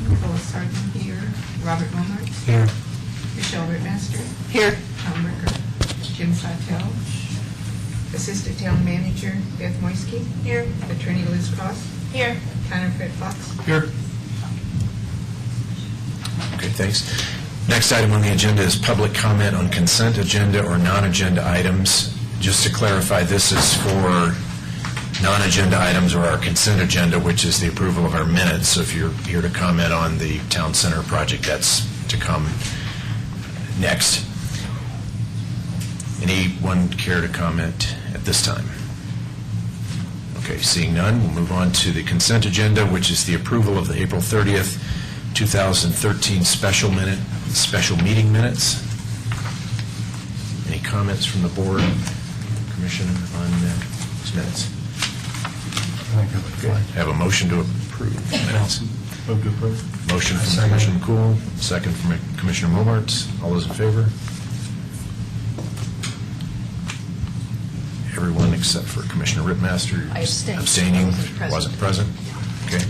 Nicole Sargent here. Robert Momart. Here. Michelle Rittmaster. Here. Tom Ricker. Jim Sautel. Assistant Town Manager Beth Moisky. Here. Attorney Liz Cross. Here. Connor Fred Fox. Here. Okay, thanks. Next item on the agenda is public comment on consent agenda or non-agenda items. Just to clarify, this is for non-agenda items or our consent agenda, which is the approval of our minutes. So if you're here to comment on the town center project, that's to come next. Anyone care to comment at this time? Okay, seeing none, we'll move on to the consent agenda, which is the approval of the April 30th, 2013 special meeting minutes. Any comments from the board, commission on these minutes? I think that's Okay, fine. have a motion to approve minutes. Move to approve. Motion from Commissioner McCool, second from Commissioner Momart. All those in favor? Everyone except for Commissioner Rittmaster. I abstained. Abstaining, I wasn't present. Okay.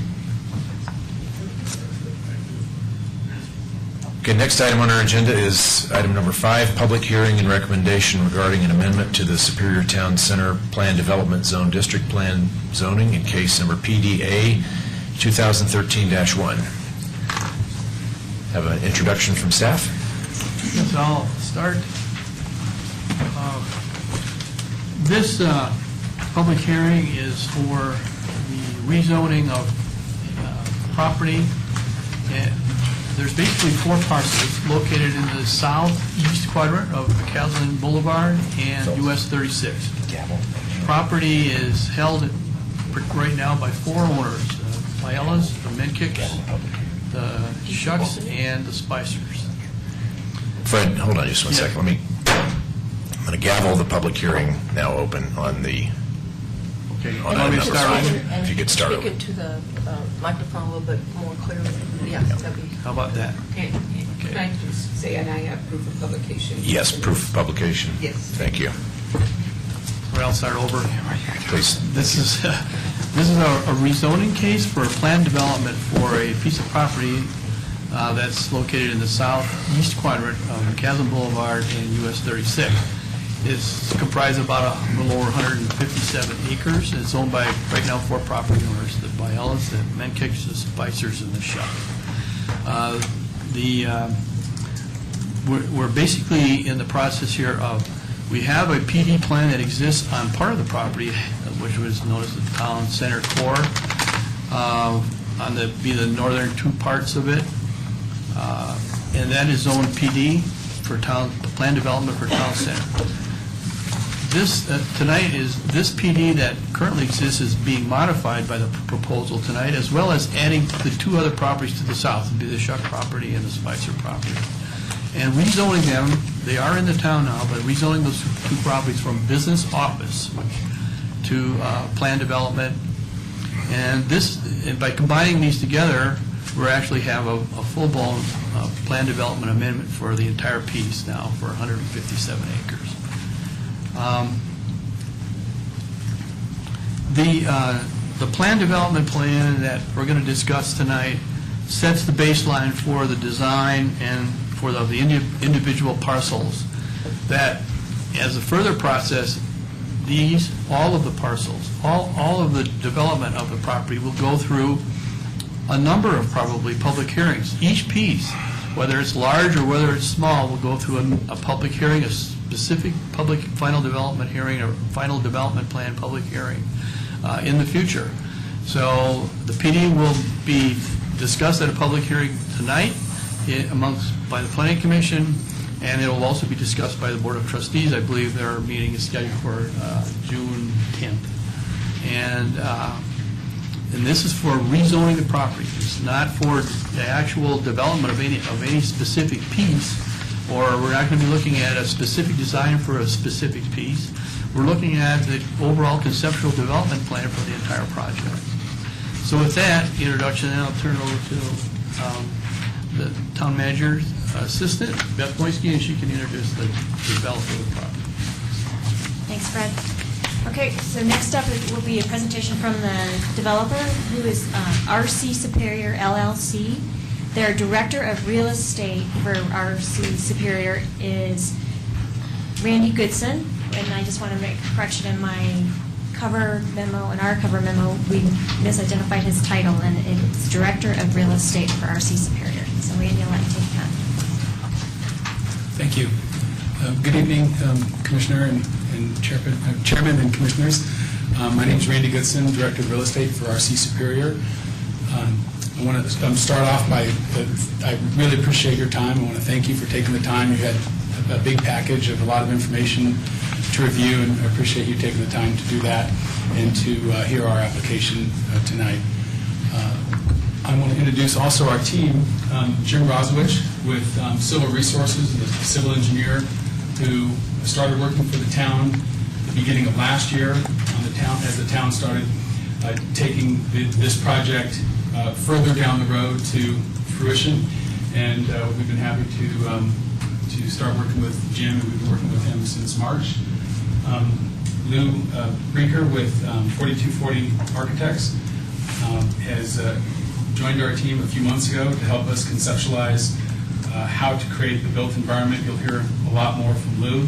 Okay, next item on our agenda is item number 5, public hearing and recommendation regarding an amendment to the Superior Town Center Plan Development Zone District Plan zoning in case number PDA 2013-1. Have an introduction from staff? Yes, I'll start. This public hearing is for the rezoning of property. And there's basically 4 parcels located in the southeast quadrant of McCaslin Boulevard and US 36. Property is held right now by 4 owners, the Bielas, the Menkicks, the Shucks, and the Spicers. Fred, hold on just one Yeah. second. I'm going to gavel the public hearing now open on the, Okay, on let me item start number with- 5. If you could start Speak over. into the microphone a little bit more clearly. Yeah, that'd be. How about that? Can I just say, and I have proof of publication? Yes, proof of publication. Yes. Thank you. Or I'll start over. Please. This is a rezoning case for a planned development for a piece of property that's located in the southeast quadrant of McCaslin Boulevard and US 36. It's comprised of about a little over 157 acres. It's owned by, right now, 4 property owners, the Bielas, the Menkicks, the Spicers, and the Shucks. We're basically in the process here of, we have a PD plan that exists on part of the property, which was known as the town center core, on the northern 2 parts of it, and that is zoned PD for town, plan development for town center. This, tonight is, this PD that currently exists is being modified by the proposal tonight, as well as adding the 2 other properties to the south, would be the Shuck property and the Spicer property. And rezoning them, they are in the town now, but rezoning those 2 properties from business office to plan development. And this, and by combining these together, we actually have a full-blown plan development amendment for the entire piece now for 157 acres. The plan development plan that we're going to discuss tonight sets the baseline for the design and for the individual parcels, that as a further process, all of the parcels, all of the development of the property will go through a number of probably public hearings. Each piece, whether it's large or whether it's small, will go through a public hearing, a specific public final development hearing, or final development plan public hearing in the future. So the PD will be discussed at a public hearing tonight by the Planning Commission, and it will also be discussed by the Board of Trustees. I believe their meeting is scheduled for June 10th. And this is for rezoning the property. It's not for the actual development of any specific piece, or we're not going to be looking at a specific design for a specific piece. We're looking at the overall conceptual development plan for the entire project. So with that introduction, then I'll turn it over to the town manager's assistant, Beth Moisky, and she can introduce the developer of the property. Thanks, Fred. Okay, so next up will be a presentation from the developer, who is RC Superior LLC. Their Director of Real Estate for RC Superior is Randy Goodson, and I just want to make a correction in my cover memo, in our cover memo, we misidentified his title, and it's Director of Real Estate for RC Superior. So Randy, I'll let you take that. Thank you. Good evening, Commissioner and Chairman and Commissioners. My name is Randy Goodson, Director of Real Estate for RC Superior. I want to start off by, I really appreciate your time. I want to thank you for taking the time. You had a big package of a lot of information to review, and I appreciate you taking the time to do that and to hear our application tonight. I want to introduce also our team, Jim Roswich with Civil Resources, the civil engineer who started working for the town at the beginning of last year on the town, as the town started taking this project further down the road to fruition. And we've been happy to start working with Jim, and we've been working with him since March. Lou Brinker with 4240 Architects has joined our team a few months ago to help us conceptualize how to create the built environment. You'll hear a lot more from Lou.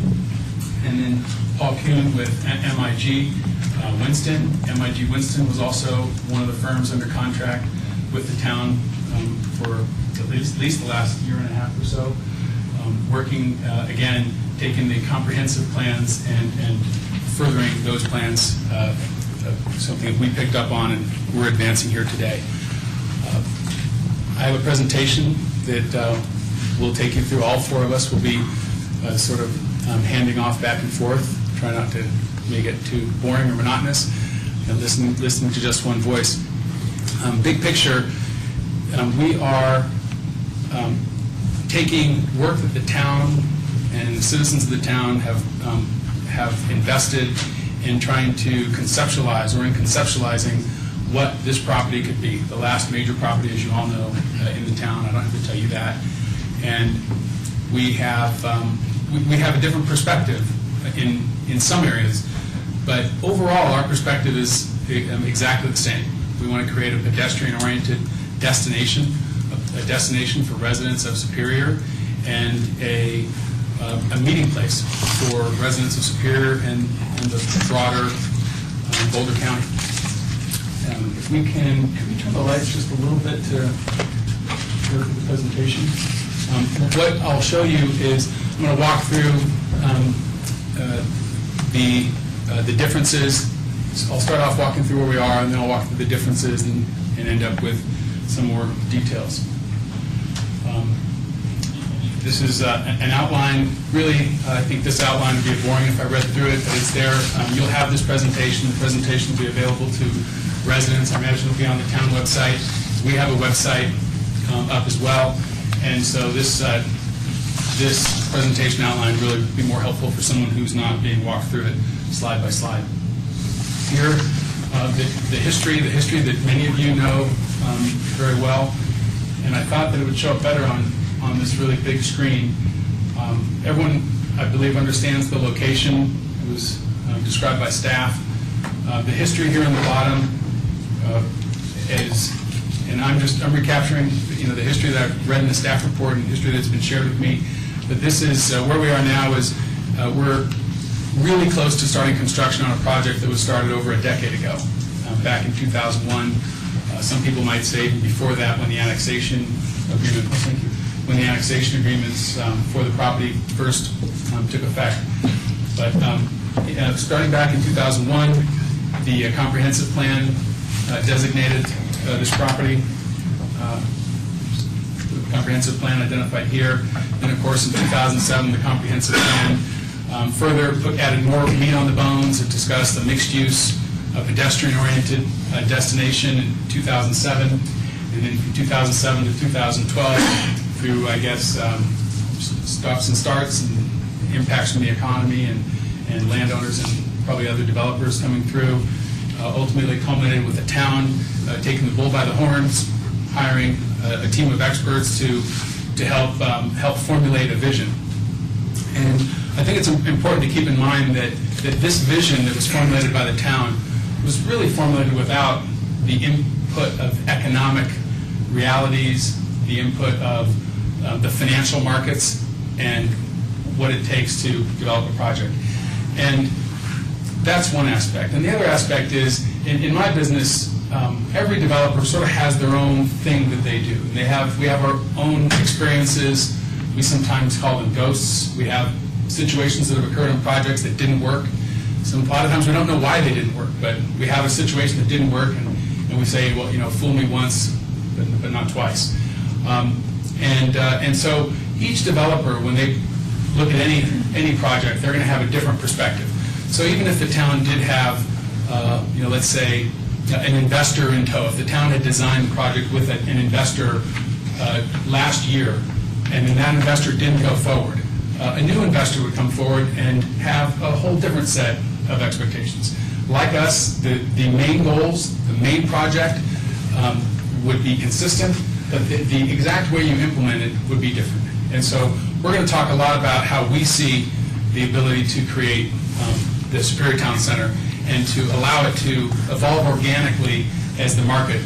And then Paul Kuhn with MIG Winston. MIG Winston was also one of the firms under contract with the town for at least the last year and a half or so, working, again, taking the comprehensive plans and furthering those plans, something that we picked up on and we're advancing here today. I have a presentation that we'll take you through. All four of us will be sort of handing off back and forth. Try not to make it too boring or monotonous, and listening to just one voice. Big picture, we are taking work that the town and the citizens of the town have invested in trying to conceptualize, or in conceptualizing what this property could be. The last major property, as you all know, in the town. I don't have to tell you that. And we have a different perspective in some areas, but overall our perspective is exactly the same. We want to create a pedestrian-oriented destination, a destination for residents of Superior, and a meeting place for residents of Superior and the broader Boulder County. If we can we turn the lights just a little bit to work with the presentation? What I'll show you is I'm going to walk through the differences. So I'll start off walking through where we are, and then I'll walk through the differences and end up with some more details. This is an outline. Really, I think this outline would be boring if I read through it, but it's there. You'll have this presentation. The presentation will be available to residents. I imagine it'll be on the town website. We have a website up as well, and so this presentation outline really would be more helpful for someone who's not being walked through it slide by slide. Here, the history that many of you know very well, and I thought that it would show up better on this really big screen. Everyone, I believe, understands the location. It was described by staff. The history here on the bottom is, and I'm recapturing, the history that I've read in the staff report and history that's been shared with me. But this is where we are now. Is we're really close to starting construction on a project that was started over a decade ago, back in 2001. Some people might say even before that, when the annexation agreement. Thank you. When the annexation agreements for the property first took effect. But starting back in 2001, the comprehensive plan designated this property. The comprehensive plan identified here. And of course, in 2007, the comprehensive plan further added more meat on the bones. It discussed the mixed-use, pedestrian-oriented destination in 2007, and then from 2007 to 2012. Through, I guess, stops and starts and impacts from the economy and landowners and probably other developers coming through, ultimately culminated with the town taking the bull by the horns, hiring a team of experts to help formulate a vision. And I think it's important to keep in mind that this vision that was formulated by the town was really formulated without the input of economic realities the input of the financial markets and what it takes to develop a project. And that's one aspect. And the other aspect is, in my business, every developer sort of has their own thing that they do. And we have our own experiences. We sometimes call them ghosts. We have situations that have occurred on projects that didn't work. A lot of times we don't know why they didn't work, but we have a situation that didn't work, and we say, well, fool me once, but not twice. And so each developer, when they look at any project, they're going to have a different perspective. So even if the town did have, let's say, an investor in tow, if the town had designed the project with an investor last year, and then that investor didn't go forward, a new investor would come forward and have a whole different set of expectations. Like us, the main goals, the main project would be consistent, but the exact way you implement it would be different. And so we're going to talk a lot about how we see the ability to create the Superior Town Center and to allow it to evolve organically as the market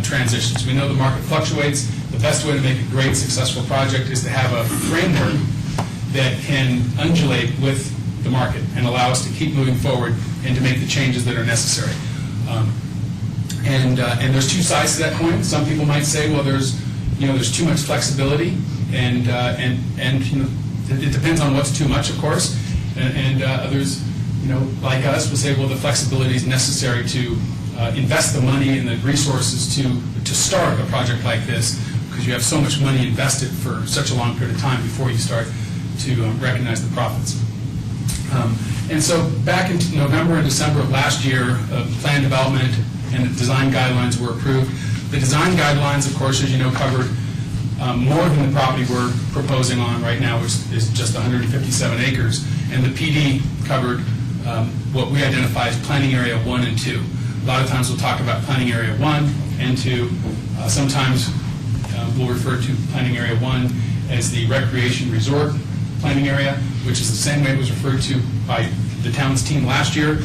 transitions. We know the market fluctuates. The best way to make a great, successful project is to have a framework that can undulate with the market and allow us to keep moving forward and to make the changes that are necessary. And there's two sides to that coin. Some people might say, well, there's too much flexibility, and it depends on what's too much, of course. And others, like us, will say, well, the flexibility is necessary to invest the money and the resources to start a project like this, because you have so much money invested for such a long period of time before you start to recognize the profits. And so back in November and December of last year, plan development and design guidelines were approved. The design guidelines, of course, as you know, covered more than the property we're proposing on right now, which is just 157 acres. And the PD covered what we identify as planning area 1 and 2. A lot of times we'll talk about planning area 1 and 2. Sometimes we'll refer to planning area 1 as the recreation resort planning area, which is the same way it was referred to by the town's team last year.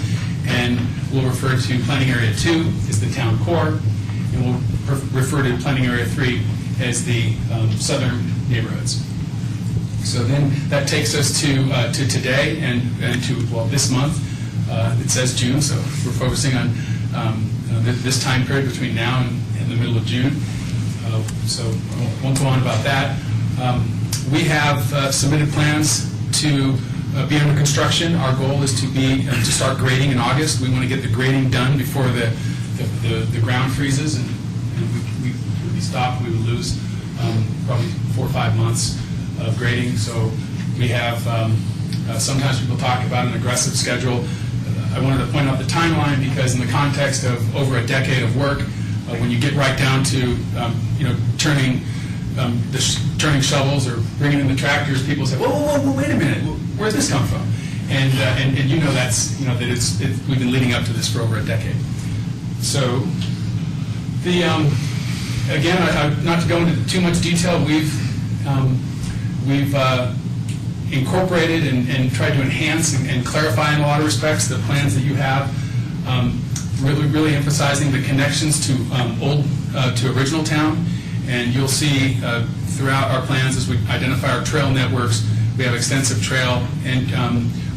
And we'll refer to planning area 2 as the town core, and we'll refer to planning area 3 as the southern neighborhoods. So then that takes us to today and to, well, this month. It says June, so we're focusing on this time period between now and the middle of June. So I won't go on about that. We have submitted plans to be under construction. Our goal is to start grading in August. We want to get the grading done before the ground freezes, and we would be stopped. We would lose probably 4 or 5 months of grading. So we have, sometimes people talk about an aggressive schedule. I wanted to point out the timeline because in the context of over a decade of work, when you get right down to turning shovels or bringing in the tractors, people say, whoa, wait a minute, where's this come from? And that's that we've been leading up to this for over a decade. So again, not to go into too much detail, we've incorporated and tried to enhance and clarify in a lot of respects the plans that you have, really emphasizing the connections to original town. And you'll see throughout our plans as we identify our trail networks, we have extensive trail and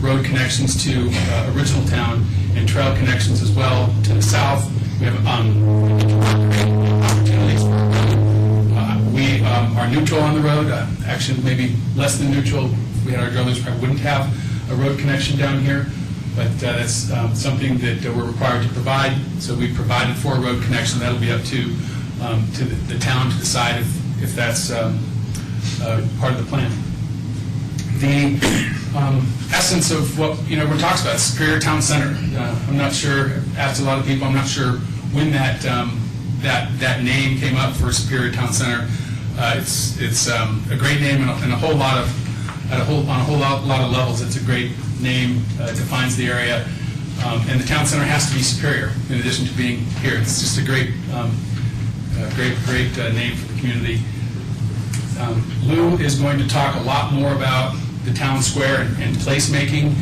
road connections to original town and trail connections as well to the south. We have opportunities for we are neutral on the road, actually maybe less than neutral. If we had our druthers, probably wouldn't have a road connection down here, but that's something that we're required to provide. So we provided for a road connection. That'll be up to the town to decide if that's part of the plan. The essence of what everyone talks about, Superior Town Center. I'm not sure. Asked a lot of people. I'm not sure when that name came up for Superior Town Center. It's a great name and a whole lot of levels. It's a great name. Defines the area, and the town center has to be superior in addition to being here. It's just a great name for the community. Lou is going to talk a lot more about the town square and placemaking.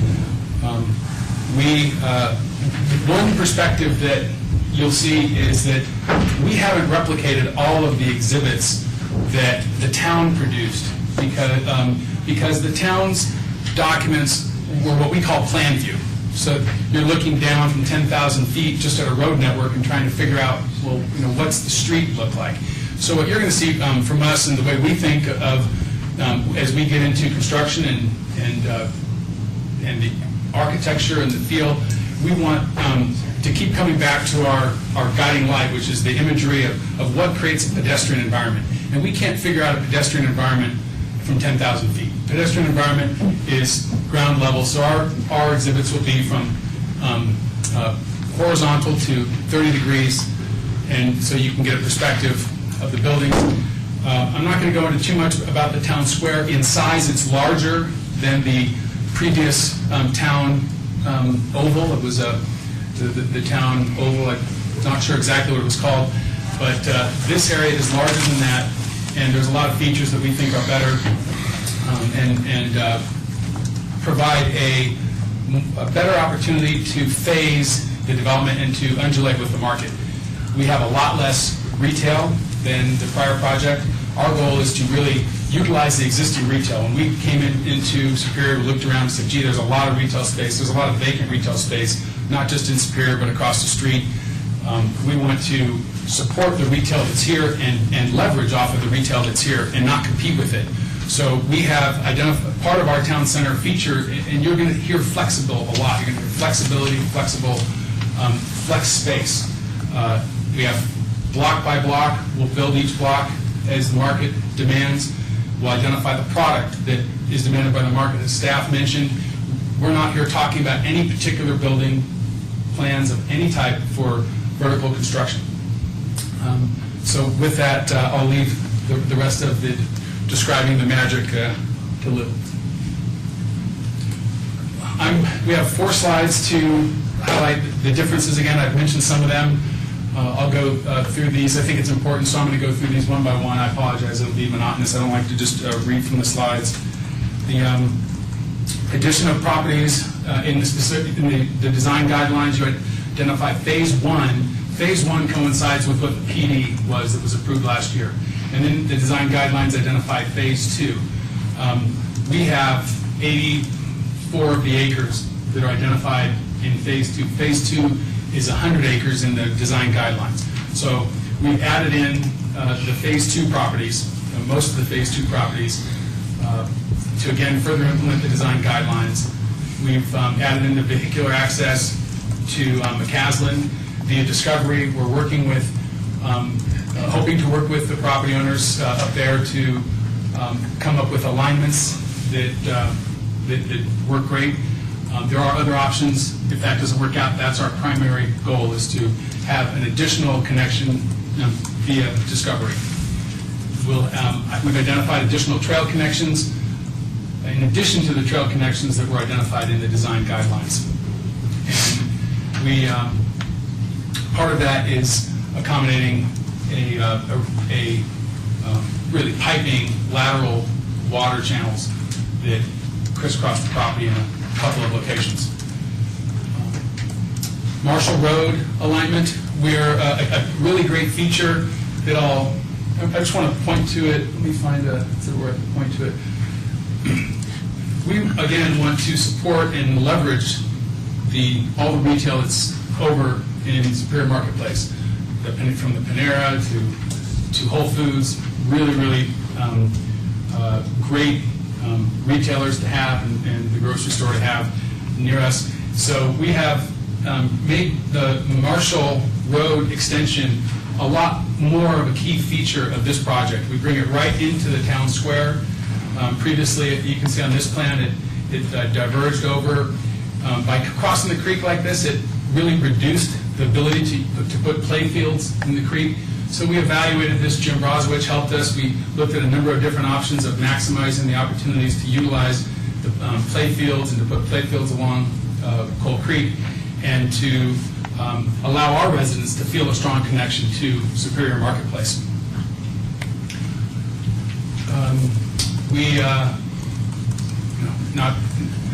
One perspective that you'll see is that we haven't replicated all of the exhibits that the town produced, because the town's documents were what we call plan view. So you're looking down from 10,000 feet just at a road network and trying to figure out, well, what's the street look like? So what you're going to see from us and the way we think of as we get into construction and the architecture and the feel, we want to keep coming back to our guiding light, which is the imagery of what creates a pedestrian environment. And we can't figure out a pedestrian environment from 10,000 feet. Pedestrian environment is ground level, so our exhibits will be from horizontal to 30 degrees, and so you can get a perspective of the buildings. I'm not going to go into too much about the town square. In size, it's larger than the previous town oval. It was the town oval. I'm not sure exactly what it was called, but this area is larger than that, and there's a lot of features that we think are better and provide a better opportunity to phase the development and to undulate with the market. We have a lot less retail than the prior project. Our goal is to really utilize the existing retail. When we came into Superior, we looked around and said, gee, there's a lot of retail space. There's a lot of vacant retail space, not just in Superior, but across the street. We want to support the retail that's here and leverage off of the retail that's here and not compete with it. So we have identified part of our town center feature, and you're going to hear flexible a lot. You're going to hear flexibility, flexible, flex space. We have block by block. We'll build each block as the market demands. We'll identify the product that is demanded by the market. As staff mentioned, we're not here talking about any particular building plans of any type for vertical construction. So with that, I'll leave the rest of the describing the magic to Lou. We have 4 slides to highlight the differences again. I've mentioned some of them. I'll go through these. I think it's important, so I'm going to go through these one by one. I apologize, it'll be monotonous. I don't like to just read from the slides. The addition of properties in the design guidelines, you identify phase 1. Phase 1 coincides with what the PD was that was approved last year. And then the design guidelines identify phase 2. We have 84 of the acres that are identified in phase 2. Phase 2 is 100 acres in the design guidelines. So we've added in the phase 2 properties, most of the phase 2 properties, to again further implement the design guidelines. We've added in the vehicular access to McCaslin via Discovery. We're working with, hoping to work with the property owners up there to come up with alignments that work great. There are other options. If that doesn't work out, that's our primary goal, is to have an additional connection via Discovery. We've identified additional trail connections in addition to the trail connections that were identified in the design guidelines. And we, part of that is accommodating a really piping lateral water channels that crisscross the property in a couple of locations. Marshall Road alignment, we're a really great feature that I just want to point to it. Let me find where I can point to it. We, again, want to support and leverage all the retail that's over in Superior Marketplace, from the Panera to Whole Foods, really great retailers to have and the grocery store to have near us. So we have made the Marshall Road extension a lot more of a key feature of this project. We bring it right into the town square. Previously, you can see on this plan, it diverged over. By crossing the creek like this, it really reduced the ability to put play fields in the creek. So we evaluated this. Jim Brozowicz helped us. We looked at a number of different options of maximizing the opportunities to utilize the play fields and to put play fields along Coal Creek and to allow our residents to feel a strong connection to Superior Marketplace.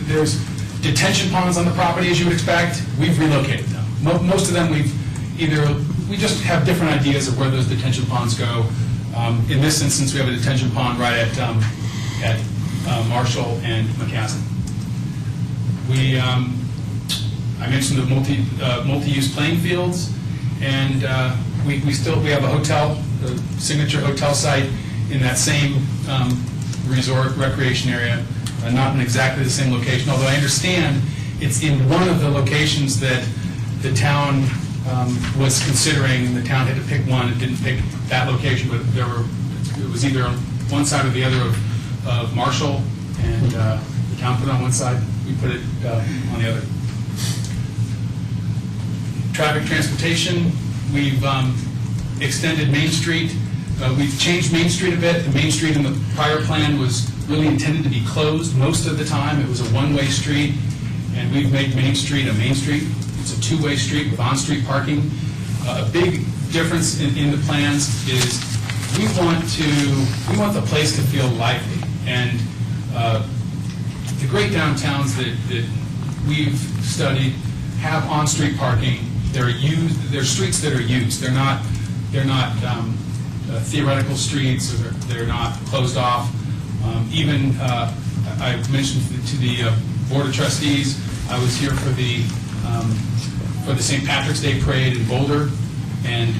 There's detention ponds on the property, as you would expect. We've relocated them. Most of them we just have different ideas of where those detention ponds go. In this instance, we have a detention pond right at Marshall and McCaslin. I mentioned the multi-use playing fields, and we have a hotel, a signature hotel site in that same resort recreation area, not in exactly the same location, although I understand it's in one of the locations that the town was considering, and the town had to pick one. It didn't pick that location, but it was either on one side or the other of Marshall, and the town put it on one side, we put it on the other. Traffic transportation, we've extended Main Street. We've changed Main Street a bit. The Main Street in the prior plan was really intended to be closed most of the time. It was a one-way street, and we've made Main Street a Main Street. It's a two-way street with on-street parking. A big difference in the plans is we want the place to feel lively, and the great downtowns that we've studied have on-street parking. They're streets that are used. They're not theoretical streets, or they're not closed off. Even I mentioned to the Board of Trustees, I was here for the St. Patrick's Day Parade in Boulder, and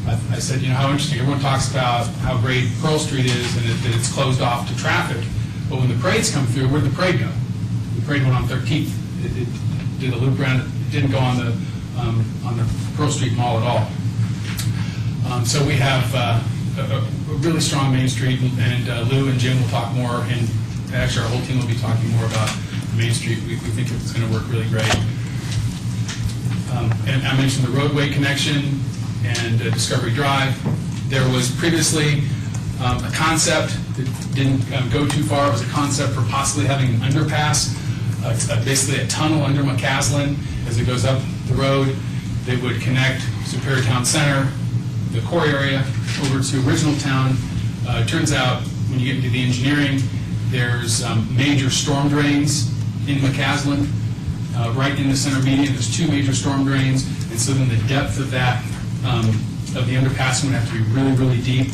I said, how interesting. Everyone talks about how great Pearl Street is and that it's closed off to traffic. But when the parades come through, where'd the parade go? The parade went on 13th. It did a loop around. It didn't go on the Pearl Street Mall at all. So we have a really strong Main Street, and Lou and Jim will talk more, and actually our whole team will be talking more about Main Street. We think it's going to work really great. And I mentioned the roadway connection and Discovery Drive. There was previously a concept that didn't go too far. It was a concept for possibly having an underpass, basically a tunnel under McCaslin as it goes up the road that would connect Superior Town Center, the core area, over to Original Town. It turns out when you get into the engineering, there's major storm drains in McCaslin. Right in the center median, there's two major storm drains, and so then the depth of that, of the underpass would have to be really, really deep.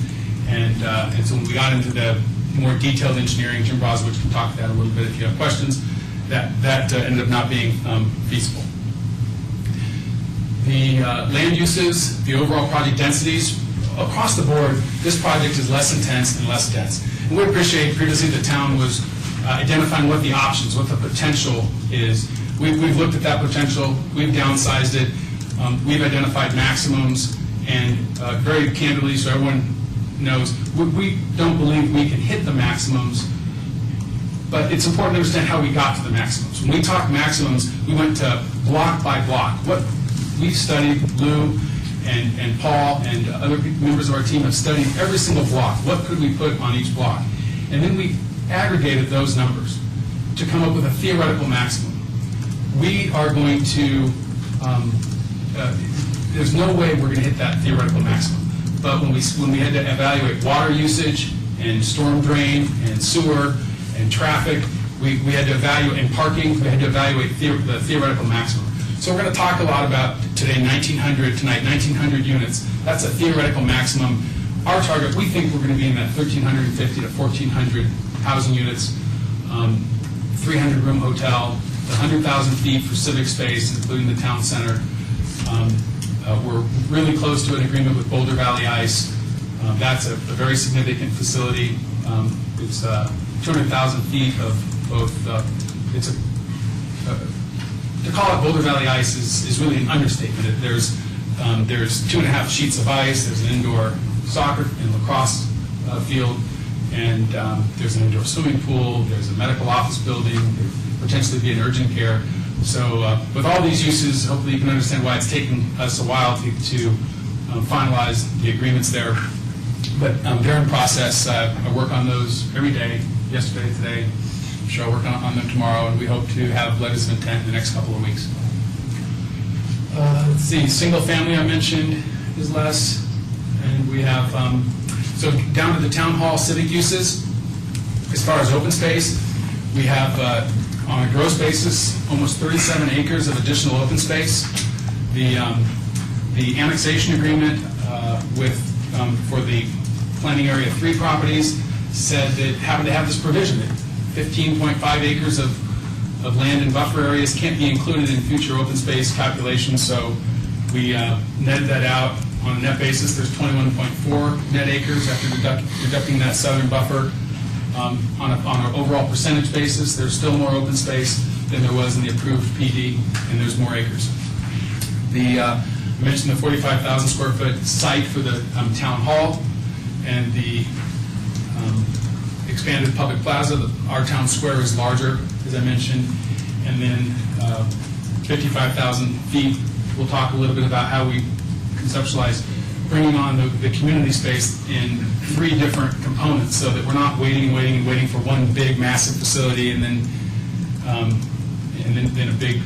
And so when we got into the more detailed engineering, Jim Brozovich can talk to that a little bit if you have questions, that ended up not being feasible. The land uses, the overall project densities, across the board, this project is less intense and less dense. And we appreciate previously the town was identifying what the options, what the potential is. We've looked at that potential, we've downsized it, we've identified maximums, and very candidly, so everyone knows, we don't believe we can hit the maximums, but it's important to understand how we got to the maximums. When we talk maximums, we went to block by block. What we've studied, Lou and Paul and other members of our team have studied every single block. What could we put on each block? And then we aggregated those numbers to come up with a theoretical maximum. We are going to, there's no way we're going to hit that theoretical maximum. But when we had to evaluate water usage and storm drain and sewer and traffic, we had to evaluate, and parking, we had to evaluate the theoretical maximum. So we're going to talk a lot about today 1,900 units. That's a theoretical maximum. Our target, we think we're going to be in that 1,350 to 1,400 housing units, 300-room hotel, 100,000 feet for civic space, including the town center. We're really close to an agreement with Boulder Valley Ice. That's a very significant facility. It's 200,000 feet of both. To call it Boulder Valley Ice is really an understatement. There's 2.5 sheets of ice. There's an indoor soccer and lacrosse field, and there's an indoor swimming pool. There's a medical office building. There potentially be an urgent care. So with all these uses, hopefully you can understand why it's taken us a while to finalize the agreements there. But they're in process. I work on those every day, yesterday, today. I'm sure I'll work on them tomorrow, and we hope to have letters of intent in the next couple of weeks. Let's see, single family I mentioned is less, and we have, so down to the town hall civic uses, as far as open space, we have, on a gross basis, almost 37 acres of additional open space. The annexation agreement for the Planning Area 3 properties said that happened to have this provision, that 15.5 acres of land in buffer areas can't be included in future open space calculations, so we netted that out. On a net basis, there's 21.4 net acres after deducting that southern buffer. On an overall percentage basis, there's still more open space than there was in the approved PD, and there's more acres. I mentioned the 45,000 square foot site for the town hall and the expanded public plaza. Our town square is larger, as I mentioned, and then 55,000 feet. We'll talk a little bit about how we conceptualize bringing on the community space in 3 different components, so that we're not waiting for one big massive facility and then a big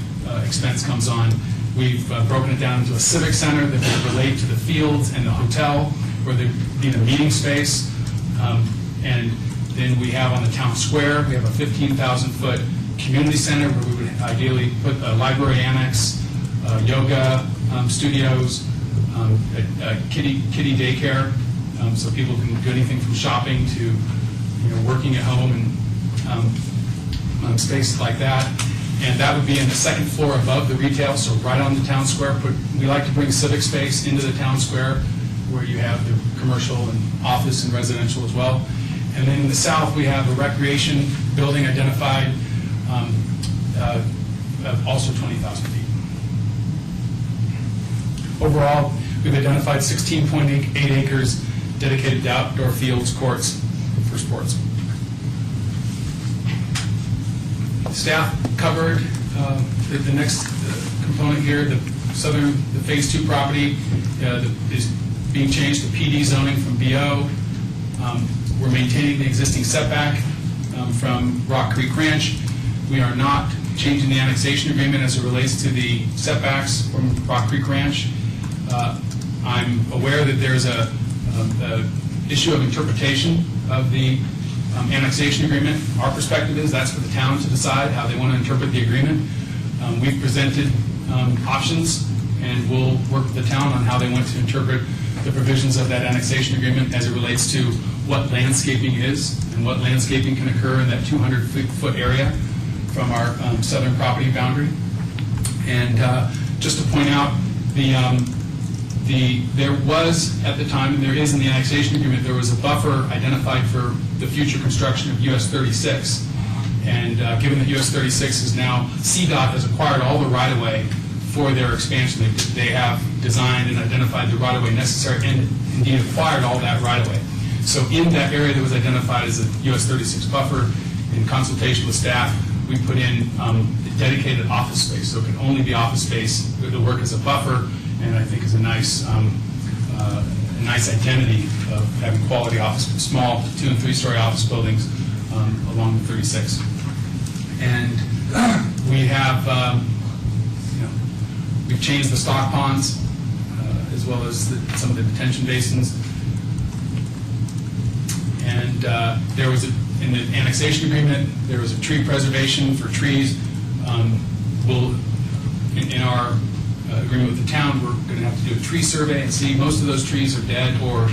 expense comes on. We've broken it down into a civic center that will relate to the fields and the hotel, where there'd be the meeting space. And then we have on the town square, we have a 15,000-foot community center where we would ideally put a library annex, yoga studios, a kiddie daycare, so people can do anything from shopping to working at home and spaces like that. And that would be in the second floor above the retail, so right on the town square. We like to bring civic space into the town square, where you have the commercial and office and residential as well. And then in the south, we have a recreation building identified, also 20,000 feet. Overall, we've identified 16.8 acres dedicated to outdoor fields, courts for sports. Staff covered the next component here, the Phase 2 property is being changed to PD zoning from BO. We're maintaining the existing setback from Rock Creek Ranch. We are not changing the annexation agreement as it relates to the setbacks from Rock Creek Ranch. I'm aware that there's a issue of interpretation of the annexation agreement. Our perspective is that's for the town to decide how they want to interpret the agreement. We've presented options, and we'll work with the town on how they want to interpret the provisions of that annexation agreement as it relates to what landscaping is and what landscaping can occur in that 200-foot area from our southern property boundary. And just to point out, there was at the time, and there is in the annexation agreement, there was a buffer identified for the future construction of US 36. And given that US 36 is now, CDOT has acquired all the right-of-way for their expansion. They have designed and identified the right-of-way necessary and indeed acquired all that right-of-way. So in that area that was identified as a US 36 buffer, in consultation with staff, we put in dedicated office space. So it can only be office space that work as a buffer, and I think is a nice identity of having quality office, small 2- and 3-story office buildings along the 36. And we have, we've changed the stock ponds as well as some of the detention basins. And there was in the annexation agreement, there was a tree preservation for trees. In our agreement with the town, we're going to have to do a tree survey and see most of those trees are dead or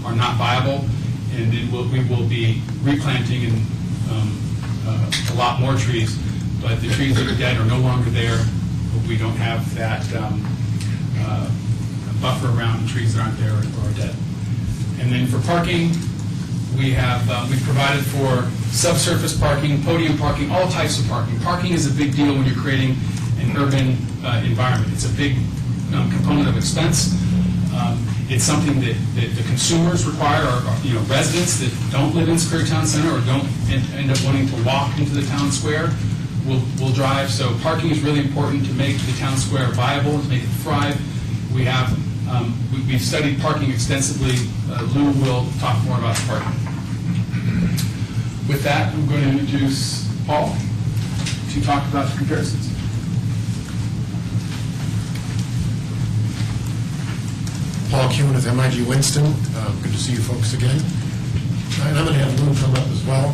are not viable, and then we will be replanting and a lot more trees. But the trees that are dead are no longer there. We don't have that buffer around trees that aren't there or are dead. And then for parking, we've provided for subsurface parking, podium parking, all types of parking. Parking is a big deal when you're creating an urban environment. It's a big component of expense. It's something that the consumers require, or residents that don't live in Superior Town Center or don't end up wanting to walk into the town square will drive. So parking is really important to make the town square viable, to make it thrive. We've studied parking extensively. Lou will talk more about parking. With that, I'm going to introduce Paul to talk about the comparisons. Paul Kuhn with MIG Winston. Good to see you folks again. And I'm going to have Lou come up as well.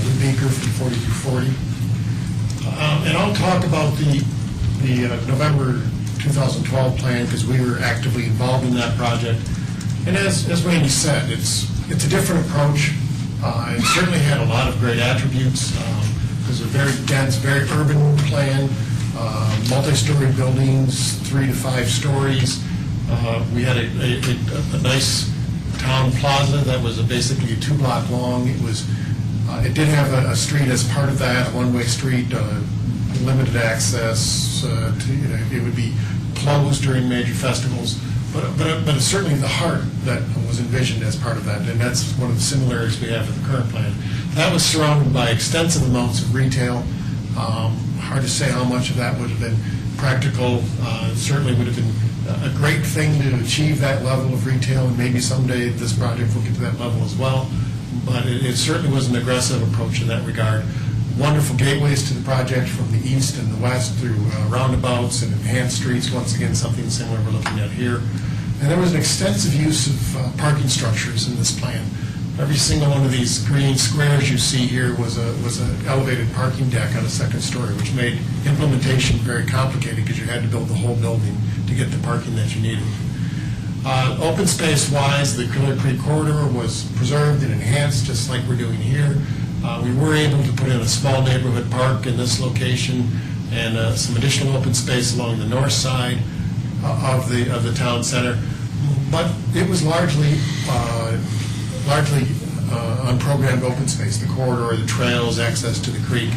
Lou Beaker from 4240. And I'll talk about the November 2012 plan because we were actively involved in that project. And as Randy said, it's a different approach. It certainly had a lot of great attributes. It was a very dense, very urban plan, multi-story buildings, 3 to 5 stories. We had a nice town plaza that was basically a 2-block long. It did have a street as part of that, a one-way street, limited access. It would be closed during major festivals. But it's certainly the heart that was envisioned as part of that, and that's one of the similarities we have with the current plan. That was surrounded by extensive amounts of retail. Hard to say how much of that would have been practical. It certainly would have been a great thing to achieve that level of retail, and maybe someday this project will get to that level as well. But it certainly was an aggressive approach in that regard. Wonderful gateways to the project from the east and the west through roundabouts and enhanced streets, once again something similar we're looking at here. And there was an extensive use of parking structures in this plan. Every single one of these green squares you see here was an elevated parking deck on a second story, which made implementation very complicated because you had to build the whole building to get the parking that you needed. Open space-wise, the Clear Creek corridor was preserved and enhanced, just like we're doing here. We were able to put in a small neighborhood park in this location and some additional open space along the north side of the town center. But it was largely unprogrammed open space, the corridor, the trails, access to the creek.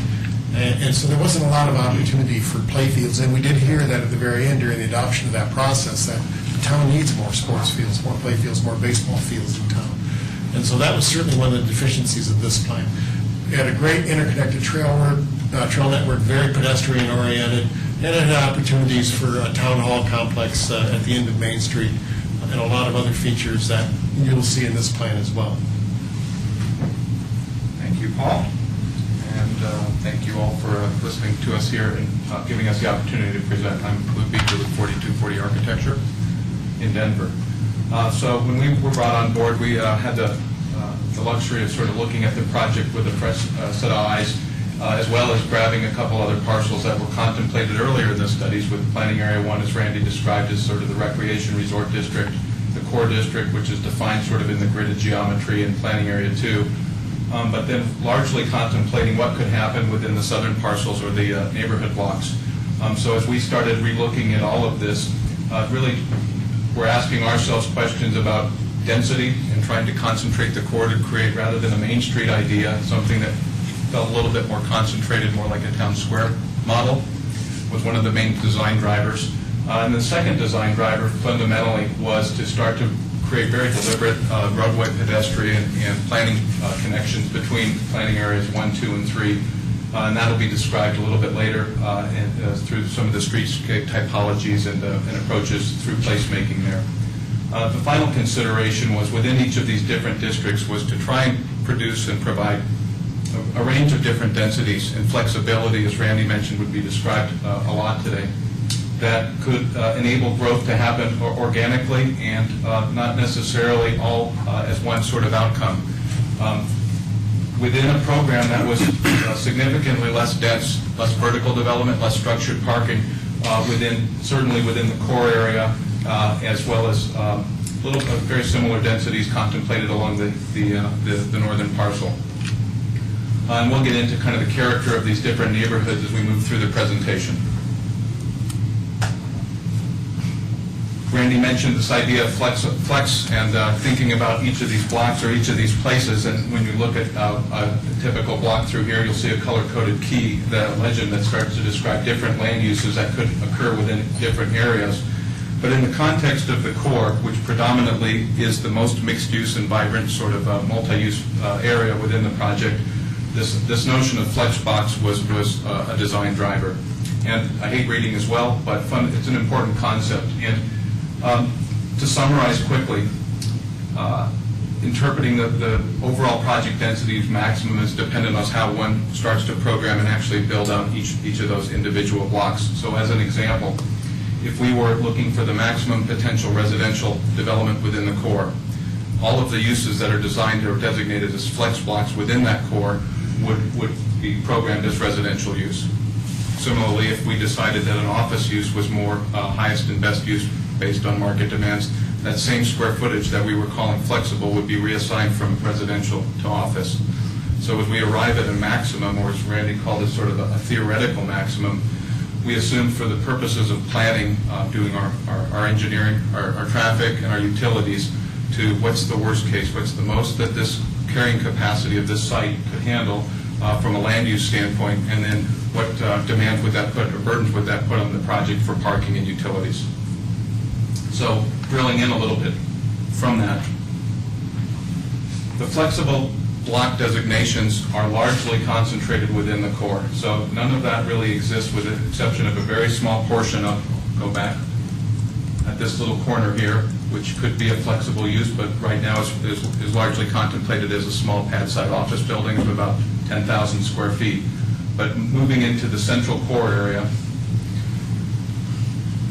And so there wasn't a lot of opportunity for playfields. And we did hear that at the very end during the adoption of that process, that the town needs more sports fields, more playfields, more baseball fields in town. And so that was certainly one of the deficiencies of this plan. We had a great interconnected trail network, very pedestrian oriented, and it had opportunities for a town hall complex at the end of Main Street, and a lot of other features that you'll see in this plan as well. Thank you, Paul. And thank you all for listening to us here and giving us the opportunity to present. I'm Luke Beecher with 4240 Architecture in Denver. So when we were brought on board, we had the luxury of sort of looking at the project with a fresh set of eyes, as well as grabbing a couple other parcels that were contemplated earlier in the studies, with Planning Area 1, as Randy described, as sort of the Recreation Resort District, the Core District, which is defined sort of in the gridded geometry, in Planning Area 2, but then largely contemplating what could happen within the southern parcels or the neighborhood blocks. So as we started relooking at all of this, really we're asking ourselves questions about density and trying to concentrate the core to create, rather than a Main Street idea, something that felt a little bit more concentrated, more like a town square model, was one of the main design drivers. And the second design driver fundamentally was to start to create very deliberate roadway, pedestrian, and planning connections between planning areas 1, 2, and 3. And that'll be described a little bit later through some of the streetscape typologies and approaches through placemaking there. The final consideration was within each of these different districts was to try and produce and provide a range of different densities and flexibility, as Randy mentioned, would be described a lot today, that could enable growth to happen organically and not necessarily all as one sort of outcome. Within a program that was significantly less dense, less vertical development, less structured parking, certainly within the core area, as well as very similar densities contemplated along the northern parcel. And we'll get into kind of the character of these different neighborhoods as we move through the presentation. Randy mentioned this idea of flex and thinking about each of these blocks or each of these places. And when you look at a typical block through here, you'll see a color-coded key, the legend that starts to describe different land uses that could occur within different areas. But in the context of the core, which predominantly is the most mixed-use and vibrant sort of multi-use area within the project, this notion of flex box was a design driver. And I hate reading as well, but it's an important concept. And to summarize quickly, interpreting the overall project density's maximum is dependent on how one starts to program and actually build out each of those individual blocks. So as an example, if we were looking for the maximum potential residential development within the core, all of the uses that are designed or designated as flex blocks within that core would be programmed as residential use. Similarly, if we decided that an office use was more highest and best use based on market demands, that same square footage that we were calling flexible would be reassigned from residential to office. So as we arrive at a maximum, or as Randy called it, sort of a theoretical maximum, we assume for the purposes of planning, doing our engineering, our traffic, and our utilities, to what's the worst case, what's the most that this carrying capacity of this site could handle from a land use standpoint, and then what demands would that put, or burdens would that put on the project for parking and utilities. So drilling in a little bit from that, the flexible block designations are largely concentrated within the core. So none of that really exists with the exception of a very small portion of, go back, at this little corner here, which could be a flexible use, but right now is largely contemplated as a small pad site office building of about 10,000 square feet. But moving into the central core area,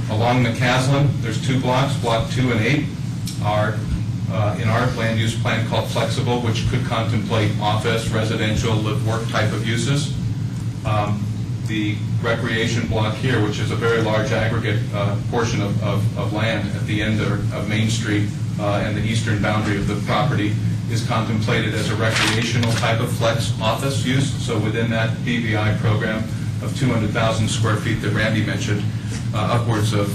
along McCaslin, there's 2 blocks, Block 2 and 8, are in our land use plan called flexible, which could contemplate office, residential, live-work type of uses. The recreation block here, which is a very large aggregate portion of land at the end of Main Street and the eastern boundary of the property, is contemplated as a recreational type of flex office use. So within that BVI program of 200,000 square feet that Randy mentioned, upwards of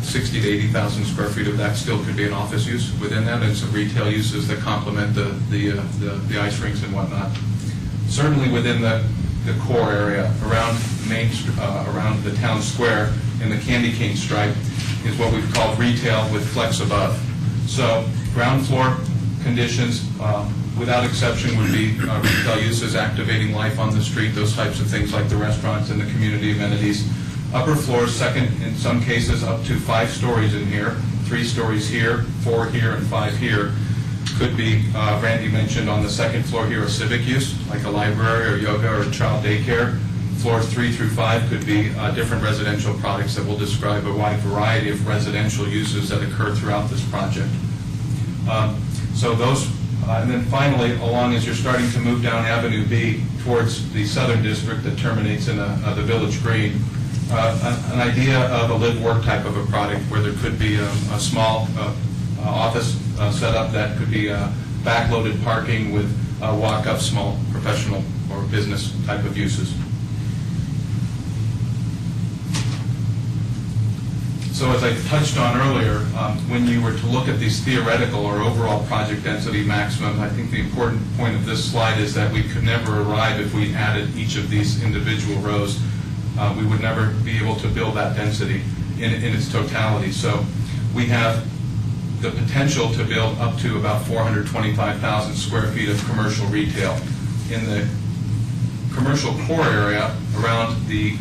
60 to 80,000 square feet of that still could be an office use within that, and some retail uses that complement the ice rinks and whatnot. Certainly within the core area around around the town square in the candy cane stripe is what we've called retail with flex above. So ground floor conditions, without exception, would be retail uses, activating life on the street, those types of things like the restaurants and the community amenities. Upper floors, second, in some cases, up to 5 stories in here, 3 stories here, 4 here, and 5 here. Could be, Randy mentioned on the second floor here, a civic use, like a library or yoga or child daycare. Floors 3 through 5 could be different residential products that will describe a wide variety of residential uses that occur throughout this project. So those, and then finally, along as you're starting to move down Avenue B towards the southern district that terminates in the Village Green, an idea of a live-work type of a product where there could be a small office setup that could be backloaded parking with walk-up small professional or business type of uses. So as I touched on earlier, when you were to look at these theoretical or overall project density maximum, I think the important point of this slide is that we could never arrive if we added each of these individual rows. We would never be able to build that density in its totality. So we have the potential to build up to about 425,000 square feet of commercial retail. In the commercial core area around the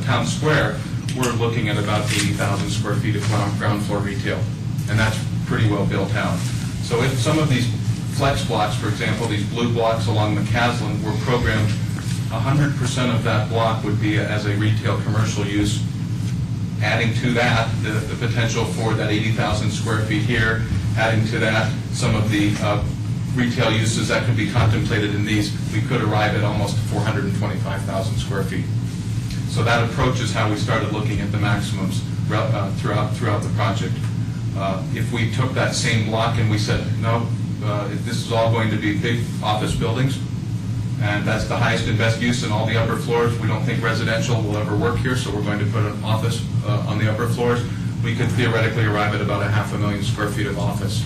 town square, we're looking at about 80,000 square feet of ground floor retail, and that's pretty well built out. So if some of these flex blocks, for example, these blue blocks along McCaslin were programmed, 100% of that block would be as a retail commercial use. Adding to that the potential for that 80,000 square feet here, adding to that some of the retail uses that could be contemplated in these, we could arrive at almost 425,000 square feet. So that approach is how we started looking at the maximums throughout the project. If we took that same block and we said, no, this is all going to be big office buildings, and that's the highest and best use in all the upper floors. We don't think residential will ever work here, so we're going to put an office on the upper floors. We could theoretically arrive at about 500,000 square feet of office.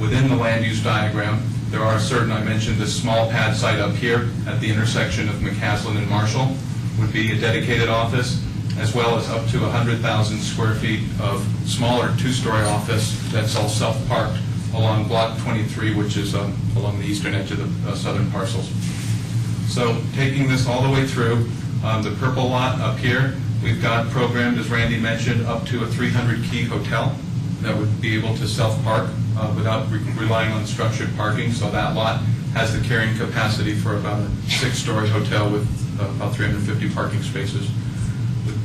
Within the land use diagram, there are certain, I mentioned this small pad site up here at the intersection of McCaslin and Marshall would be a dedicated office, as well as up to 100,000 square feet of smaller 2-story office that's all self-parked along Block 23, which is along the eastern edge of the southern parcels. So taking this all the way through, the purple lot up here, we've got programmed, as Randy mentioned, up to a 300-key hotel that would be able to self-park without relying on structured parking. So that lot has the carrying capacity for about a 6-story hotel with about 350 parking spaces.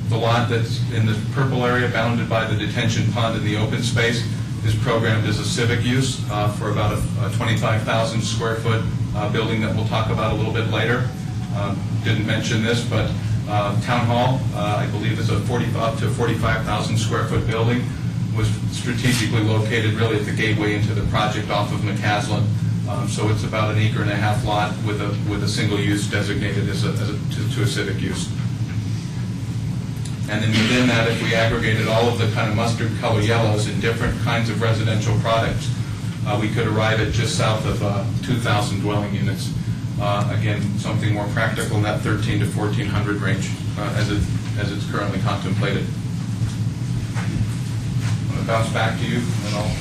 The lot that's in the purple area, bounded by the detention pond in the open space, is programmed as a civic use for about a 25,000 square foot building that we'll talk about a little bit later. Didn't mention this, but Town Hall, I believe, is up to 45,000 square foot building was strategically located really at the gateway into the project off of McCaslin. So it's about an 1.5 acre lot with a single use designated to a civic use. And then within that, if we aggregated all of the kind of mustard color yellows in different kinds of residential products, we could arrive at just south of 2,000 dwelling units. Again, something more practical in that 1,300 to 1,400 range as it's currently contemplated. I'm going to bounce back to you, and then I'll...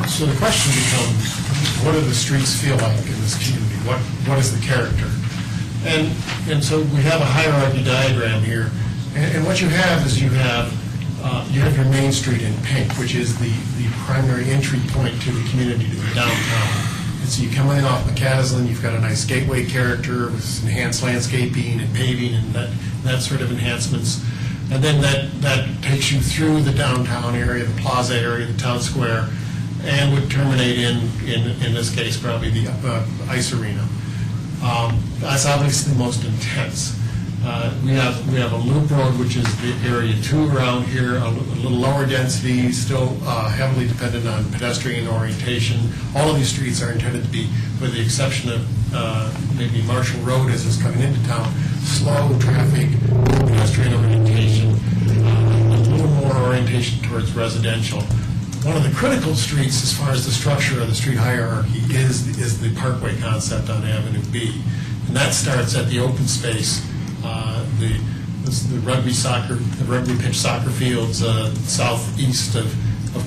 So the question becomes, what do the streets feel like in this community? What is the character? And so we have a hierarchy diagram here, and what you have is you have your main street in pink, which is the primary entry point to the community, to the downtown. And so you come in off McCaslin, you've got a nice gateway character with enhanced landscaping and paving and that sort of enhancements. And then that takes you through the downtown area, the plaza area, the town square, and would terminate in this case, probably the ice arena. That's obviously the most intense. We have a loop road, which is the area 2 around here, a little lower density, still heavily dependent on pedestrian orientation. All of these streets are intended to be, with the exception of maybe Marshall Road as it's coming into town, slow traffic, pedestrian orientation, a little more orientation towards residential. One of the critical streets as far as the structure of the street hierarchy is the parkway concept on Avenue B. And that starts at the open space, the rugby pitch soccer fields southeast of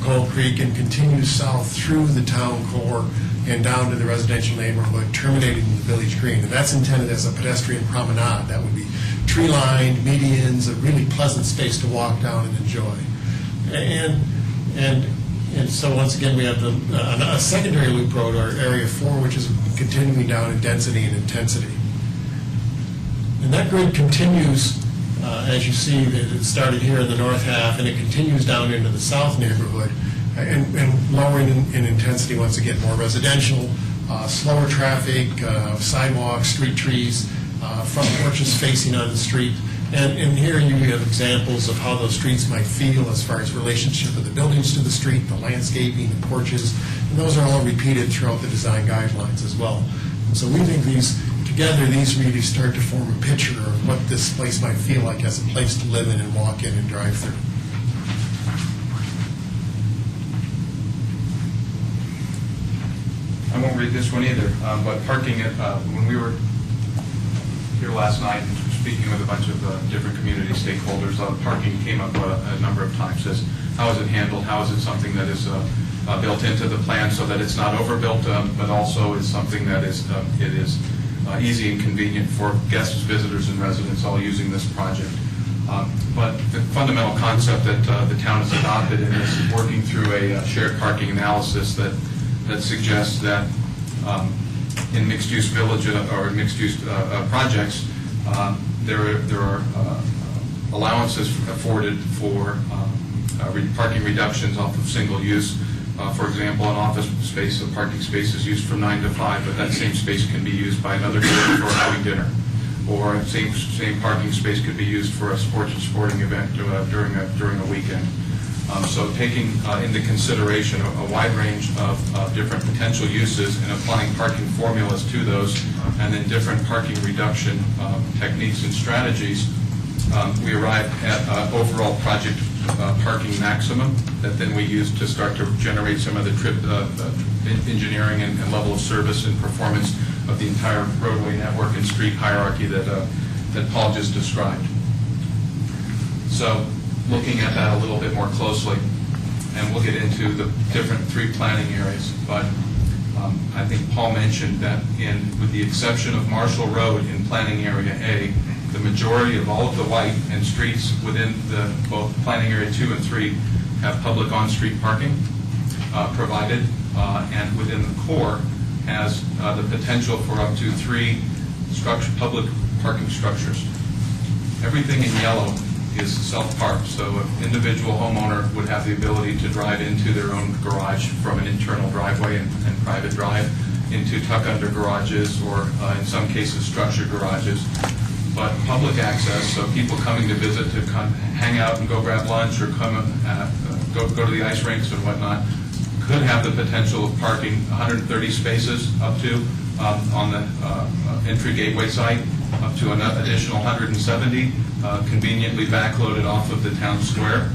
Coal Creek, and continues south through the town core and down to the residential neighborhood, terminating in the village green. And that's intended as a pedestrian promenade. That would be tree-lined, medians, a really pleasant space to walk down and enjoy. And so once again, we have a secondary loop road, or Area 4, which is continuing down in density and intensity. And that grid continues, as you see, it started here in the north half, and it continues down into the south neighborhood, and lowering in intensity, once again, more residential, slower traffic, sidewalks, street trees, front porches facing on the street. And here you have examples of how those streets might feel as far as relationship of the buildings to the street, the landscaping, the porches, and those are all repeated throughout the design guidelines as well. And so we think these really start to form a picture of what this place might feel like as a place to live in and walk in and drive through. I won't read this one either, but parking, when we were here last night speaking with a bunch of different community stakeholders, parking came up a number of times as how is it handled, how is it something that is built into the plan so that it's not overbuilt, but also is something that is easy and convenient for guests, visitors, and residents all using this project. But the fundamental concept that the town has adopted in this is working through a shared parking analysis that suggests that in mixed-use village or mixed-use projects, there are allowances afforded for parking reductions off of single use. For example, an office space, a parking space is used from 9 to 5, but that same space can be used by another group for having dinner. Or same parking space could be used for a sporting event during a weekend. So taking into consideration a wide range of different potential uses and applying parking formulas to those, and then different parking reduction techniques and strategies, we arrive at overall project parking maximum that then we use to start to generate some of the engineering and level of service and performance of the entire roadway network and street hierarchy that Paul just described. So looking at that a little bit more closely, and we'll get into the different 3 planning areas, but I think Paul mentioned that with the exception of Marshall Road in planning area A, the majority of all of the white and streets within both planning area 2 and 3 have public on-street parking provided, and within the core has the potential for up to 3 public parking structures. Everything in yellow is self-parked, so an individual homeowner would have the ability to drive into their own garage from an internal driveway and private drive into tuck-under garages, or in some cases structured garages. but public access, so people coming to visit to come hang out and go grab lunch or come go to the ice rinks and whatnot, could have the potential of parking 130 spaces up to on the entry gateway site, up to an additional 170 conveniently backloaded off of the town square,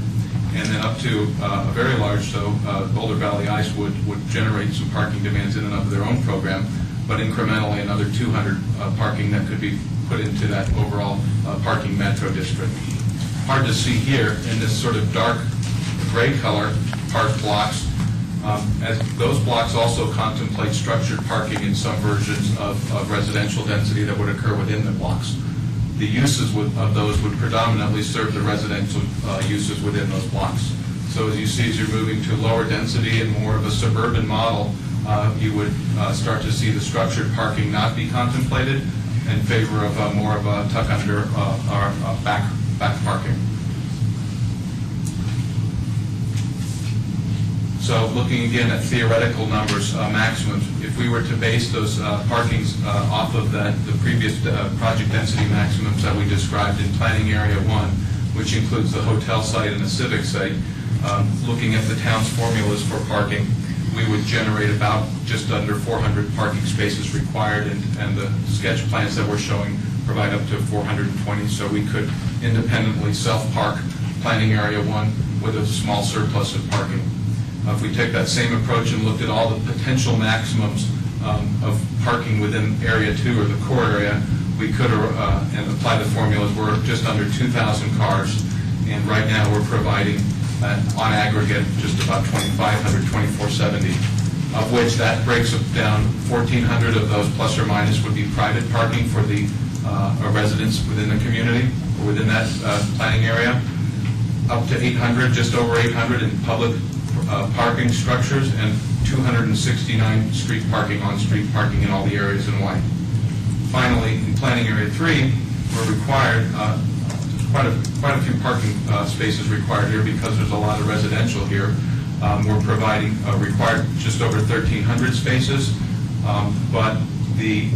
and then up to a very large, so Boulder Valley Ice would generate some parking demands in and of their own program, but incrementally another 200 parking that could be put into that overall parking metro district. Hard to see here in this sort of dark gray color park blocks, as those blocks also contemplate structured parking in some versions of residential density that would occur within the blocks. The uses of those would predominantly serve the residential uses within those blocks. So as you see, as you're moving to lower density and more of a suburban model, you would start to see the structured parking not be contemplated in favor of more of a tuck under or back parking. So looking again at theoretical numbers, maximums, if we were to base those parkings off of the previous project density maximums that we described in Planning Area 1, which includes the hotel site and the civic site, looking at the town's formulas for parking, we would generate about just under 400 parking spaces required, and the sketch plans that we're showing provide up to 420, so we could independently self-park Planning Area 1 with a small surplus of parking. If we take that same approach and looked at all the potential maximums of parking within Area 2 or the core area, we could, and apply the formulas, we're just under 2,000 cars, and right now we're providing, on aggregate, just about 2,500, 2,470, of which that breaks down 1,400 of those plus or minus would be private parking for the residents within the community, or within that planning area, up to 800, just over 800 in public parking structures, and 269 street parking, on-street parking in all the areas in white. Finally, in Planning Area 3, we're required, quite a few parking spaces required here because there's a lot of residential here. We're providing required just over 1,300 spaces, but the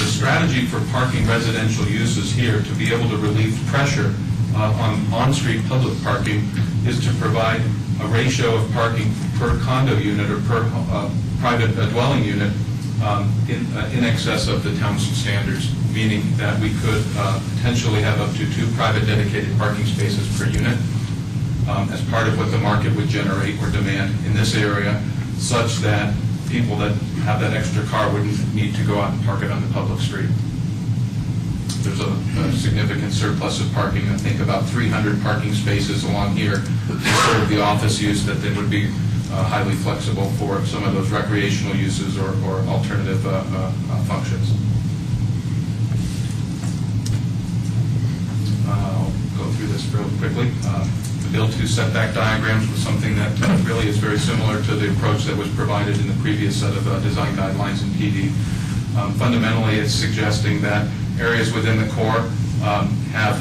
strategy for parking residential uses here to be able to relieve pressure on-street public parking is to provide a ratio of parking per condo unit or per private dwelling unit in excess of the town's standards, meaning that we could potentially have up to 2 private dedicated parking spaces per unit as part of what the market would generate or demand in this area, such that people that have that extra car wouldn't need to go out and park it on the public street. There's a significant surplus of parking. I think about 300 parking spaces along here to serve the office use that they would be highly flexible for some of those recreational uses or alternative functions. I'll go through this real quickly. The build-to setback diagrams was something that really is very similar to the approach that was provided in the previous set of design guidelines in PD. Fundamentally, it's suggesting that areas within the core have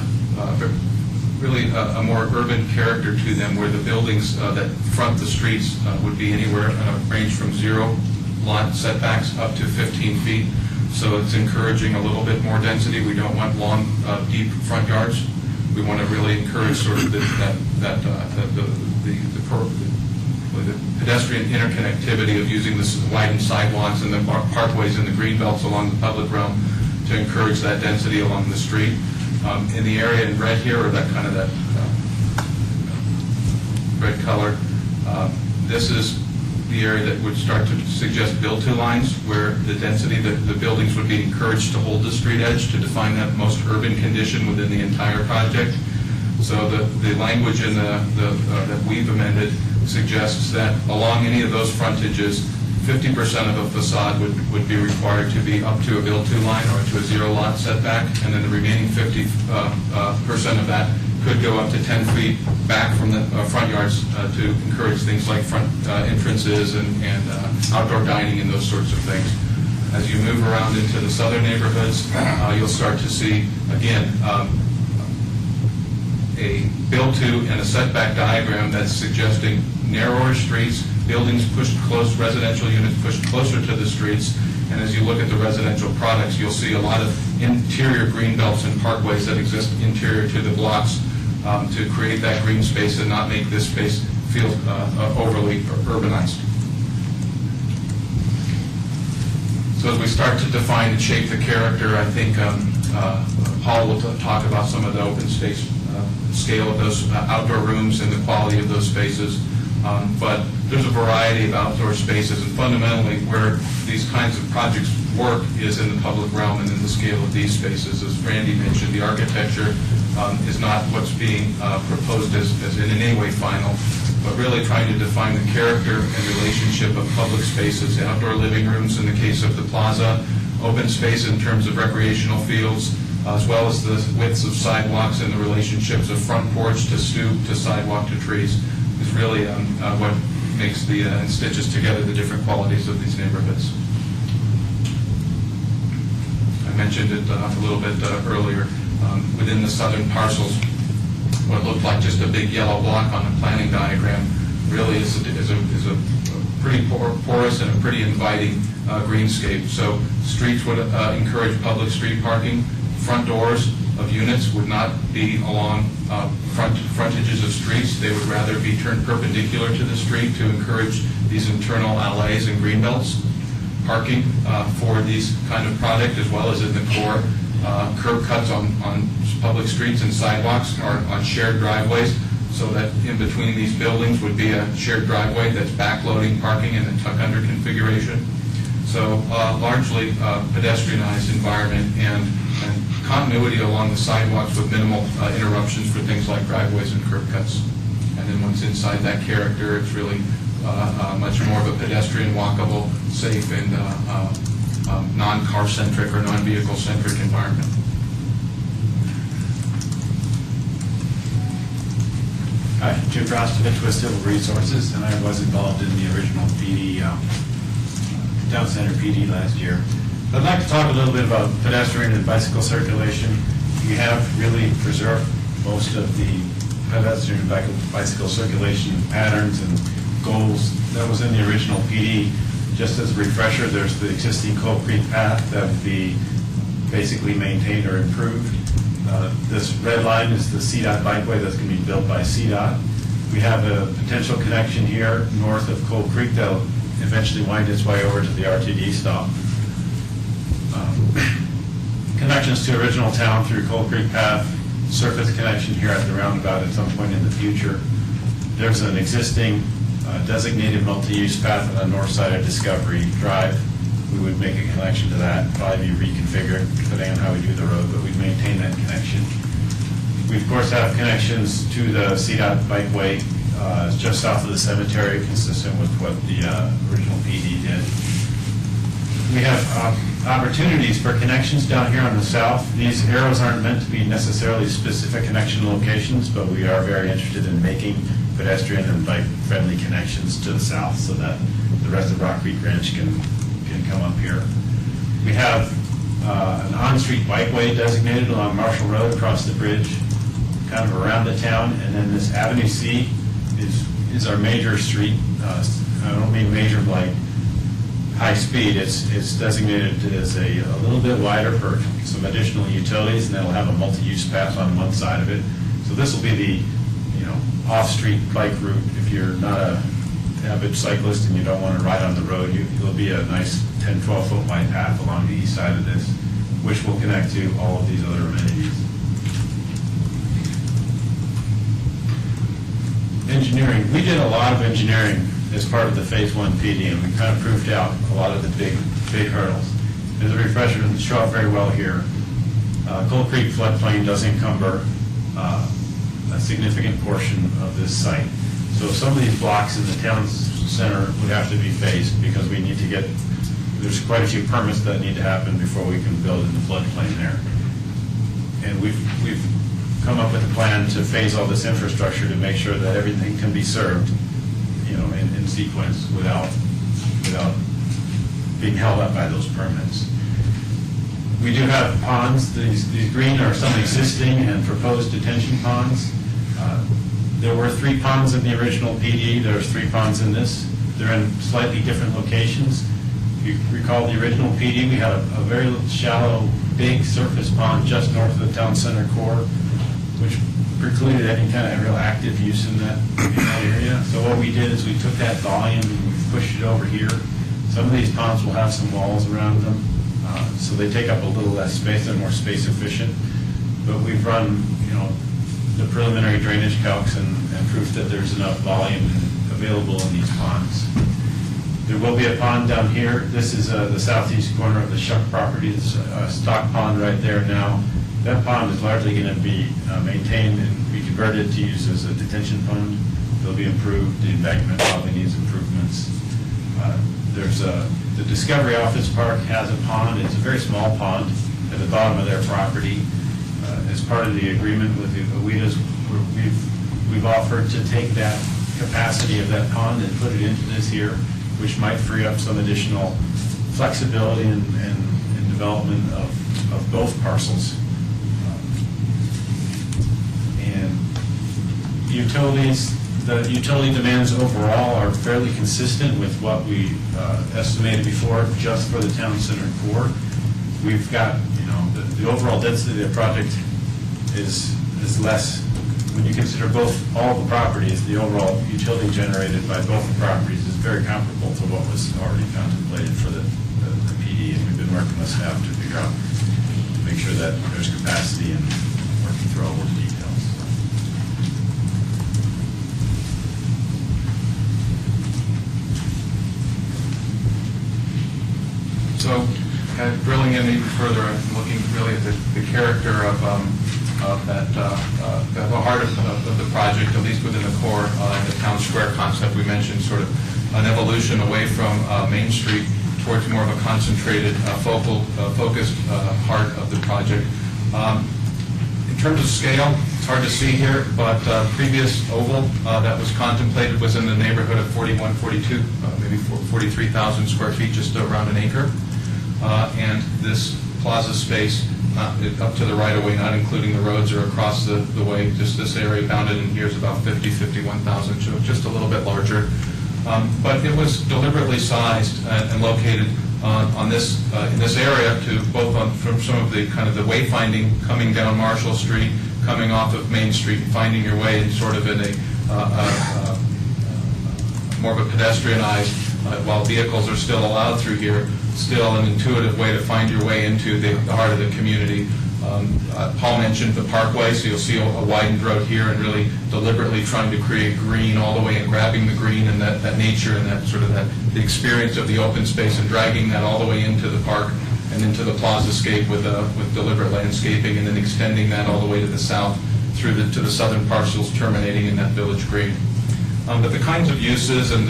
really a more urban character to them, where the buildings that front the streets would be anywhere range from 0 lot setbacks up to 15 feet. So it's encouraging a little bit more density. We don't want long, deep front yards. We want to really encourage sort of the pedestrian interconnectivity of using the widened sidewalks and the parkways and the green belts along the public realm to encourage that density along the street. In the area in red here, or that kind of that red color, this is the area that would start to suggest build-to lines, where the density, the buildings would be encouraged to hold the street edge to define that most urban condition within the entire project. So the language in that we've amended suggests that along any of those frontages, 50% of a facade would be required to be up to a build-to line or to a 0 lot setback, and then the remaining 50% of that could go up to 10 feet back from the front yards to encourage things like front entrances and outdoor dining and those sorts of things. As you move around into the southern neighborhoods, you'll start to see, again, a build-to and a setback diagram that's suggesting narrower streets, buildings pushed close, residential units pushed closer to the streets, And as you look at the residential products, you'll see a lot of interior green belts and parkways that exist interior to the blocks to create that green space and not make this space feel overly urbanized. So as we start to define and shape the character, I think Paul will talk about some of the open space scale of those outdoor rooms and the quality of those spaces. But there's a variety of outdoor spaces, and fundamentally where these kinds of projects work is in the public realm and in the scale of these spaces. As Randy mentioned, the architecture is not what's being proposed as in any way final, but really trying to define the character and relationship of public spaces, outdoor living rooms in the case of the plaza, open space in terms of recreational fields, as well as the widths of sidewalks and the relationships of front porch to stoop to sidewalk to trees is really what makes and stitches together the different qualities of these neighborhoods. I mentioned it a little bit earlier. Within the southern parcels, what looked like just a big yellow block on the planning diagram really is a pretty porous and a pretty inviting greenscape. So streets would encourage public street parking. Front doors of units would not be along frontages of streets. They would rather be turned perpendicular to the street to encourage these internal alleys and greenbelts. Parking for these kind of product, as well as in the core, curb cuts on public streets and sidewalks are on shared driveways, so that in between these buildings would be a shared driveway that's backloading parking in a tuck-under configuration. So largely pedestrianized environment and continuity along the sidewalks with minimal interruptions for things like driveways and curb cuts. And then once inside that character, it's really much more of a pedestrian, walkable, safe, and non-car-centric or non-vehicle-centric environment. Hi, Jim Rostovich with Civil Resources, and I was involved in the original PD, Town Center PD last year. I'd like to talk a little bit about pedestrian and bicycle circulation. We have really preserved most of the pedestrian and bicycle circulation patterns and goals that was in the original PD. Just as a refresher, there's the existing Coal Creek path that would be basically maintained or improved. This red line is the CDOT bikeway that's going to be built by CDOT. We have a potential connection here north of Coal Creek that will eventually wind its way over to the RTD stop. Connections to original town through Coal Creek Path, surface connection here at the roundabout at some point in the future. There's an existing designated multi-use path on the north side of Discovery Drive. We would make a connection to that, probably be reconfigured depending on how we do the road, but we'd maintain that connection. We of course have connections to the CDOT bikeway just south of the cemetery, consistent with what the original PD did. We have opportunities for connections down here on the south. These arrows aren't meant to be necessarily specific connection locations, but we are very interested in making pedestrian and bike-friendly connections to the south so that the rest of Rock Creek Ranch can come up here. We have an on-street bikeway designated along Marshall Road across the bridge, kind of around the town, and then this Avenue C is our major street. I don't mean major like high speed. It's designated as a little bit wider for some additional utilities, and then we'll have a multi-use path on one side of it. So this will be the off-street bike route. If you're not a avid cyclist and you don't want to ride on the road, it'll be a nice 10, 12-foot wide path along the east side of this, which will connect to all of these other amenities. Engineering. We did a lot of engineering as part of the Phase 1 PD, and we kind of proved out a lot of the big hurdles. As a refresher, to show up very well here, Coal Creek floodplain does encumber a significant portion of this site. So some of these blocks in the town center would have to be phased because we need to there's quite a few permits that need to happen before we can build in the floodplain there. And we've come up with a plan to phase all this infrastructure to make sure that everything can be served, in sequence without being held up by those permits. We do have ponds. These green are some existing and proposed detention ponds. There were 3 ponds in the original PD. There's 3 ponds in this. They're in slightly different locations. If you recall the original PD, we had a very shallow, big surface pond just north of the town center core, which precluded any kind of real active use in that area. So what we did is we took that volume and we pushed it over here. Some of these ponds will have some walls around them, so they take up a little less space. They're more space efficient. But we've run, the preliminary drainage calcs and proof that there's enough volume available in these ponds. There will be a pond down here. This is the southeast corner of the Shuck property. It's a stock pond right there now. That pond is largely going to be maintained and be converted to use as a detention pond. It'll be improved. The embankment probably needs improvements. The Discovery Office Park has a pond. It's a very small pond at the bottom of their property. As part of the agreement with the Awitas, we've offered to take that capacity of that pond and put it into this here, which might free up some additional flexibility and development of both parcels. And utilities, the utility demands overall are fairly consistent with what we estimated before just for the town center core. We've got, the overall density of the project is less. When you consider all the properties, the overall utility generated by both the properties is very comparable to what was already contemplated for the PD, and we've been working with staff to figure out, to make sure that there's capacity and working through all those details. So, drilling in even further, I'm looking really at the character of that, the heart of the project, at least within the core, the town square concept. We mentioned sort of an evolution away from Main Street towards more of a concentrated, focused heart of the project. In terms of scale, it's hard to see here, but previous oval that was contemplated was in the neighborhood of 41, 42, maybe 43,000 square feet, just around an acre. And this plaza space up to the right-of-way, not including the roads or across the way, just this area bounded in here is about 51,000, so just a little bit larger. But it was deliberately sized and located in this area to both from some of the kind of the wayfinding coming down Marshall Street, coming off of Main Street, finding your way in sort of in a more of a pedestrianized, while vehicles are still allowed through here, still an intuitive way to find your way into the heart of the community. Paul mentioned the parkway, so you'll see a widened road here and really deliberately trying to create green all the way and grabbing the green and that nature and that sort of the experience of the open space and dragging that all the way into the park and into the plaza-scape with deliberate landscaping and then extending that all the way to the south through to the southern parcels terminating in that village green. But the kinds of uses and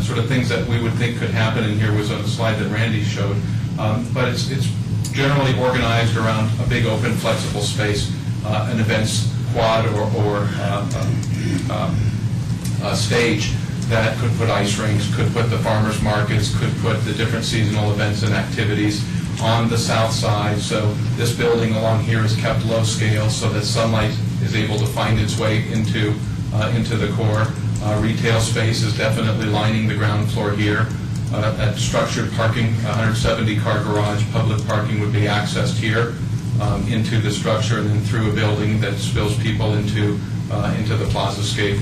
sort of things that we would think could happen in here was on a slide that Randy showed. But it's generally organized around a big open flexible space, an events quad or stage that could put ice rinks, could put the farmers markets, could put the different seasonal events and activities on the south side. So this building along here is kept low scale so that sunlight is able to find its way into the core. Retail space is definitely lining the ground floor here. At structured parking, 170-car garage, public parking would be accessed here into the structure and then through a building that spills people into the plaza-scape.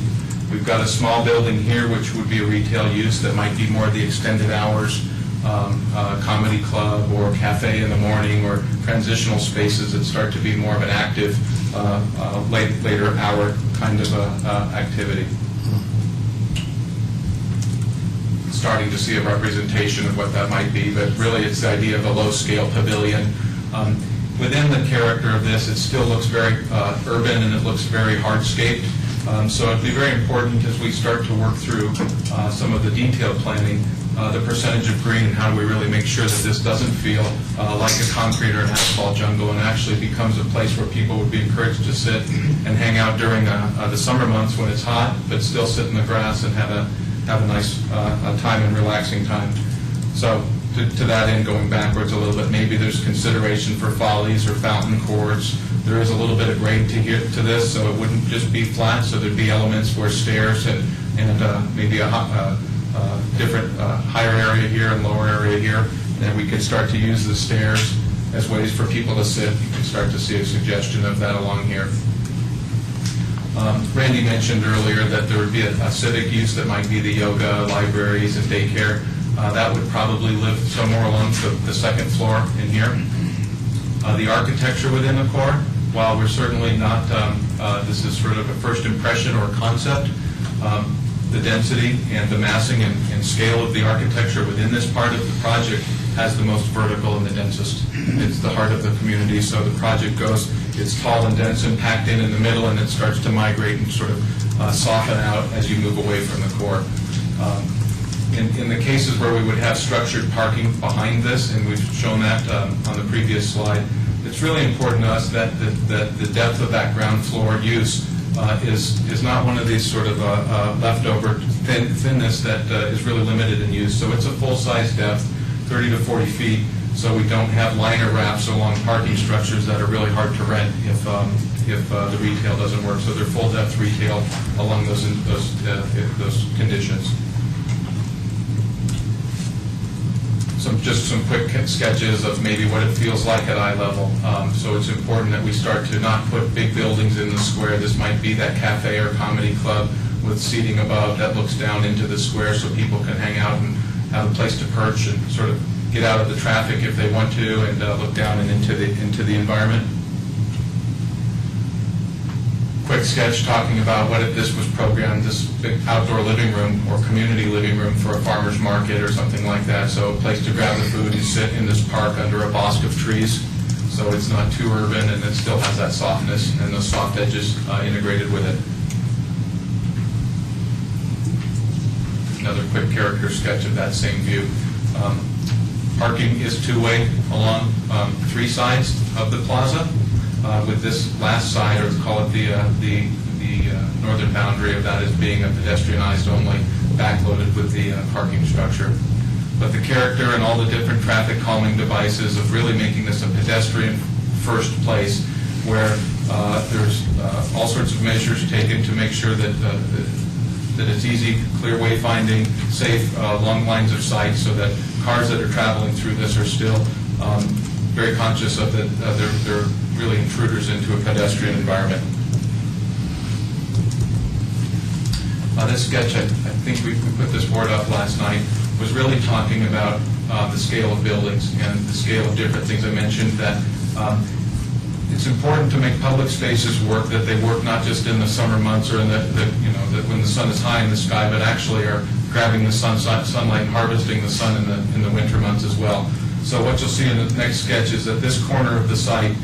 We've got a small building here which would be a retail use that might be more of the extended hours, comedy club or cafe in the morning or transitional spaces that start to be more of an active later hour kind of activity. Starting to see a representation of what that might be, but really it's the idea of a low-scale pavilion. Within the character of this, it still looks very urban and it looks very hardscaped. So it'd be very important as we start to work through some of the detailed planning, the percentage of green and how do we really make sure that this doesn't feel like a concrete or an asphalt jungle and actually becomes a place where people would be encouraged to sit and hang out during the summer months when it's hot, but still sit in the grass and have a nice time and relaxing time. So to that end, going backwards a little bit, maybe there's consideration for follies or fountain courts. There is a little bit of grade to this, so it wouldn't just be flat, so there'd be elements where stairs and maybe a different higher area here and lower area here, and we could start to use the stairs as ways for people to sit. You can start to see a suggestion of that along here. Randy mentioned earlier that there would be a civic use that might be the yoga, libraries, and daycare. That would probably live somewhere along the second floor in here. The architecture within the core, while we're certainly not, this is sort of a first impression or concept, the density and the massing and scale of the architecture within this part of the project has the most vertical and the densest. It's the heart of the community, so the project goes, it's tall and dense and packed in the middle, and it starts to migrate and sort of soften out as you move away from the core. In the cases where we would have structured parking behind this, and we've shown that on the previous slide, it's really important to us that the depth of that ground floor use is not one of these sort of leftover thinness that is really limited in use. So it's a full-size depth, 30 to 40 feet, so we don't have liner wraps along parking structures that are really hard to rent if the retail doesn't work. So they're full-depth retail along those conditions. Just some quick sketches of maybe what it feels like at eye level. So it's important that we start to not put big buildings in the square. This might be that cafe or comedy club with seating above that looks down into the square so people can hang out and have a place to perch and sort of get out of the traffic if they want to and look down and into the environment. Quick sketch talking about what if this was programmed, this big outdoor living room or community living room for a farmer's market or something like that. So a place to grab the food and sit in this park under a bosque of trees. So it's not too urban and it still has that softness and those soft edges integrated with it. Another quick character sketch of that same view. Parking is two-way along three sides of the plaza. With this last side, or call it the northern boundary of that, as being a pedestrianized only, backloaded with the parking structure. But the character and all the different traffic calming devices of really making this a pedestrian first place where there's all sorts of measures taken to make sure that it's easy, clear wayfinding, safe, long lines of sight, so that cars that are traveling through this are still very conscious of that they're really intruders into a pedestrian environment. This sketch, I think we put this board up last night, was really talking about the scale of buildings and the scale of different things. I mentioned that it's important to make public spaces work, that they work not just in the summer months or in that when the sun is high in the sky, but actually are grabbing the sunlight and harvesting the sun in the winter months as well. So what you'll see in the next sketch is that this corner of the site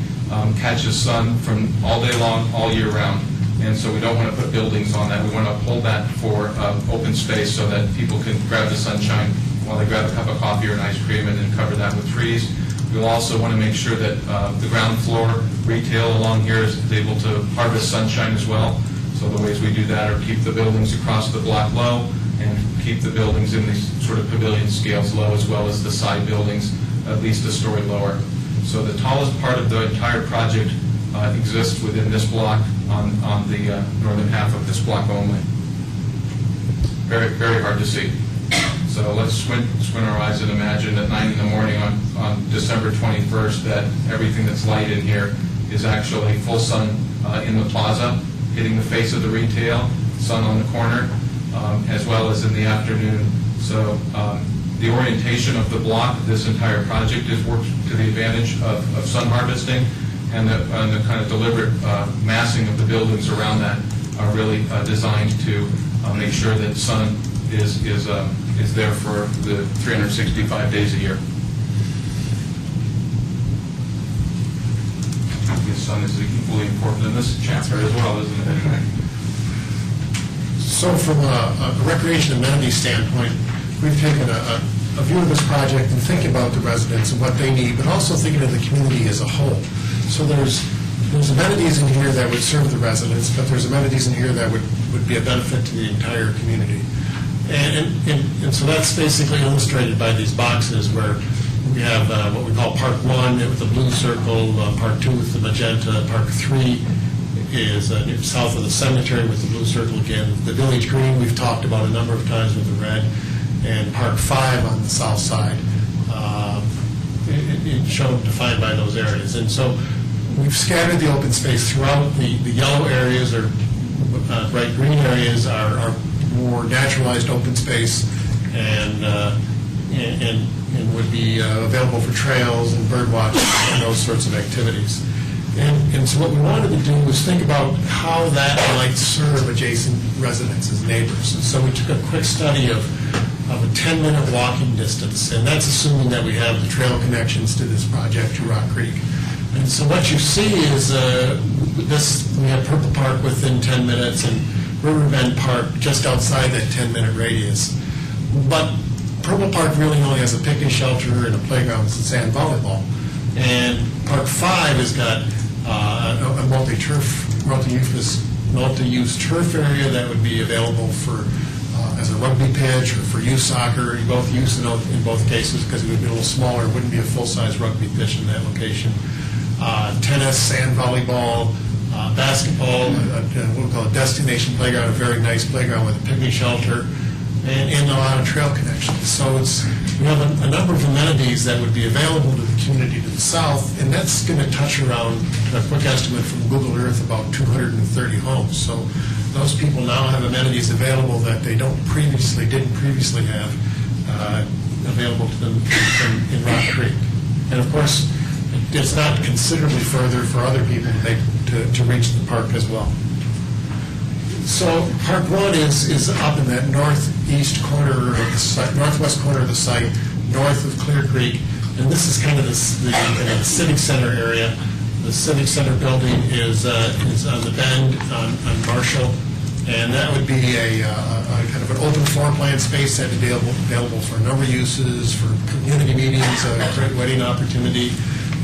catches sun from all day long, all year round. And so we don't want to put buildings on that. We want to hold that for open space so that people can grab the sunshine while they grab a cup of coffee or an ice cream and then cover that with trees. We'll also want to make sure that the ground floor retail along here is able to harvest sunshine as well. So the ways we do that are keep the buildings across the block low and keep the buildings in these sort of pavilion scales low, as well as the side buildings at least a story lower. So the tallest part of the entire project exists within this block on the northern half of this block only. Very, very hard to see. So let's squint our eyes and imagine at 9 in the morning on December 21st that everything that's light in here is actually full sun in the plaza, hitting the face of the retail, sun on the corner, as well as in the afternoon. So the orientation of the block, this entire project, is worked to the advantage of sun harvesting, and the kind of deliberate massing of the buildings around that are really designed to make sure that sun is there for the 365 days a year. The sun is equally important in this chapter as well, isn't it? So from a recreation amenity standpoint, we've taken a view of this project and thinking about the residents and what they need, but also thinking of the community as a whole. So there's amenities in here that would serve the residents, but there's amenities in here that would be a benefit to the entire community. And so that's basically illustrated by these boxes where we have what we call Park 1 with the blue circle, Park 2 with the magenta, Park 3 is south of the cemetery with the blue circle again. The Village Green we've talked about a number of times with the red. and Park 5 on the south side, shown defined by those areas. And so we've scattered the open space throughout. The yellow areas or bright green areas are more naturalized open space and would be available for trails and bird watching and those sorts of activities. And so what we wanted to do was think about how that might serve adjacent residents as neighbors. And so we took a quick study of a 10-minute walking distance, and that's assuming that we have the trail connections to this project to Rock Creek. And so what you see is we have Purple Park within 10 minutes and Riverbend Park just outside that 10-minute radius. But Purple Park really only has a picnic shelter and a playground and sand volleyball. And Park 5 has got a multi-use turf area that would be available for as a rugby pitch or for youth soccer, both use in both cases, because it would be a little smaller. It wouldn't be a full-size rugby pitch in that location. Tennis, sand volleyball, basketball, what we call a destination playground, a very nice playground with a picnic shelter, and a lot of trail connections. So we have a number of amenities that would be available to the community to the south, and that's going to touch around, a quick estimate from Google Earth, about 230 homes. So those people now have amenities available that they didn't previously have available to them in Rock Creek. And of course, it's not considerably further for other people to reach the park as well. So Park 1 is up in that northwest corner of the site, north of Clear Creek, and this is kind of the civic center area. The civic center building is on the bend on Marshall, and that would be a kind of an open floor plan space that would be available for a number of uses, for community meetings, a great wedding opportunity.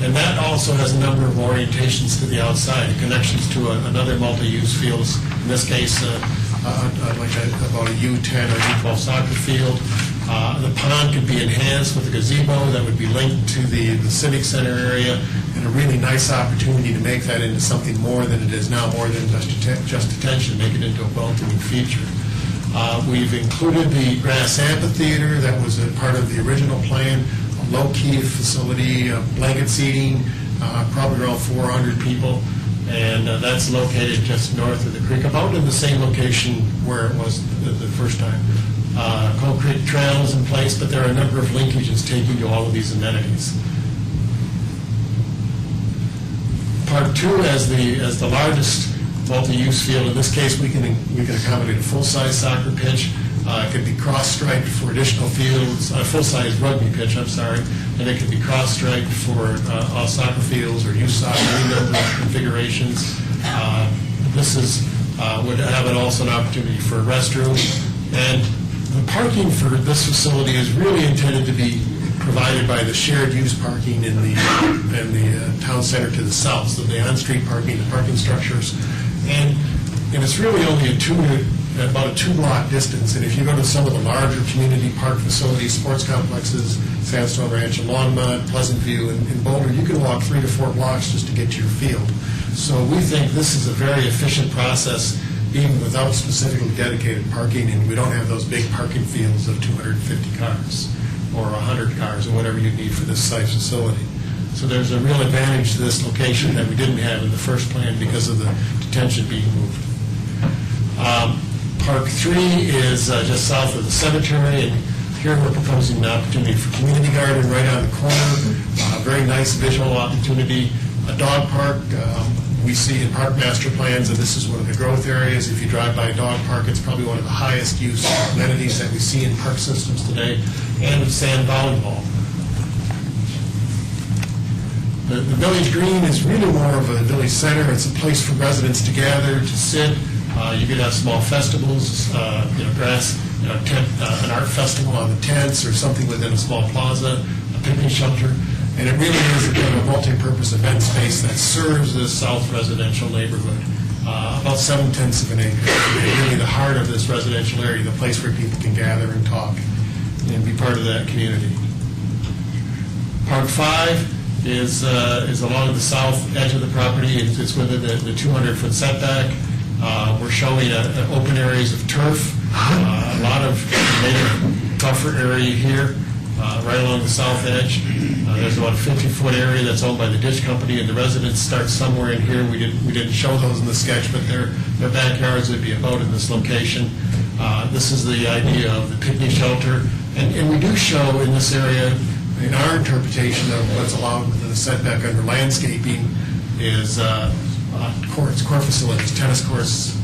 And that also has a number of orientations to the outside, connections to another multi-use fields, in this case, about a U10 or U12 soccer field. The pond could be enhanced with a gazebo that would be linked to the civic center area, and a really nice opportunity to make that into something more than it is now, more than just detention, make it into a welcoming feature. We've included the grass amphitheater that was a part of the original plan, a low-key facility, blanket seating, probably around 400 people, and that's located just north of the creek, about in the same location where it was the first time. Coal Creek Trail is in place, but there are a number of linkages taking to all of these amenities. Park 2 as the largest multi-use field. In this case, we can accommodate a full-size soccer pitch. It could be cross-striped for additional fields, a full-size rugby pitch, and it could be cross-striped for all soccer fields or youth soccer, any number of configurations. This would have also an opportunity for a restroom. And the parking for this facility is really intended to be provided by the shared use parking in the town center to the south, so the on-street parking, the parking structures. And it's really only about a two-block distance. And if you go to some of the larger community park facilities, sports complexes, Sandstone Ranch and Longmont, Pleasant View, and Boulder, you can walk 3 to 4 blocks just to get to your field. So we think this is a very efficient process, even without specifically dedicated parking, and we don't have those big parking fields of 250 cars or 100 cars or whatever you need for this size facility. So there's a real advantage to this location that we didn't have in the first plan because of the detention being moved. Park 3 is just south of the cemetery, and here we're proposing an opportunity for community garden right on the corner, very nice visual opportunity, a dog park. We see in park master plans, and this is one of the growth areas. If you drive by a dog park, it's probably one of the highest use amenities that we see in park systems today, and sand volleyball. The village green is really more of a village center. It's a place for residents to gather, to sit. You could have small festivals, an art festival on the tents or something within a small plaza, a picnic shelter. And it really is a kind of multi-purpose event space that serves this south residential neighborhood. About 7/10 of an acre. It's really the heart of this residential area, the place where people can gather and talk and be part of that community. Park 5 is along the south edge of the property. It's within the 200-foot setback. We're showing open areas of turf, a lot of native buffer area here, right along the south edge. There's about a 50-foot area that's owned by the ditch company, and the residents start somewhere in here. We didn't show those in the sketch, but their backyards would be about in this location. This is the idea of the picnic shelter, and we do show in this area, in our interpretation of what's allowed within the setback under landscaping, is court facilities, tennis courts,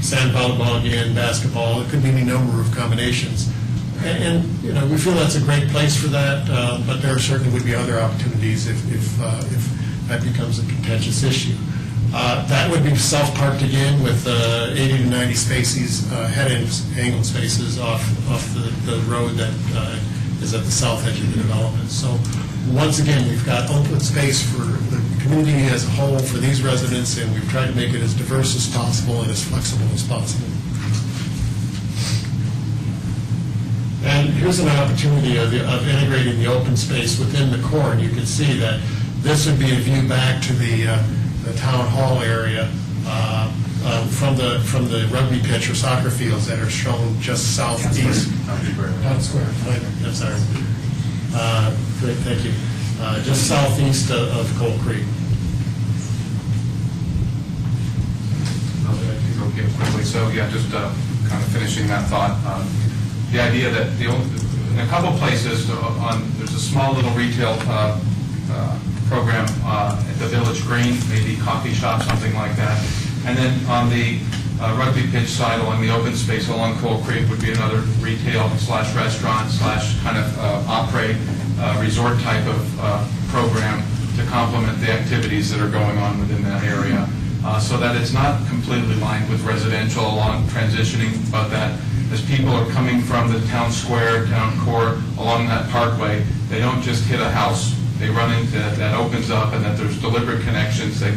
sand volleyball again, basketball. It could be any number of combinations. And you know, we feel that's a great place for that, but there certainly would be other opportunities if that becomes a contentious issue. That would be self-parked again with 80 to 90 spaces, head-angled spaces off the road that is at the south edge of the development. So once again, we've got open space for the community as a whole, for these residents, and we've tried to make it as diverse as possible and as flexible as possible. And here's an opportunity of integrating the open space within the core, and you can see that this would be a view back to the town hall area from the rugby pitch or soccer fields that are shown just southeast. Town Square. I'm sorry. Great, thank you. Just southeast of Coal Creek. Okay, quickly. So yeah, just kind of finishing that thought. The idea that in a couple places there's a small little retail program at the Village Green, maybe coffee shop, something like that. And then on the rugby pitch side along the open space along Coal Creek would be another retail / restaurant / kind of après resort type of program to complement the activities that are going on within that area. So that it's not completely lined with residential along transitioning, but that as people are coming from the town square, town core, along that parkway, they don't just hit a house. They run into that opens up, and that there's deliberate connections that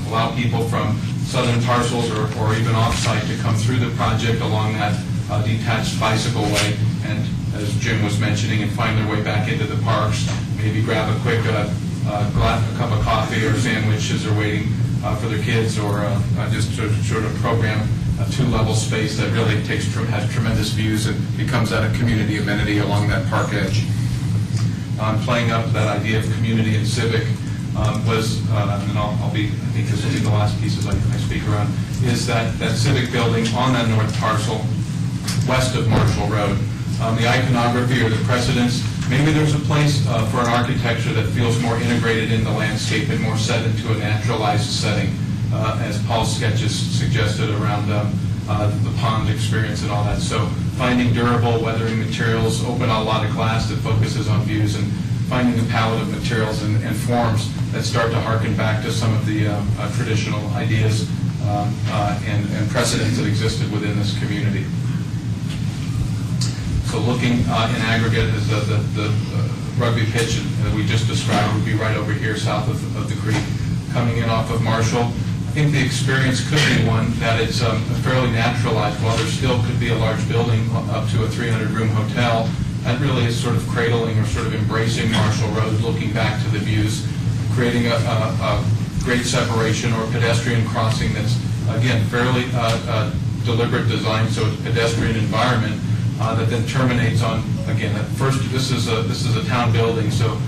allow people from southern parcels or even off-site to come through the project along that detached bicycle way, and as Jim was mentioning, and find their way back into the parks, maybe grab a quick a cup of coffee or sandwiches or waiting for their kids, or just to sort of program a two-level space that really has tremendous views and becomes that a community amenity along that park edge. Playing up that idea of community and civic was, and I think this will be the last pieces I speak around, is that civic building on that north parcel west of Marshall Road. The iconography or the precedence, maybe there's a place for an architecture that feels more integrated in the landscape and more set into a naturalized setting, as Paul's sketches suggested around the pond experience and all that. So finding durable weathering materials, open a lot of glass that focuses on views, and finding a palette of materials and forms that start to harken back to some of the traditional ideas and precedents that existed within this community. So looking in aggregate, as the rugby pitch that we just described would be right over here south of the creek, coming in off of Marshall. I think the experience could be one that it's fairly naturalized. While there still could be a large building up to a 300-room hotel, that really is sort of cradling or sort of embracing Marshall Road, looking back to the views, creating a great separation or pedestrian crossing that's, again, fairly deliberate design, so it's a pedestrian environment that then terminates on, again, at first this is a town building, so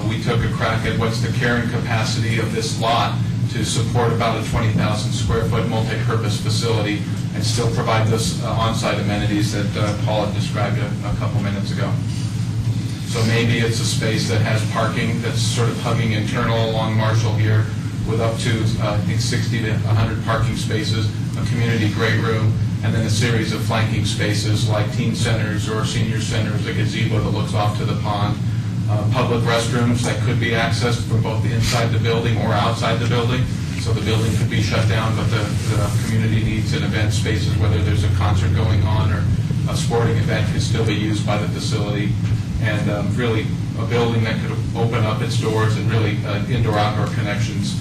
we took a crack at what's the carrying capacity of this lot to support about a 20,000 square foot multi-purpose facility and still provide those on-site amenities that Paul had described a couple minutes ago. So maybe it's a space that has parking that's sort of hugging internal along Marshall here with up to, I think, 60 to 100 parking spaces, a community great room, and then a series of flanking spaces like teen centers or senior centers, a gazebo that looks off to the pond, public restrooms that could be accessed from both inside the building or outside the building. So the building could be shut down, but the community needs and event spaces, whether there's a concert going on or a sporting event, could still be used by the facility. And really a building that could open up its doors and really indoor-outdoor connections,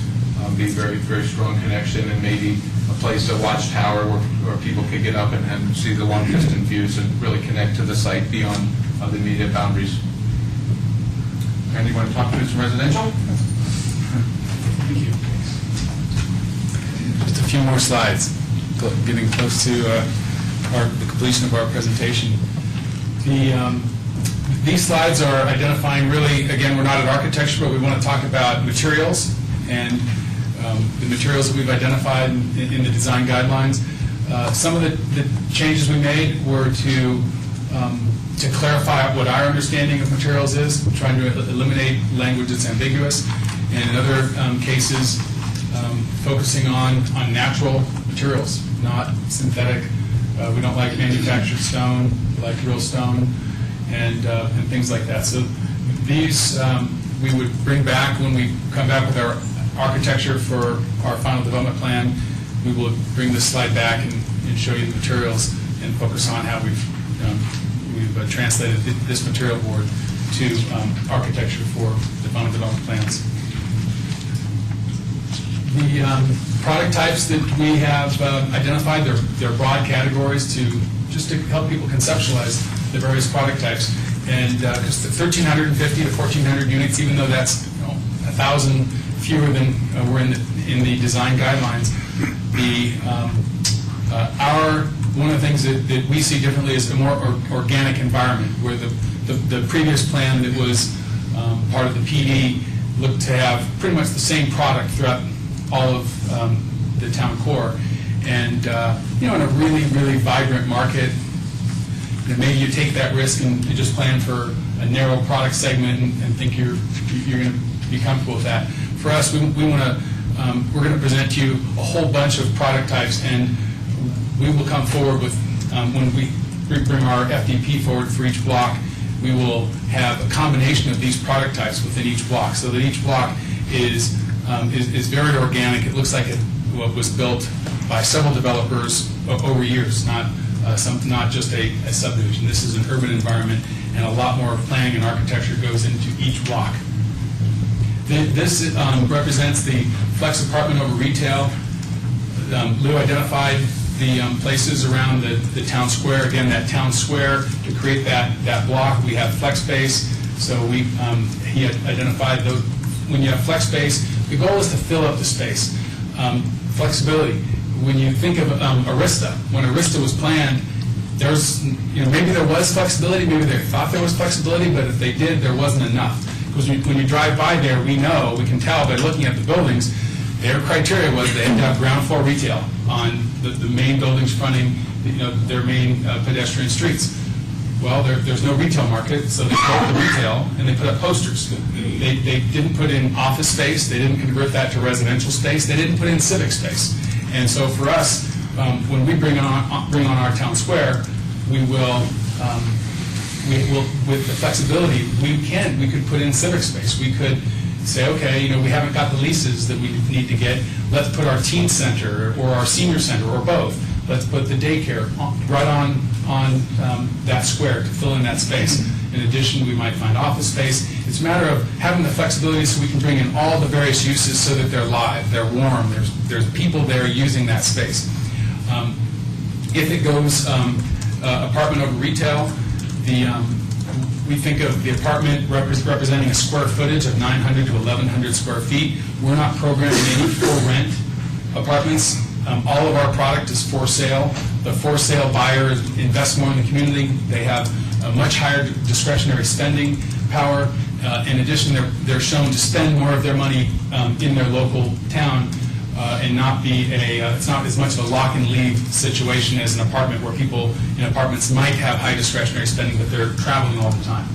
be very, very strong connection, and maybe a place, a watchtower where people could get up and see the long-distance views and really connect to the site beyond the immediate boundaries. Andy, you want to talk through some residential? Thank you. Just a few more slides, getting close to the completion of our presentation. These slides are identifying really, again, we're not at architecture, but we want to talk about materials and the materials that we've identified in the design guidelines. Some of the changes we made were to clarify what our understanding of materials is, trying to eliminate language that's ambiguous, and in other cases, focusing on natural materials, not synthetic. We don't like manufactured stone, we like real stone, and things like that. So these we would bring back when we come back with our architecture for our final development plan. We will bring this slide back and show you the materials and focus on how we've translated this material board to architecture for the final development plans. The product types that we have identified, they're broad categories just to help people conceptualize the various product types. And because the 1,350 to 1,400 units, even though that's 1,000 fewer than were in the design guidelines, one of the things that we see differently is a more organic environment, where the previous plan that was part of the PD looked to have pretty much the same product throughout all of the town core. And in a really, really vibrant market, maybe you take that risk and you just plan for a narrow product segment and think you're going to be comfortable with that. For us, we're going to present to you a whole bunch of product types, and we will come forward with, when we bring our FDP forward for each block, we will have a combination of these product types within each block, so that each block is very organic. It looks like it was built by several developers over years, not just a subdivision. This is an urban environment, and a lot more planning and architecture goes into each block. This represents the flex apartment over retail. Lou identified the places around the town square. Again, that town square, to create that block, we have flex space. So he had identified those. When you have flex space, the goal is to fill up the space. Flexibility. When you think of Arista, when Arista was planned, maybe there was flexibility, maybe they thought there was flexibility, but if they did, there wasn't enough. Because when you drive by there, we can tell by looking at the buildings, their criteria was they had to have ground floor retail on the main buildings fronting their main pedestrian streets. Well, there's no retail market, so they put up the retail and they put up posters. They didn't put in office space, they didn't convert that to residential space, they didn't put in civic space. And so for us, when we bring on our town square, we will, with the flexibility, we could put in civic space. We could say, okay, we haven't got the leases that we need to get. Let's put our teen center or our senior center or both. Let's put the daycare right on that square to fill in that space. In addition, we might find office space. It's a matter of having the flexibility so we can bring in all the various uses so that they're live, they're warm, there's people there using that space. If it goes apartment over retail, we think of the apartment representing a square footage of 900 to 1,100 square feet. We're not programming any for-rent apartments. All of our product is for sale. The for sale buyer invests more in the community. They have a much higher discretionary spending power. In addition, they're shown to spend more of their money in their local town and not be it's not as much of a lock and leave situation as an apartment where people in apartments might have high discretionary spending, but they're traveling all the time.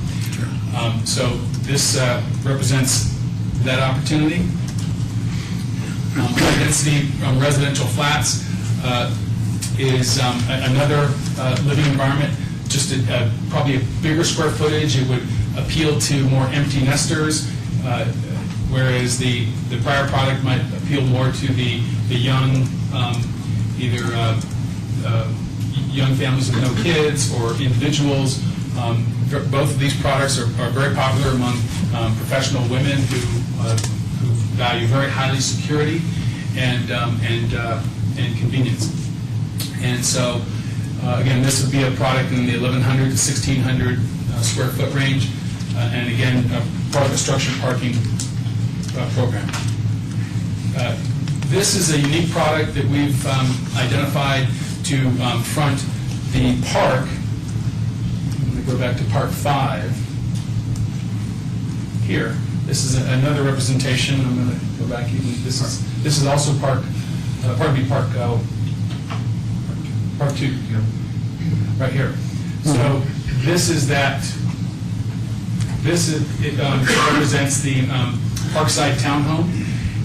So this represents that opportunity. High density residential flats is another living environment, just probably a bigger square footage. It would appeal to more empty nesters, whereas the prior product might appeal more to the young, either young families with no kids or individuals. Both of these products are very popular among professional women who value very highly security and convenience. And so, again, this would be a product in the 1,100 to 1,600 square foot range, and again, part of the structured parking program. This is a unique product that we've identified to front the park. Let me go back to Part 5, here, this is another representation. I'm going to go back even. This is also Park 2, right here. So this is that. It represents the Parkside Townhome,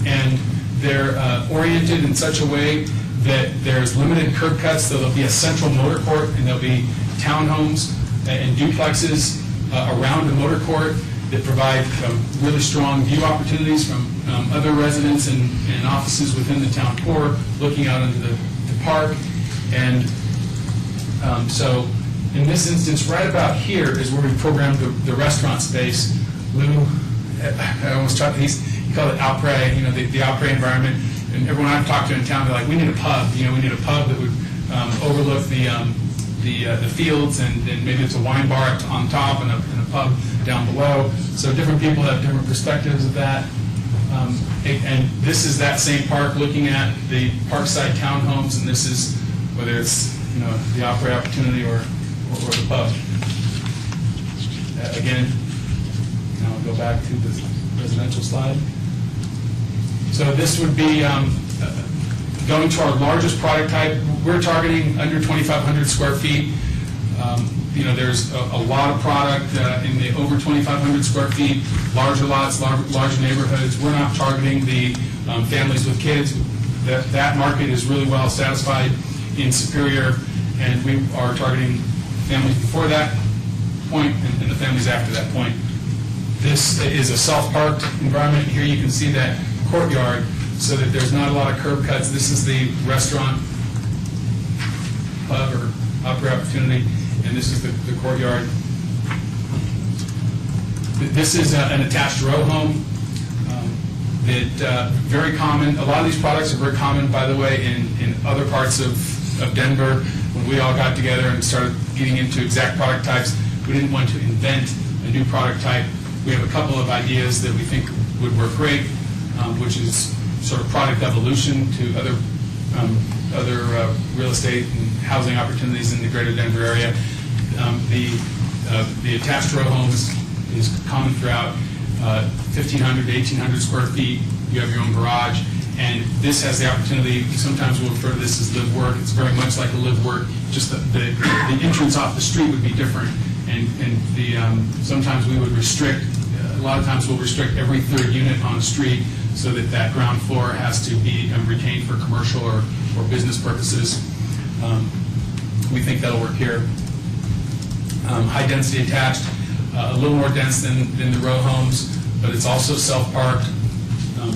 and they're oriented in such a way that there's limited curb cuts, so there'll be a central motor court, and there'll be townhomes and duplexes around the motor court that provide really strong view opportunities from other residents and offices within the town core, looking out into the park. And so in this instance, right about here is where we programmed the restaurant space. Lou, I almost tried, he called it Alpre, the Alpre environment. And everyone I've talked to in town, they're like, we need a pub. We need a pub that would overlook the fields, and maybe it's a wine bar on top and a pub down below. So different people have different perspectives of that. And this is that same park looking at the Parkside townhomes, and this is whether it's the Opry opportunity or the pub. Again, now I'll go back to the residential slide. So this would be going to our largest product type. We're targeting under 2,500 square feet. There's a lot of product in the over 2,500 square feet, larger lots, larger neighborhoods. We're not targeting the families with kids. That market is really well satisfied in Superior, and we are targeting families before that point and the families after that point. This is a self-parked environment. Here you can see that courtyard, so that there's not a lot of curb cuts. This is the restaurant, pub, or upper opportunity, and this is the courtyard. This is an attached row home that very common. A lot of these products are very common, by the way, in other parts of Denver. When we all got together and started getting into exact product types, we didn't want to invent a new product type. We have a couple of ideas that we think would work great, which is sort of product evolution to other real estate and housing opportunities in the greater Denver area. The attached row homes is common throughout, 1,500 to 1,800 square feet. You have your own garage, and this has the opportunity. Sometimes we'll refer to this as live work. It's very much like a live work. Just the entrance off the street would be different, and sometimes we would restrict. A lot of times we'll restrict every third unit on the street, so that ground floor has to be retained for commercial or business purposes. We think that'll work here. High density attached, a little more dense than the row homes, but it's also self-parked,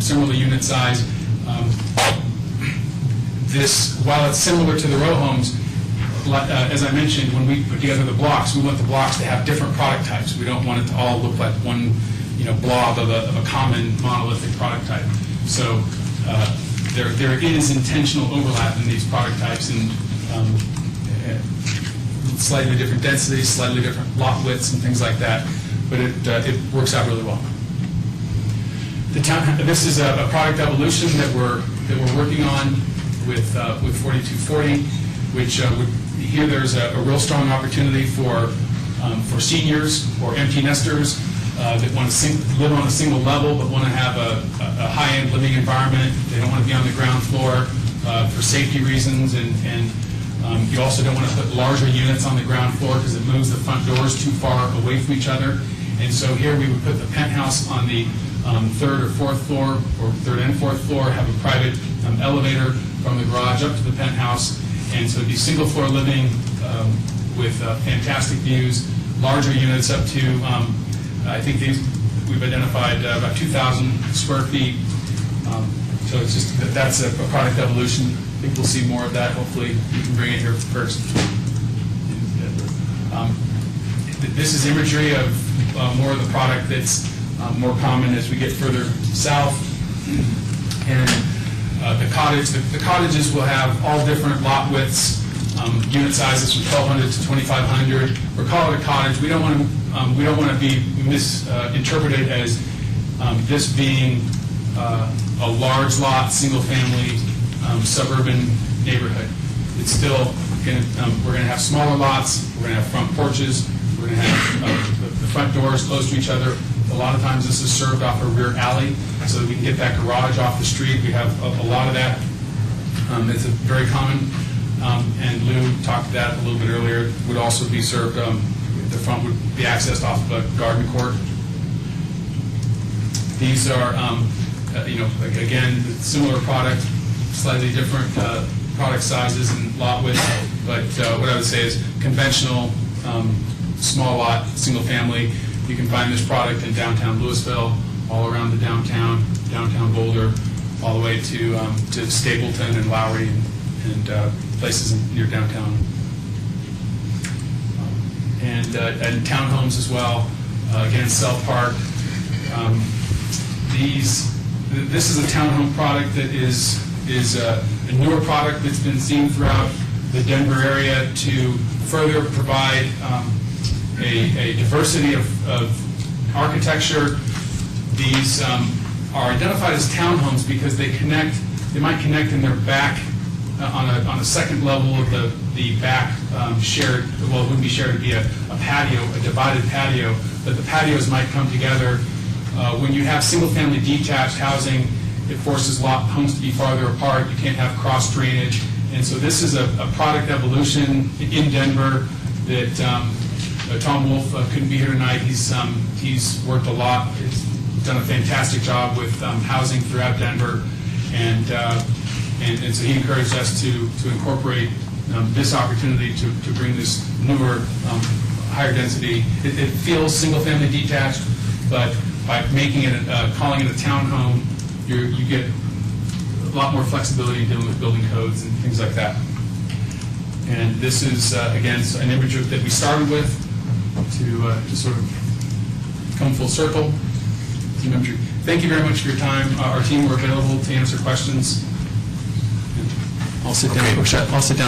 similar unit size. This, while it's similar to the row homes, as I mentioned, when we put together the blocks, we want the blocks to have different product types. We don't want it to all look like one blob of a common monolithic product type. So there is intentional overlap in these product types, and slightly different densities, slightly different lot widths, and things like that. But it works out really well. This is a product evolution that we're working on with 4240, which here there's a real strong opportunity for seniors or empty nesters that want to live on a single level but want to have a high-end living environment. They don't want to be on the ground floor for safety reasons, and you also don't want to put larger units on the ground floor because it moves the front doors too far away from each other. And so here we would put the penthouse on the third or fourth floor, or third and fourth floor, have a private elevator from the garage up to the penthouse. And so it'd be single floor living with fantastic views, larger units up to, I think we've identified about 2,000 square feet. So it's just, that's a product evolution. I think we'll see more of that. Hopefully we can bring it here first. This is imagery of more of the product that's more common as we get further south. And the cottages will have all different lot widths, unit sizes from 1,200 to 2,500. We're calling it a cottage. We don't want to be misinterpreted as this being a large lot, single family, suburban neighborhood. It's still we're going to have smaller lots. We're going to have front porches. We're We're going to have the front doors close to each other. A lot of times this is served off a rear alley so that we can get that garage off the street. We have a lot of that. It's a very common, and Lou talked to that a little bit earlier, would also be served, the front would be accessed off of a garden court. These are, again, similar product, slightly different product sizes and lot width, but what I would say is conventional, small lot, single family. You can find this product in downtown Louisville, all around the downtown Boulder, all the way to Stapleton and Lowry and places near downtown. And townhomes as well. Again, South Park. This is a townhome product that is a newer product that's been seen throughout the Denver area to further provide a diversity of architecture. These are identified as townhomes because they might connect in their back on a second level of the back shared, well, it wouldn't be shared, it would be a patio, a divided patio, but the patios might come together. When you have single-family detached housing, it forces homes to be farther apart. You can't have cross drainage. And so this is a product evolution in Denver that Tom Wolf couldn't be here tonight. He's worked a lot. He's done a fantastic job with housing throughout Denver. And so he encouraged us to incorporate this opportunity to bring this newer, higher density. It feels single-family detached, but by making it, calling it a townhome, you get a lot more flexibility dealing with building codes and things like that. And this is, again, an image that we started with to sort of come full circle. Team imagery. Thank you very much for your time. Our team, we're available to answer questions. I'll sit down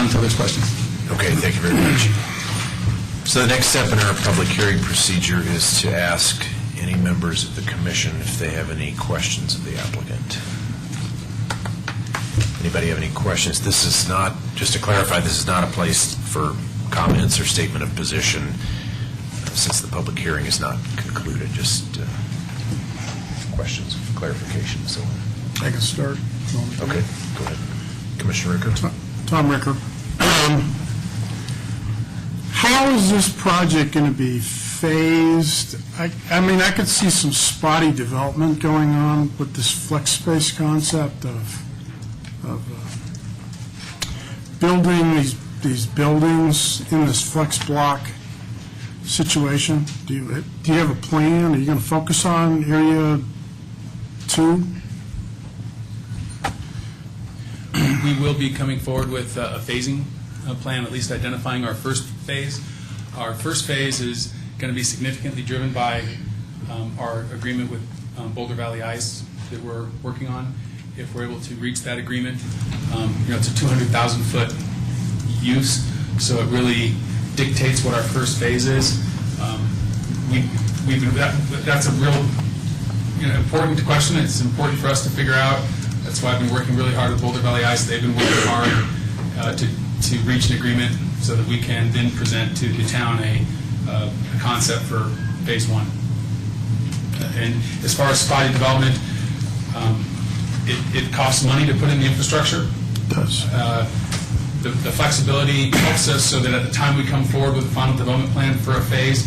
until there's questions. Okay, thank you very much. So the next step in our public hearing procedure is to ask any members of the commission if they have any questions of the applicant. Anybody have any questions? This is not, just to clarify, this is not a place for comments or statement of position since the public hearing is not concluded, just questions, clarification, and so on. I can start. Okay, go ahead. Commissioner Ricker. Tom Ricker. How is this project going to be phased? I mean, I could see some spotty development going on with this flex space concept of building these buildings in this flex block situation. Do you have a plan? Are you going to focus on area 2? We will be coming forward with a phasing plan, at least identifying our first phase. Our first phase is going to be significantly driven by our agreement with Boulder Valley Ice that we're working on. If we're able to reach that agreement, it's a 200,000-foot use, so it really dictates what our first phase is. That's a real important question. It's important for us to figure out. That's why I've been working really hard with Boulder Valley Ice. They've been working hard to reach an agreement so that we can then present to the town a concept for phase 1. And as far as spotty development, it costs money to put in the infrastructure. It does. The flexibility helps us so that at the time we come forward with a final development plan for a phase,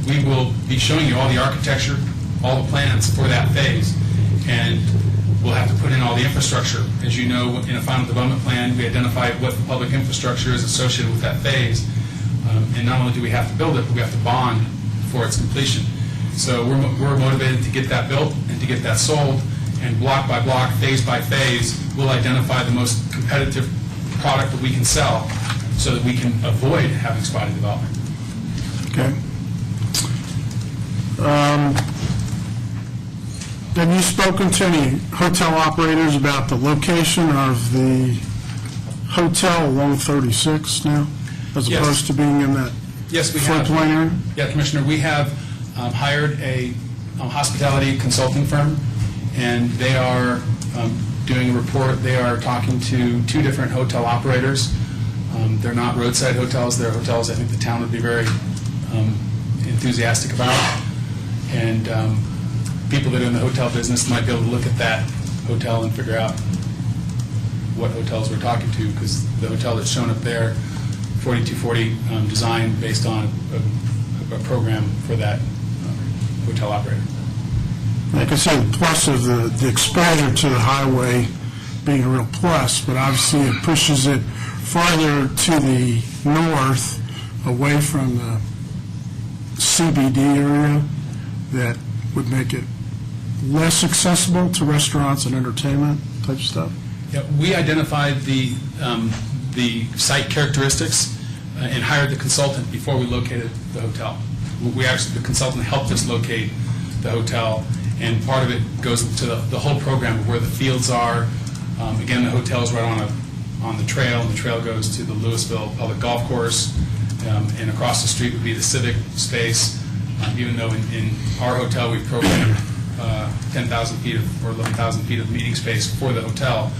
we will be showing you all the architecture, all the plans for that phase, and we'll have to put in all the infrastructure. As you know, in a final development plan, we identify what the public infrastructure is associated with that phase, and not only do we have to build it, but we have to bond for its completion. So we're motivated to get that built and to get that sold, and block by block, phase by phase, we'll identify the most competitive product that we can sell so that we can avoid having spotty development. Okay. Have you spoken to any hotel operators about the location of the hotel along 36 now, as Yes. opposed to being in that Yes, we have. floodplain area? Yeah, Commissioner, we have hired a hospitality consulting firm, and they are doing a report. They are talking to 2 different hotel operators. They're not roadside hotels. They're hotels I think the town would be very enthusiastic about. And people that are in the hotel business might be able to look at that hotel and figure out what hotels we're talking to, because the hotel that's shown up there, 4240, designed based on a program for that hotel operator. Like I said, the plus of the exposure to the highway being a real plus, but obviously it pushes it farther to the north, away from the CBD area, that would make it less accessible to restaurants and entertainment type stuff. Yeah, we identified the site characteristics and hired the consultant before we located the hotel. The consultant helped us locate the hotel, and part of it goes to the whole program of where the fields are. Again, the hotel is right on the trail, and the trail goes to the Louisville Public Golf Course, and across the street would be the civic space. Even though in our hotel we've programmed 10,000 feet or 11,000 feet of meeting space for the hotel,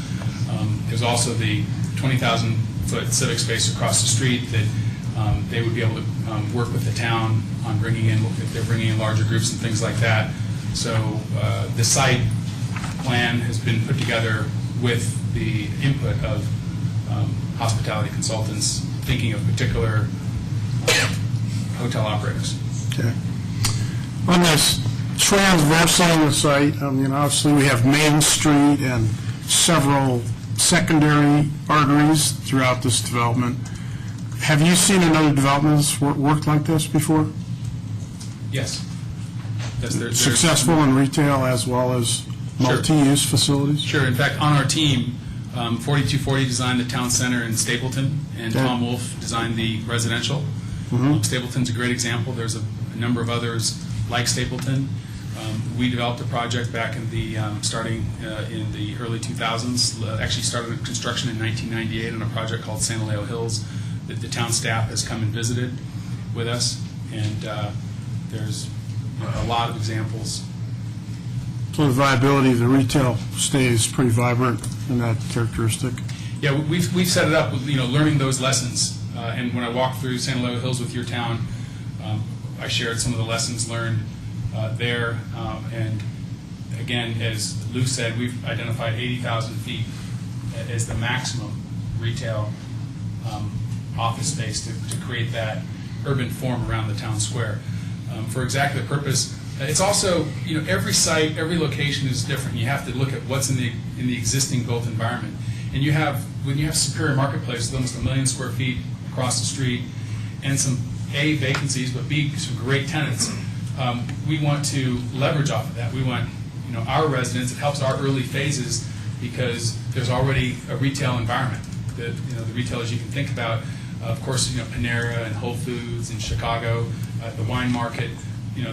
there's also the 20,000-foot civic space across the street that they would be able to work with the town on bringing in, if they're bringing in larger groups and things like that. So the site plan has been put together with the input of hospitality consultants thinking of particular hotel operators. Okay. On this transversal on the site, obviously we have Main Street and several secondary arteries throughout this development. Have you seen another development that's worked like this before? Yes. There's Successful in retail as well as multi-use facilities? Sure. In fact, on our team, 4240 designed the town center in Stapleton, and Okay. Tom Wolf designed the residential. Stapleton's a great example. There's a number of others like Stapleton. We developed a project back in the starting in the early 2000s. Actually started construction in 1998 on a project called San Leo Hills that the town staff has come and visited with us, and there's a lot of examples. So the viability of the retail stays pretty vibrant in that characteristic? Yeah, we've set it up with, learning those lessons. And when I walked through San Leo Hills with your town, I shared some of the lessons learned there. And again, as Lou said, we've identified 80,000 feet as the maximum retail office space to create that urban form around the town square. For exactly the purpose. It's also, every site, every location is different. You have to look at what's in the existing built environment. And when you have Superior Marketplace with almost 1 million square feet across the street, and some A, vacancies, but B, some great tenants, we want to leverage off of that. We want, our residents, it helps our early phases because there's already a retail environment. The retailers you can think about, of course, Panera and Whole Foods in Chicago, the wine market,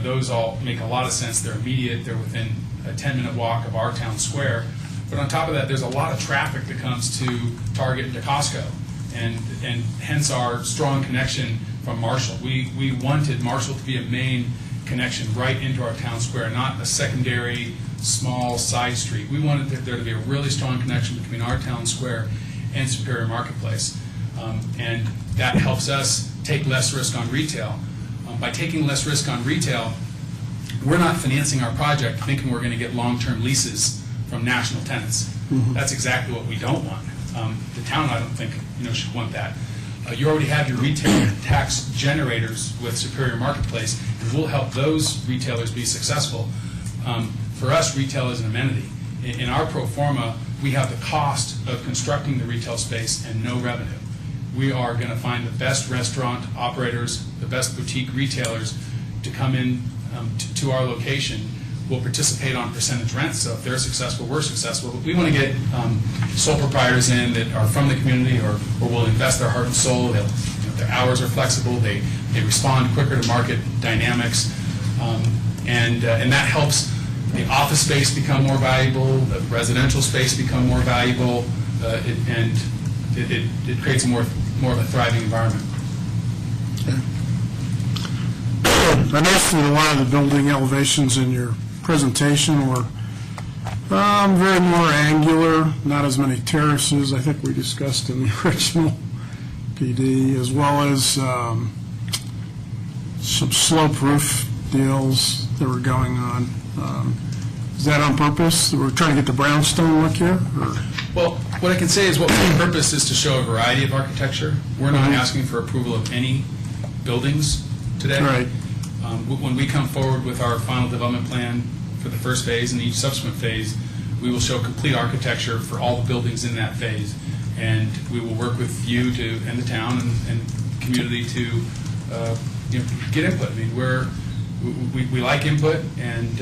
those all make a lot of sense. They're immediate. They're within a 10-minute walk of our town square. But on top of that, there's a lot of traffic that comes to Target and to Costco, and hence our strong connection from Marshall. We wanted Marshall to be a main connection right into our town square, not a secondary small side street. We wanted there to be a really strong connection between our town square and Superior Marketplace, and that helps us take less risk on retail. By taking less risk on retail, we're not financing our project thinking we're going to get long-term leases from national tenants. That's exactly what we don't want. The town, I don't think, should want that. You already have your retail tax generators with Superior Marketplace, and we'll help those retailers be successful. For us, retail is an amenity. In our pro forma, we have the cost of constructing the retail space and no revenue. We are going to find the best restaurant operators, the best boutique retailers to come in to our location. We'll participate on percentage rent, so if they're successful, we're successful. But we want to get sole proprietors in that are from the community or will invest their heart and soul. Their hours are flexible. They respond quicker to market dynamics, and that helps the office space become more valuable, the residential space become more valuable, and it creates more of a thriving environment. I noticed that a lot of the building elevations in your presentation were very more angular, not as many terraces, I think we discussed in the original PD, as well as some slope roof deals that were going on. Is that on purpose? We're trying to get the brownstone look here? Or- Well, what I can say is what my purpose is to show a variety of architecture. We're not asking for approval of any buildings today. Right. When we come forward with our final development plan for the first phase and each subsequent phase, we will show complete architecture for all the buildings in that phase. And we will work with you and the town and community to get input. I mean, we like input, and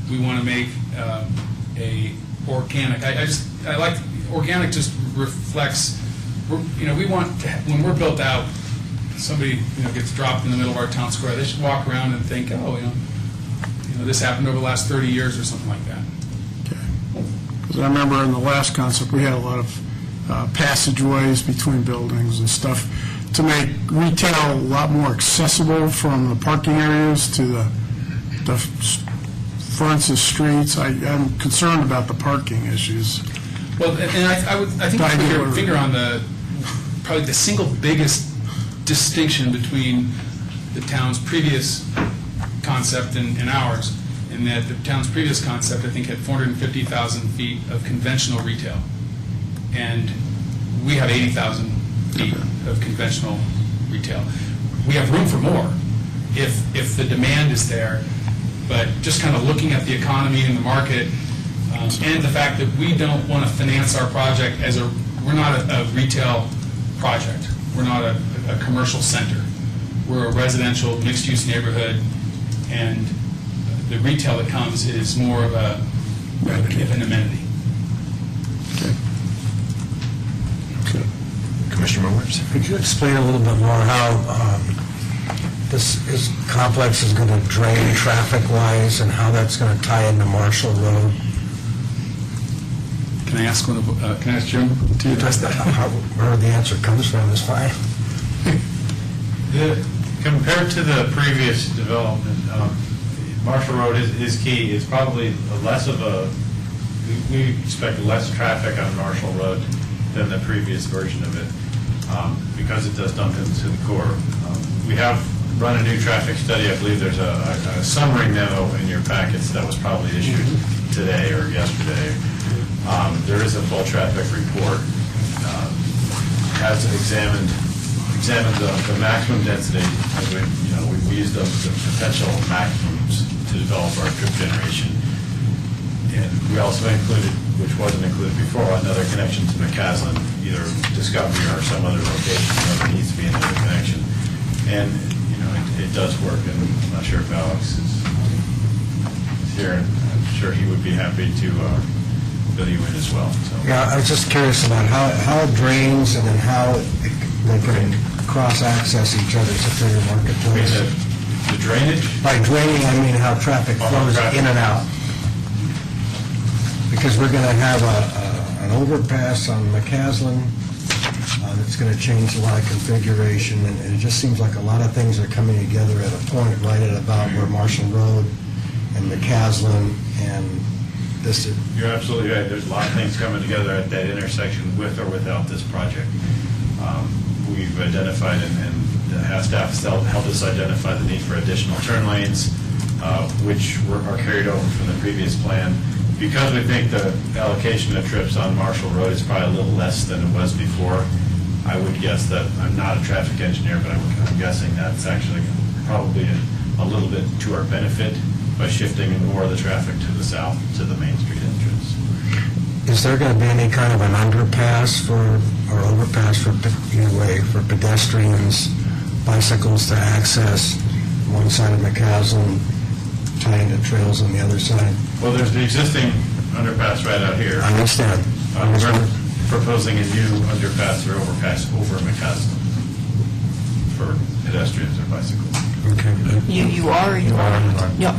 we want to make a organic. I like organic. Just reflects. We want to, when we're built out, somebody gets dropped in the middle of our town square. They should walk around and think, this happened over the last 30 years or something like that. Because I remember in the last concept, we had a lot of passageways between buildings and stuff to make retail a lot more accessible from the parking areas to the fronts of streets. I'm concerned about the parking issues. Well, and I think you put your finger on probably the single biggest distinction between the town's previous concept and ours, in that the town's previous concept, I think, had 450,000 feet of conventional retail, and we have 80,000 feet of conventional retail. We have room for more if the demand is there, but just kind of looking at the economy and the market, and the fact that we don't want to finance our project we're not a retail project. We're not a commercial center. We're a residential mixed-use neighborhood, and the retail that comes is more of an amenity. Commissioner Williams? Could you explain a little bit more how this complex is going to drain traffic-wise and how that's going to tie into Marshall Road? Can I ask Jim to address that? Where the answer comes from is fine. Compared to the previous development, Marshall Road is key. It's probably we expect less traffic on Marshall Road than the previous version of it, because it does dump into the core. We have run a new traffic study. I believe there's a summary memo in your packets that was probably issued today or yesterday. There is a full traffic report. Has examined the maximum density. We used the potential maximums to develop our trip generation. And we also included, which wasn't included before, another connection to McCaslin, either Discovery or some other location where there needs to be another connection. And, it does work, and I'm not sure if Alex is here, and I'm sure he would be happy to fill you in as well. So. Yeah, I was just curious about how it drains and then how they can cross-access each other's Superior Marketplace. The drainage? By draining, I mean how traffic flows in and out. Because we're going to have an overpass on McCaslin that's going to change a lot of configuration, and it just seems like a lot of things are coming together at a point right at about where Marshall Road and McCaslin and this is... You're absolutely right. There's a lot of things coming together at that intersection with or without this project. We've identified and staff helped us identify the need for additional turn lanes, which are carried over from the previous plan. Because we think the allocation of trips on Marshall Road is probably a little less than it was before, I would guess that, I'm not a traffic engineer, but I'm guessing that's actually probably a little bit to our benefit by shifting more of the traffic to the south, to the Main Street entrance. Is there going to be any kind of an underpass or overpass for pedestrians, bicycles to access one side of McCaslin, tying to trails on the other side? Well, there's the existing underpass right out here. I understand. We're proposing a new underpass or overpass over McCaslin for pedestrians or bicycles. Okay. You are or you aren't? You are.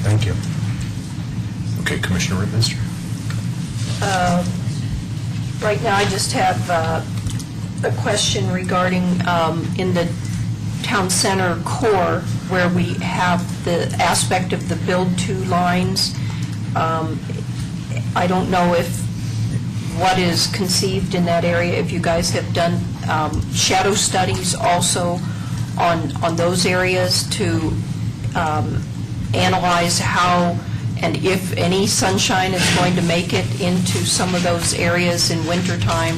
Thank you. Okay, Commissioner Rittminster. Right now, I just have a question regarding in the town center core, where we have the aspect of the build-to lines. I don't know if what is conceived in that area, if you guys have done shadow studies also on those areas to analyze how and if any sunshine is going to make it into some of those areas in wintertime,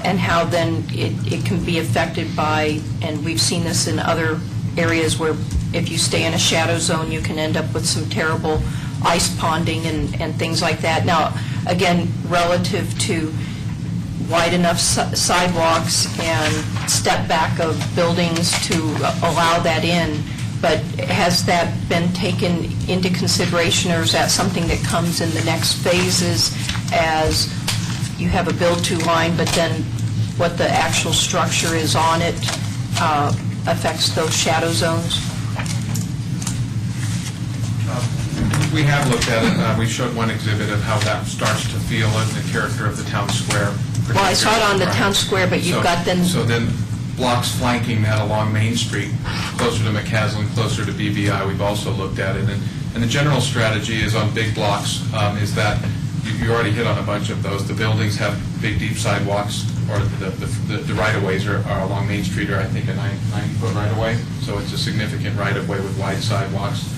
and how then it can be affected by, and we've seen this in other areas where if you stay in a shadow zone, you can end up with some terrible ice ponding and things like that. Now, again, relative to wide enough sidewalks and step back of buildings to allow that in, but has that been taken into consideration, or is that something that comes in the next phases as you have a build-to line, but then what the actual structure is on it affects those shadow zones? We have looked at it. We showed one exhibit of how that starts to feel in the character of the town square. Well, I saw it on the town square, but you've got then... So then blocks flanking that along Main Street, closer to McCaslin, closer to BVI, we've also looked at it. And the general strategy is on big blocks is that you already hit on a bunch of those. The buildings have big, deep sidewalks, or the right-of-ways are along Main Street are, I think, a 90-foot right-of-way. So it's a significant right-of-way with wide sidewalks.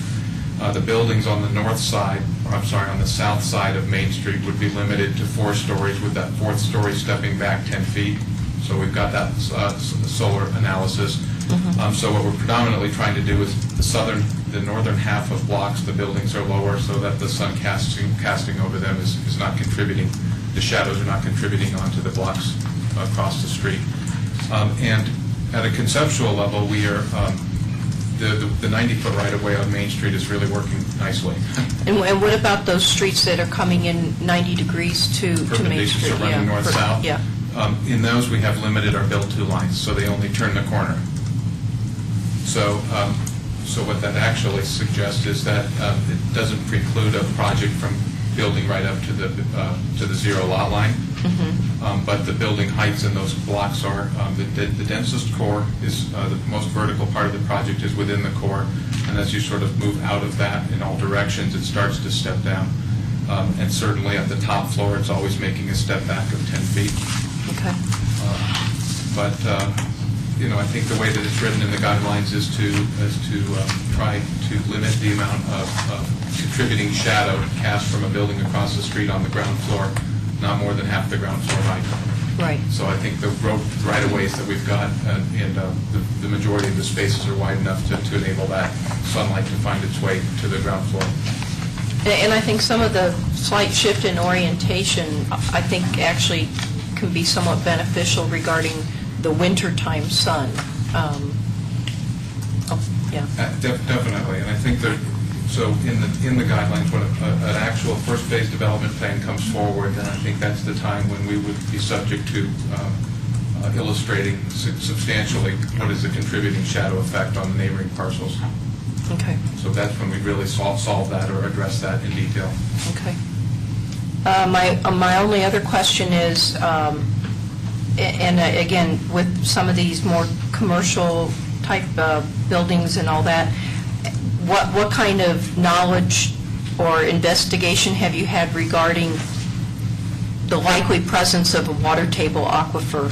The buildings on the north side, or I'm sorry, on the south side of Main Street would be limited to 4 stories, with that 4th story stepping back 10 feet. So we've got that solar analysis. So what we're predominantly trying to do is the northern half of blocks, the buildings are lower so that the sun casting over them is not contributing, the shadows are not contributing onto the blocks across the street. And at a conceptual level, we are, the 90-foot right-of-way on Main Street is really working nicely. And what about those streets that are coming in 90 degrees to Main Street? So running north-south? Yeah. In those, we have limited our build-to lines, so they only turn the corner. So what that actually suggests is that it doesn't preclude a project from building right up to the zero lot line. But the building heights in those blocks are, the densest core is, the most vertical part of the project is within the core, and as you sort of move out of that in all directions, it starts to step down. And certainly at the top floor, it's always making a step back of 10 feet. Okay. But I think the way that it's written in the guidelines is to try to limit the amount of contributing shadow cast from a building across the street on the ground floor, not more than half the ground floor height. Right. So I think the road right-of-ways that we've got, and the majority of the spaces are wide enough to enable that sunlight to find its way to the ground floor. And I think some of the slight shift in orientation, I think actually can be somewhat beneficial regarding the wintertime sun. Definitely, and I think that, so in the guidelines, when an actual first phase development plan comes forward, then I think that's the time when we would be subject to illustrating substantially what is the contributing shadow effect on the neighboring parcels. Okay. So that's when we really solve that or address that in detail. Okay. My only other question is, and again, with some of these more commercial type buildings and all that, what kind of knowledge or investigation have you had regarding the likely presence of a water table aquifer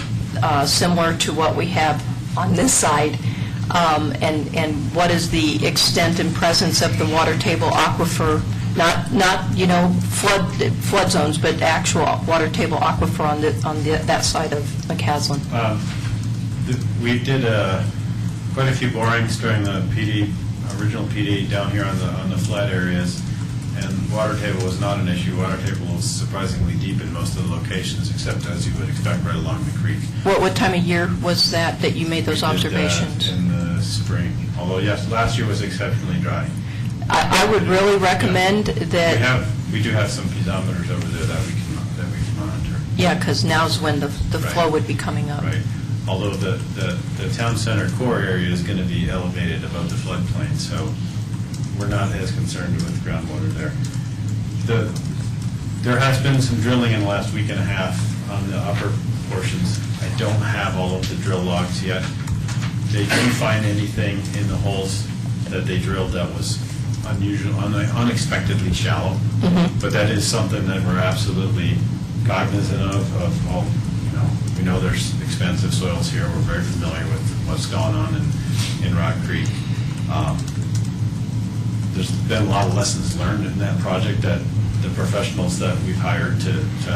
similar to what we have on this side? And what is the extent and presence of the water table aquifer, not flood zones, but actual water table aquifer on that side of McCaslin? We did quite a few borings during the original PD down here on the flood areas, and water table was not an issue. Water table was surprisingly deep in most of the locations, except as you would expect right along the creek. What time of year was that you made those observations? In the spring, although yes, last year was exceptionally dry. I would really recommend that... We do have some piezometers over there that we can monitor. Yeah, because now's when the flow would be coming up. Right. Although the town center core area is going to be elevated above the floodplain, so we're not as concerned with groundwater there. There has been some drilling in the last week and a half on the upper portions. I don't have all of the drill logs yet. They didn't find anything in the holes that they drilled that was unusual, unexpectedly shallow. But that is something that we're absolutely cognizant of all, we know there's expensive soils here. We're very familiar with what's going on in Rock Creek. There's been a lot of lessons learned in that project that the professionals that we've hired to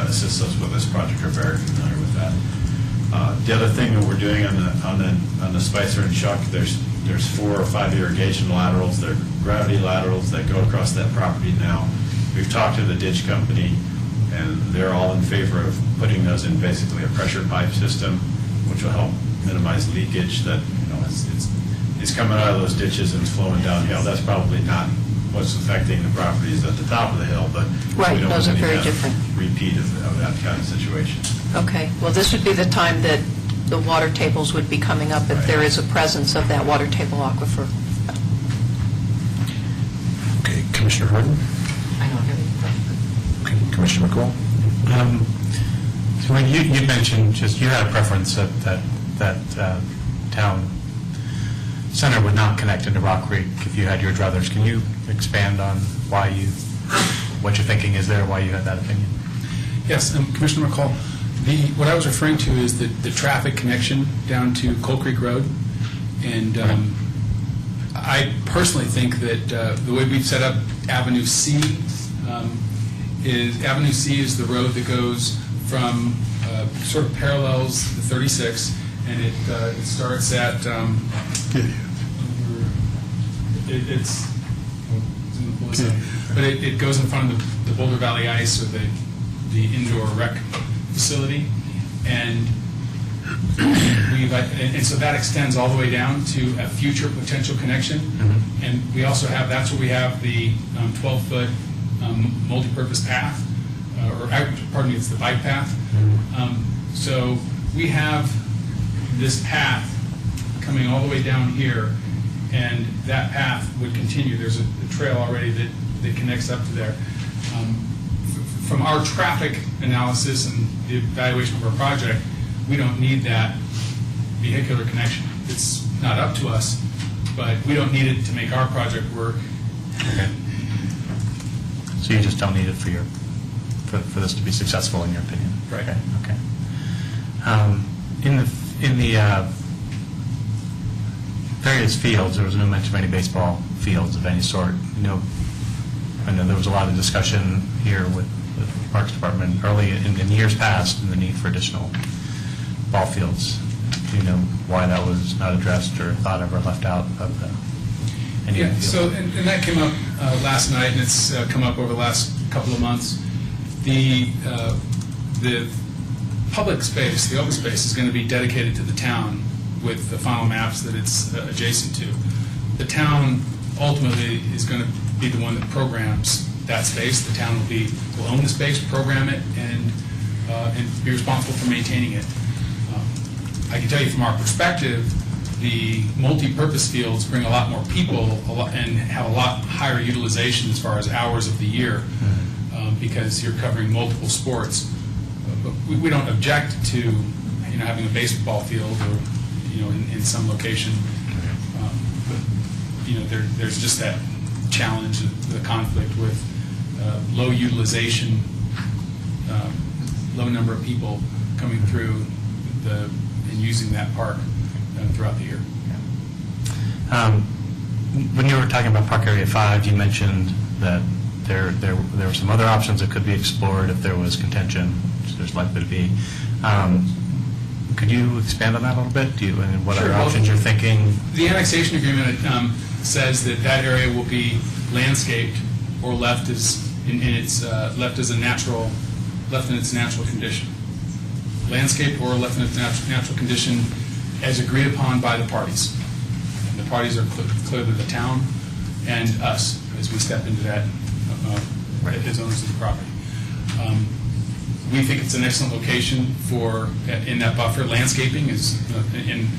assist us with this project are very familiar with that. The other thing that we're doing on the Spicer and Chuck, there's 4 or 5 irrigation laterals. They're gravity laterals that go across that property now. We've talked to the ditch company, and they're all in favor of putting those in basically a pressure pipe system, which will help minimize leakage that, it's coming out of those ditches and it's flowing downhill. That's probably not what's affecting the properties at the top of the hill, but Right, we don't those are want any very different. repeat of that kind of situation. Okay, well, this would be the time that the water tables would be coming up if there is a presence of that water table aquifer. Okay, Commissioner Horton? I don't have any questions. Okay, Commissioner McCool? So when you mentioned just you had a preference that town center would not connect into Rock Creek if you had your druthers. Can you expand on what your thinking is there, why you had that opinion? Yes, Commissioner McCall, what I was referring to is the traffic connection down to Coal Creek Road. And I personally think that the way we've set up Avenue C is the road that goes from sort of parallels the 36, and it starts at but it goes in front of the Boulder Valley Ice, or the indoor rec facility, and so that extends all the way down to a future potential connection. Mm-hmm. And we also have, that's where we have the 12-foot multi-purpose path, pardon me, it's the bike path. Mm-hmm. So we have this path coming all the way down here, and that path would continue. There's a trail already that connects up to there. From our traffic analysis and the evaluation of our project, we don't need that vehicular connection. It's not up to us, but we don't need it to make our project work. Okay. So you just don't need it for this to be successful, in your opinion? Right. Okay. In the various fields, there was no mention of any baseball fields of any sort. I know there was a lot of discussion here with the Parks Department early in years past in the need for additional ball fields. Do you know why that was not addressed or thought ever left out of any of the fields? So, and that came up last night, and it's come up over the last couple of months. The public space, the open space, is going to be dedicated to the town with the final maps that it's adjacent to. The town ultimately is going to be the one that programs that space. The town will own the space, program it, and be responsible for maintaining it. I can tell you from our perspective, the multi-purpose fields bring a lot more people and have a lot higher utilization as far as hours of the year, because you're covering multiple sports. But we don't object to having a baseball field or in some location. But there's just that challenge, the conflict with low utilization, low number of people coming through and using that park throughout the year. When you were talking about Park Area 5, you mentioned that there were some other options that could be explored if there was contention, which there's likely to be. Could you expand on that a little bit? And what other options you're thinking? The annexation agreement says that area will be landscaped or left as in its natural condition. Landscaped or left in its natural condition as agreed upon by the parties. And the parties are clearly the town and us as we step into that as owners of the property. We think it's an excellent location in that buffer. Landscaping is in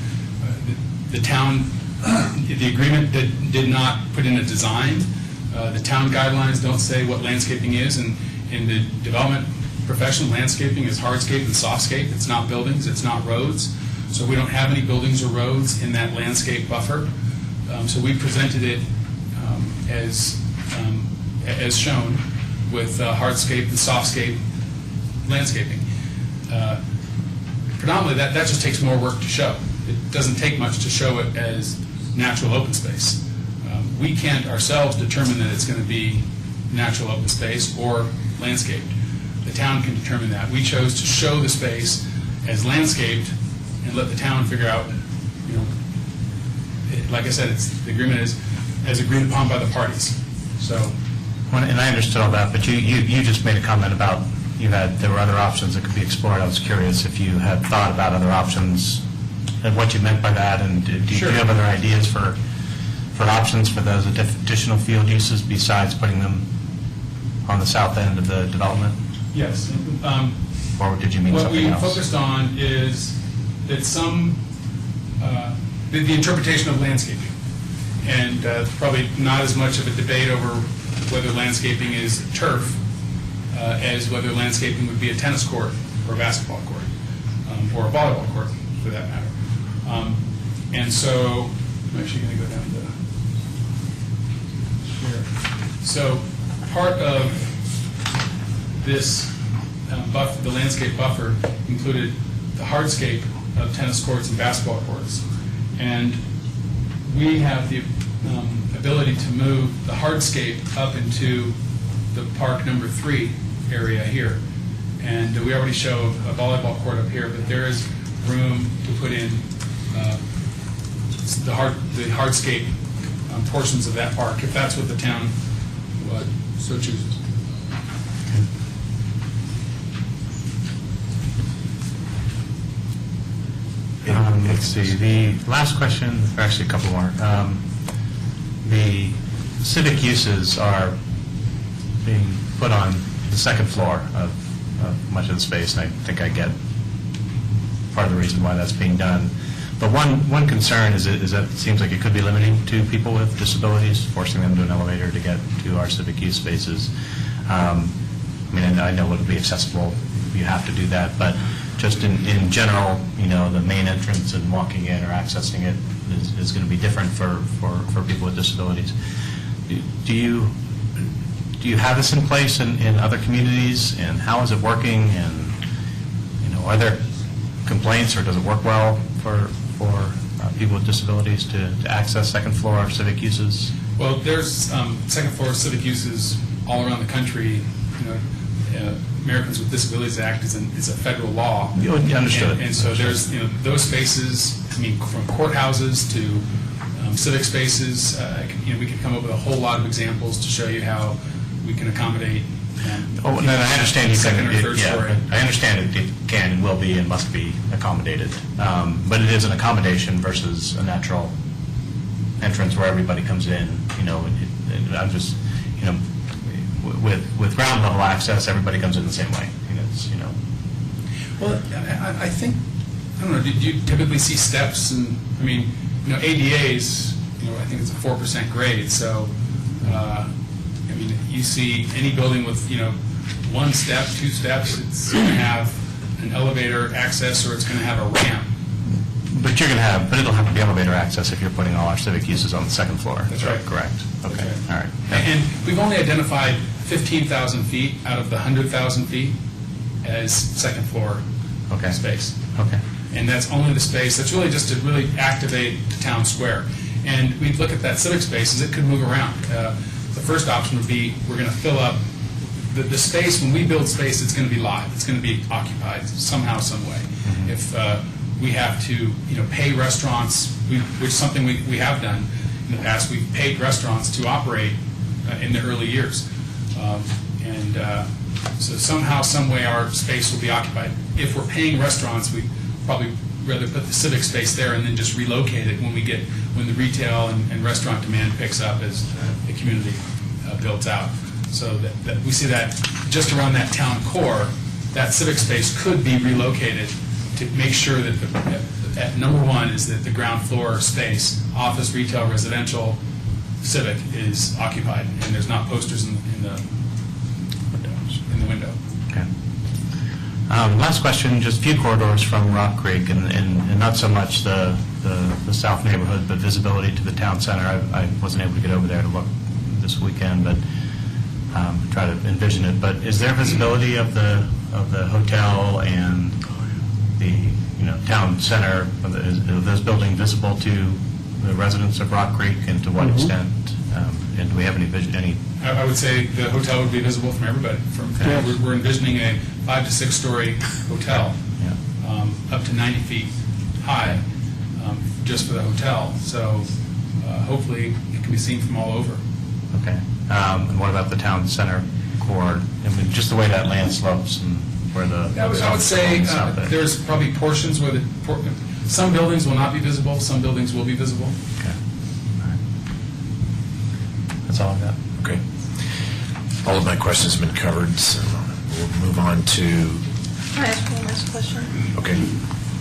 the town. The agreement did not put in a design. The town guidelines don't say what landscaping is, and in the development profession, landscaping is hardscape and softscape. It's not buildings, it's not roads. So we don't have any buildings or roads in that landscape buffer. So we presented it as shown with hardscape and softscape landscaping. Predominantly, that just takes more work to show. It doesn't take much to show it as natural open space. We can't ourselves determine that it's going to be natural open space or landscaped. The town can determine that. We chose to show the space as landscaped and let the town figure out, like I said, the agreement is as agreed upon by the parties. So, And I understood all that, but you just made a comment about there were other options that could be explored. I was curious if you had thought about other options and what you meant by that, and do you have other ideas for options for those additional field uses besides putting them on the south end of the development? yes. Or did you mean something else? What we focused on is that the interpretation of landscaping. And probably not as much of a debate over whether landscaping is turf as whether landscaping would be a tennis court or a basketball court or a volleyball court, for that matter. And so, I'm actually going to go down to here. So, part of this the landscape buffer included the hardscape of tennis courts and basketball courts. And we have the ability to move the hardscape up into the park number 3 area here. And we already show a volleyball court up here, but there is room to put in the hardscape portions of that park, if that's what the town so chooses. Let's see, the last question, or actually a couple more. The civic uses are being put on the second floor of much of the space, and I think I get part of the reason why that's being done. But one concern is that it seems like it could be limiting to people with disabilities, forcing them to an elevator to get to our civic use spaces. I know it would be accessible, you have to do that, but just in general, the main entrance and walking in or accessing it is going to be different for people with disabilities. Do you have this in place in other communities, and how is it working? And are there complaints, or does it work well for people with disabilities to access second floor civic uses? Well, there's second floor civic uses all around the country. Americans with Disabilities Act is a federal law. You understood. And so there's those spaces. From courthouses to civic spaces. We could come up with a whole lot of examples to show you how we can accommodate. I understand second or third story. I understand it can and will be and must be accommodated, but it is an accommodation versus a natural entrance where everybody comes in. I'm just with ground level access, everybody comes in the same way. Well, I think, I don't know, do you typically see steps? And ADAs, I think it's a 4% grade, so, you see any building with, 1 step, 2 steps, it's going to have an elevator access or it's going to have a ramp. But it'll have to be elevator access if you're putting all our civic uses on the second floor. That's right. Correct. Okay. That's right. All right. And we've only identified 15,000 feet out of the 100,000 feet as second floor space. Okay. And that's only the space, that's really just to really activate the town square. And we look at that civic space as it could move around. The first option would be we're going to fill up the space. When we build space, it's going to be live. It's going to be occupied somehow, some way. Mm-hmm. If we have to, pay restaurants, which is something we have done in the past. We've paid restaurants to operate in the early years. So somehow, some way, our space will be occupied. If we're paying restaurants, we'd probably rather put the civic space there and then just relocate it when the retail and restaurant demand picks up as the community builds out. So that we see that just around that town core, that civic space could be relocated to make sure that number one is that the ground floor space, office, retail, residential, civic, is occupied, and there's not posters in the window. Okay. Last question, just a few corridors from Rock Creek, and not so much the south neighborhood, but visibility to the town center. I wasn't able to get over there to look this weekend, but try to envision it. But is there visibility of the of the hotel and the, town center, are those buildings visible to the residents of Rock Creek, and to what extent? And do we have any vision, I would say the hotel would be visible from everybody. We're envisioning a 5 to 6 story hotel, up to 90 feet high, just for the hotel. So hopefully it can be seen from all over. Okay. And what about the town center core? I mean, just the way that land slopes and where the... I would say there's probably portions where some buildings will not be visible, some buildings will be visible. Okay. All right. That's all I've got. Okay. All of my questions have been covered, so we'll move on to... Can I ask one last question? Okay.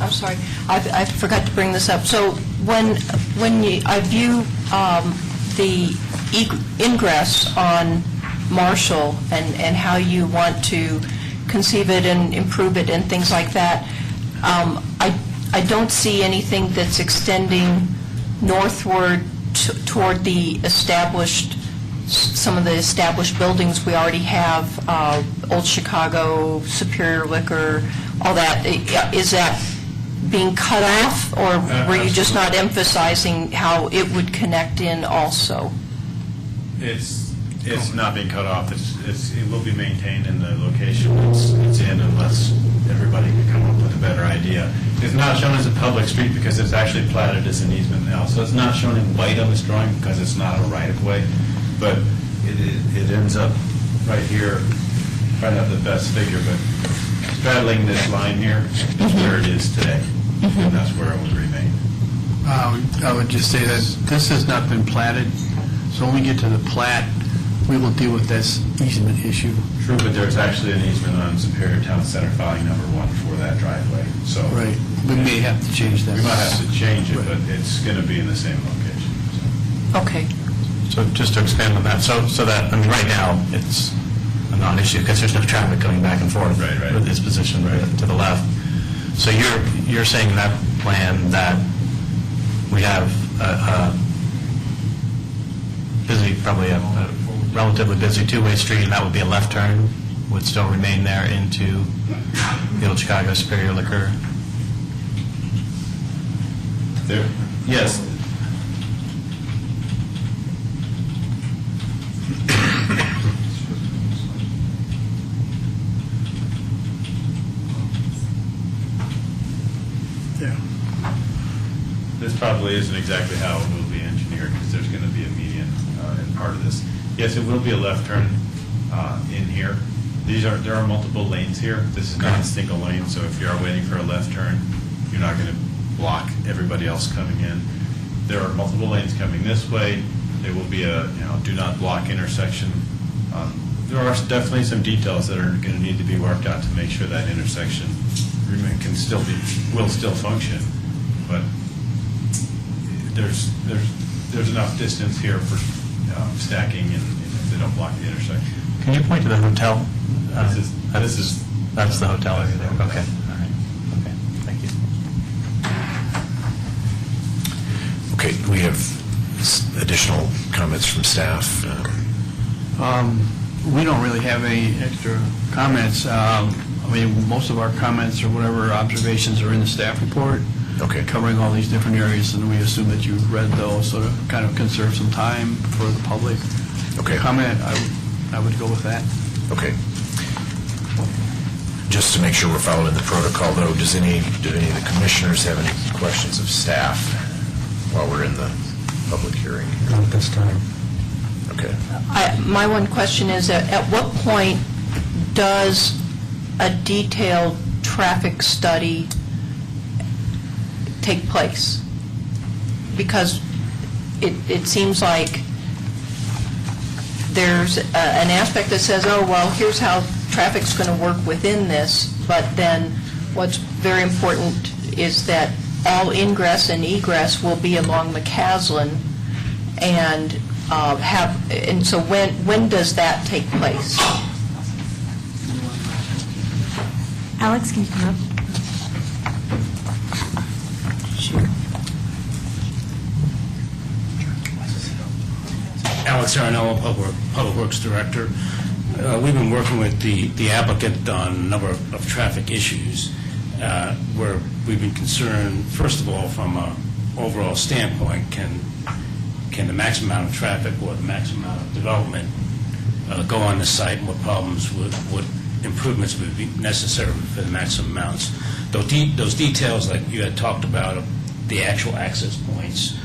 I'm sorry, I forgot to bring this up. So when I view the ingress on Marshall and how you want to conceive it and improve it and things like that, I don't see anything that's extending northward toward the some of the established buildings we already have, Old Chicago, Superior Liquor, all that. Is that being cut off, or were you just not emphasizing how it would connect in also? It's not being cut off. It will be maintained in the location it's in, unless everybody can come up with a better idea. It's not shown as a public street because it's actually platted as an easement now. So it's not shown in white on this drawing because it's not a right-of-way. But it ends up right here. Probably not the best figure, but straddling this line here is where it is today. And that's where it will remain. I would just say that this has not been platted, so when we get to the plat, we will deal with this easement issue. True, but there's actually an easement on Superior Town Center filing number 1 for that driveway. So Right. We may have to change that. we might have to change it, but it's going to be in the same location. Okay. So just to expand on that, so that, I mean, right now, it's a non-issue because there's no traffic coming back and forth with this position to the left. So you're saying in that plan that we have a busy, probably a relatively busy two-way street, and that would be a left turn, would still remain there into the Old Chicago Superior Liquor? There, yes. This probably isn't exactly how it will be engineered, because there's going to be a median in part of this. Yes, it will be a left turn in here. There are multiple lanes here. This is not a single lane, so if you are waiting for a left turn, you're not going to block everybody else coming in. There are multiple lanes coming this way. There will be a do not block intersection. There are definitely some details that are going to need to be worked out to make sure that intersection will still function, but there's enough distance here for stacking, and if they don't block the intersection. Can you point to the hotel? That's the hotel area there. Okay. All right. Okay. Thank you. Okay, we have additional comments from staff. We don't really have any extra comments. I mean, most of our comments or whatever observations are in the staff report. Okay. Covering all these different areas, and we assume that you've read those, so to kind of conserve some time for the public. Okay. Comment, I would go with that. Okay. Just to make sure we're following the protocol, though, do any of the commissioners have any questions of staff while we're in the public hearing? Not at this time. Okay. My one question is, at what point does a detailed traffic study take place? Because it seems like there's an aspect that says, oh, well, here's how traffic's going to work within this, but then what's very important is that all ingress and egress will be along McCaslin, and so when does that take place? Alex, can you come up? Alex Arenello, Public Works Director. We've been working with the applicant on a number of traffic issues where we've been concerned, first of all, from an overall standpoint, can the maximum amount of traffic or the maximum amount of development go on the site, and what problems what improvements would be necessary for the maximum amounts. Those details, like you had talked about, the actual access points,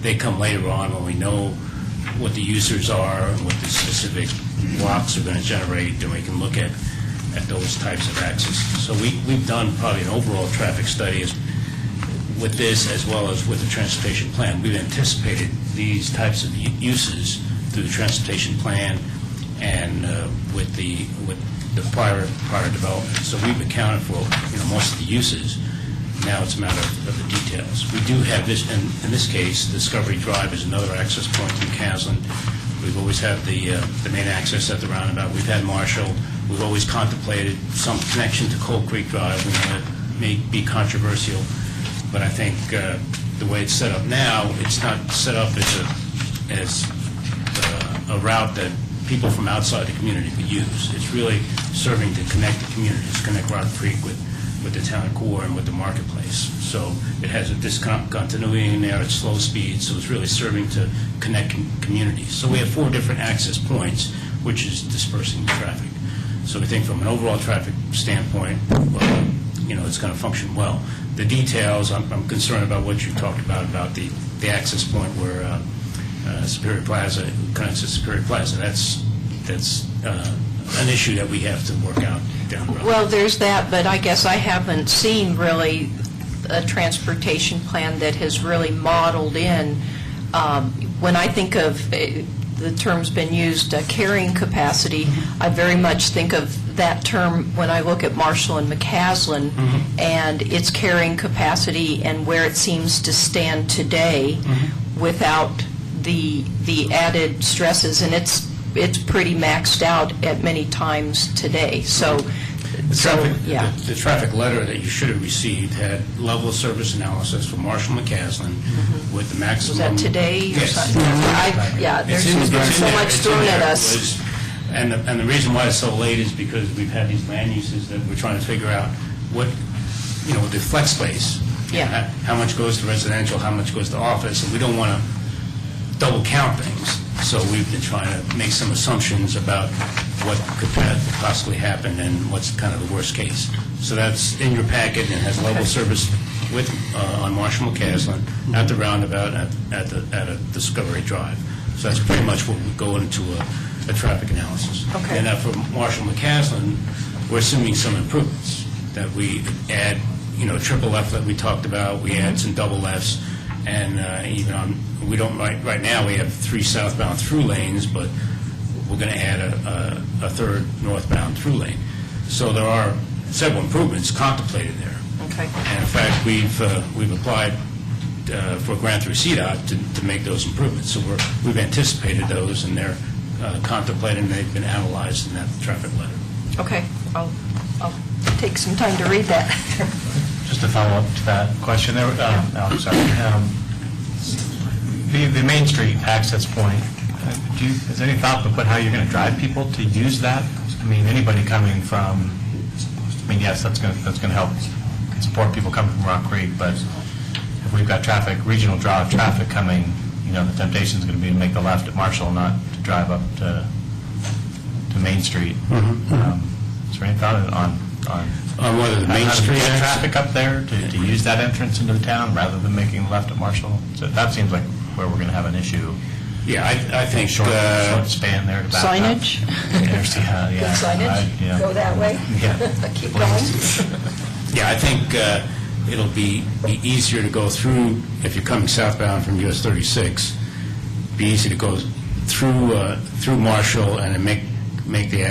they come later on when we know what the users are and what the specific blocks are going to generate, then we can look at those types of access. So we've done probably an overall traffic study with this as well as with the transportation plan. We've anticipated these types of uses through the transportation plan and with the prior development. So we've accounted for most of the uses. Now it's a matter of the details. We do have this, in this case, Discovery Drive is another access point to McCaslin. We've always had the main access at the roundabout. We've had Marshall. We've always contemplated some connection to Coal Creek Drive. We know it may be controversial, but I think the way it's set up now, it's not set up as a route that people from outside the community could use. It's really serving to connect the communities, connect Rock Creek with the town core and with the marketplace. So it has a discontinuity in there, it's slow speed, so it's really serving to connect communities. So we have 4 different access points, which is dispersing the traffic. So we think from an overall traffic standpoint, it's going to function well. The details, I'm concerned about what you talked about the access point where Superior Plaza connects to Superior Plaza. That's an issue that we have to work out down the road. Well, there's that, but I guess I haven't seen really a transportation plan that has really modeled in, when I think of, the term's been used, carrying capacity, I very much think of that term when I look at Marshall and McCaslin and its carrying capacity and where it seems to stand today without the added stresses, and it's pretty maxed out at many times today. So, the traffic letter that you should have received had level of service analysis for Marshall McCaslin with the maximum. Was that today? Or yes. something? There's so much thrown at us. And the reason why it's so late is because we've had these land uses that we're trying to figure out what, the flex space. Yeah. How much goes to residential, how much goes to office, and we don't want to double count things. So we've been trying to make some assumptions about what could possibly happen and what's kind of the worst case. So that's in your packet and has level service with on Marshall McCaslin at the roundabout at a Discovery Drive. So that's pretty much what would go into a traffic analysis. Okay. And now for Marshall McCaslin, we're assuming some improvements that we add, triple F that we talked about. We add some double Fs. And even on, we don't, right now we have 3 southbound through lanes, but we're going to add a 3rd northbound through lane. So there are several improvements contemplated there. Okay. And in fact, we've applied for a grant through CDOT to make those improvements. So we've anticipated those, and they're contemplated, and they've been analyzed in that traffic letter. Okay. I'll take some time to read that. Just to follow up to that question, there, Alex, sorry. The Main Street access point, is there any thought to put how you're going to drive people to use that? I mean, anybody coming from, yes, that's going to help support people coming from Rock Creek, but if we've got regional draw of traffic coming, the temptation is going to be to make the left at Marshall, not to drive up to Main Street. Is there any thought on whether the Main Street traffic up there to use that entrance into the town rather than making the left at Marshall? So that seems like where we're going to have an issue. Yeah, I think short span there to back signage. Up. Good signage. Go that way. Yeah. Keep going. Yeah, I think it'll be easier to go through if you're coming southbound from US 36. Be easy to go through Marshall and then make the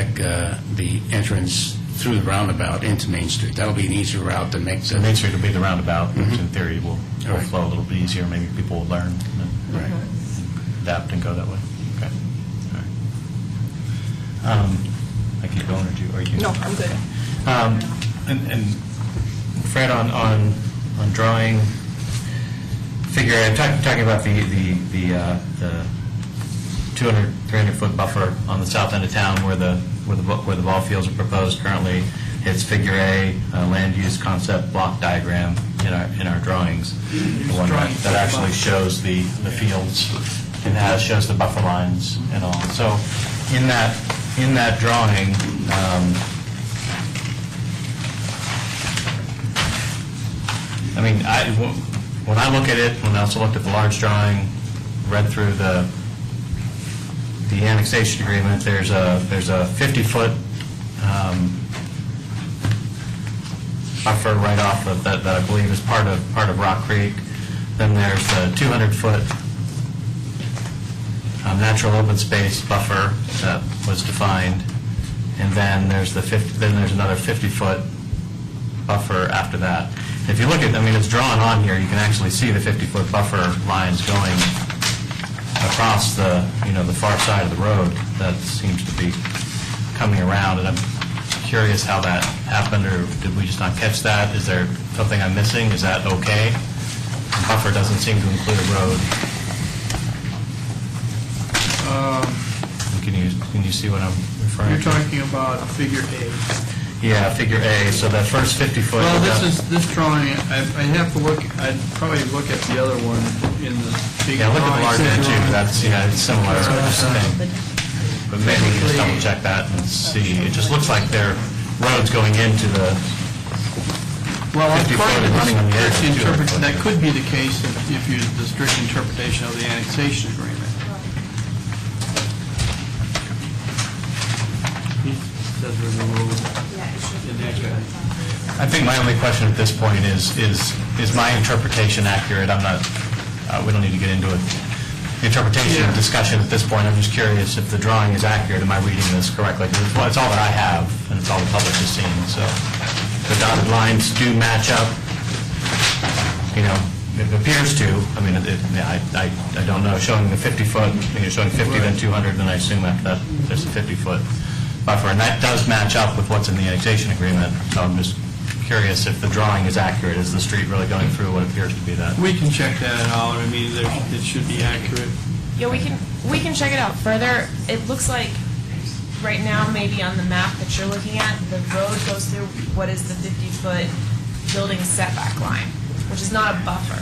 entrance through the roundabout into Main Street. That'll be an easier route to make. So Main Street will be the roundabout, which in theory will flow a little bit easier. Maybe people will learn, adapt, and go that way. Okay. All right. I keep going, or you? No, I'm good. And Fred, on drawing figure, I'm talking about the 200, 300-foot buffer on the south end of town where the where the ball fields are proposed currently. It's Figure A, land use concept block diagram in our drawings. The one that actually shows the fields and shows the buffer lines and all. So in that drawing, I mean, when I look at it, when I also looked at the large drawing, read through the annexation agreement, there's a 50-foot buffer right off of that I believe is part of Rock Creek. Then there's the 200-foot natural open space buffer that was defined, and then there's another 50-foot buffer after that. If you look at, I mean, it's drawn on here, you can actually see the 50-foot buffer lines going across the far side of the road that seems to be coming around, and I'm curious how that happened, or did we just not catch that? Is there something I'm missing? Is that okay? The buffer doesn't seem to include a road. Can you see what I'm referring to? You're talking about Figure A. Yeah, Figure A, so that first 50-foot... Well, this drawing, I'd have to look, I'd probably look at the other one in the big Yeah, look at the drawing. large one too, that's, it's similar thing. But maybe we can just double check that and see. It just looks like there are roads going into the Well, 50 foot and running on the edge. that could be the case if you, the strict interpretation of the annexation agreement. He says there's a road in that guy. I think my only question at this point is my interpretation accurate? I'm not, we don't need to get into it. The interpretation discussion at this point, I'm just curious if the drawing is accurate. Am I reading this correctly? Because it's all that I have, and it's all the public has seen, so the dotted lines do match up. It appears to. I mean, I don't know. Showing the 50-foot, showing 50, then 200, then I assume after that there's a 50-foot buffer, and that does match up with what's in the annexation agreement. So I'm just curious if the drawing is accurate. Is the street really going through what appears to be that? We can check that out. I mean, it should be accurate. Yeah, we can check it out further. It looks like right now, maybe on the map that you're looking at, the road goes through what is the 50-foot building setback line, which is not a buffer.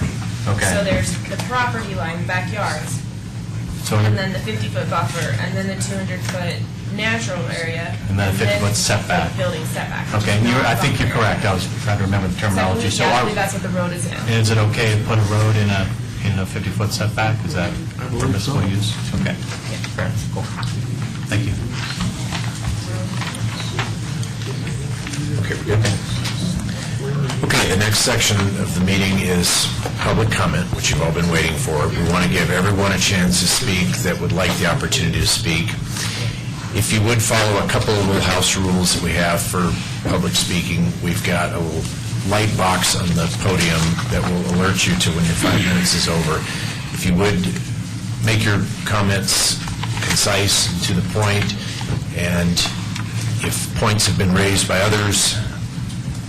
Okay. So there's the property line, backyards, So and then the 50-foot buffer, and then the 200-foot natural area, and then a 50-foot setback. Building setback. which Okay, is not I think buffer you're correct. area. I was trying to remember the terminology. So I believe that's what the road is in. Is it okay to put a road in a 50-foot setback? Is that permissible use? Okay. Fair. Cool. Thank you. Okay, we're good. Okay, the next section of the meeting is public comment, which you've all been waiting for. We want to give everyone a chance to speak that would like the opportunity to speak. If you would follow a couple of little house rules that we have for public speaking, we've got a little light box on the podium that will alert you to when your 5 minutes is over. If you would make your comments concise and to the point, and if points have been raised by others,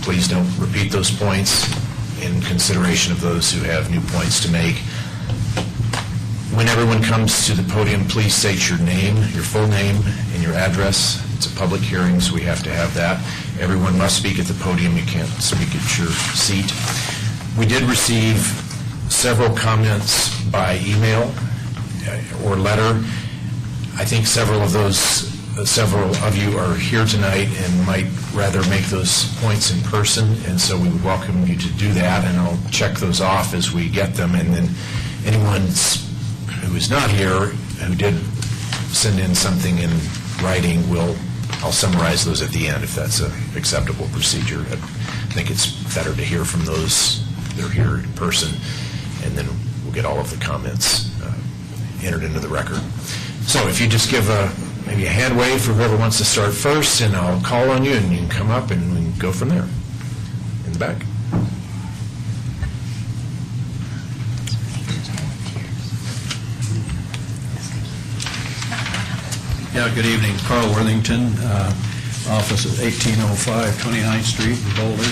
please don't repeat those points in consideration of those who have new points to make. When everyone comes to the podium, please state your name, your full name, and your address. It's a public hearing, so we have to have that. Everyone must speak at the podium. You can't speak at your seat. We did receive several comments by email or letter. I think several of you are here tonight and might rather make those points in person, and so we would welcome you to do that, and I'll check those off as we get them, and then anyone who is not here, who did send in something in writing, I'll summarize those at the end if that's an acceptable procedure. I think it's better to hear from those that are here in person, and then we'll get all of the comments entered into the record. So if you just give maybe a hand wave for whoever wants to start first, and I'll call on you, and you can come up and we can go from there. In the back. Yeah, good evening. Carl Worthington, office at 1805 29th Street in Boulder,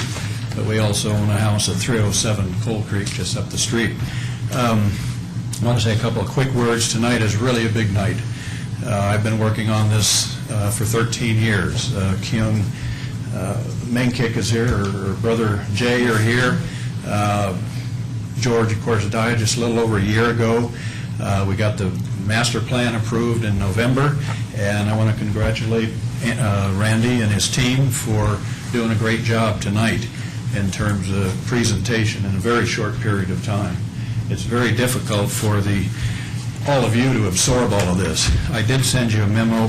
but we also own a house at 307 Coal Creek, just up the street. I want to say a couple of quick words. Tonight is really a big night. I've been working on this for 13 years. Kyung Menkik is here, her brother Jay are here. George, of course, died just a little over a year ago. We got the master plan approved in November, and I want to congratulate Randy and his team for doing a great job tonight in terms of presentation in a very short period of time. It's very difficult for all of you to absorb all of this. I did send you a memo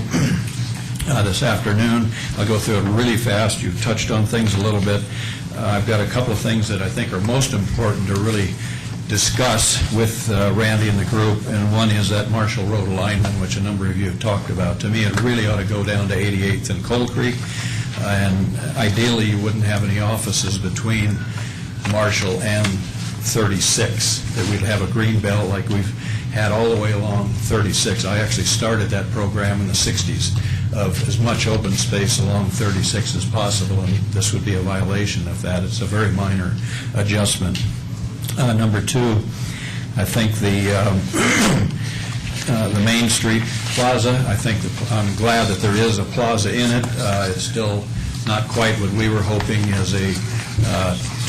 this afternoon. I'll go through it really fast. You've touched on things a little bit. I've got a couple of things that I think are most important to really discuss with Randy and the group, and one is that Marshall Road alignment, which a number of you have talked about. To me, it really ought to go down to 88th and Coal Creek, and ideally you wouldn't have any offices between Marshall and 36, that we'd have a green belt like we've had all the way along 36. I actually started that program in the 60s of as much open space along 36 as possible, and this would be a violation of that. It's a very minor adjustment. Number two, I think the Main Street Plaza, I'm glad that there is a plaza in it. It's still not quite what we were hoping as a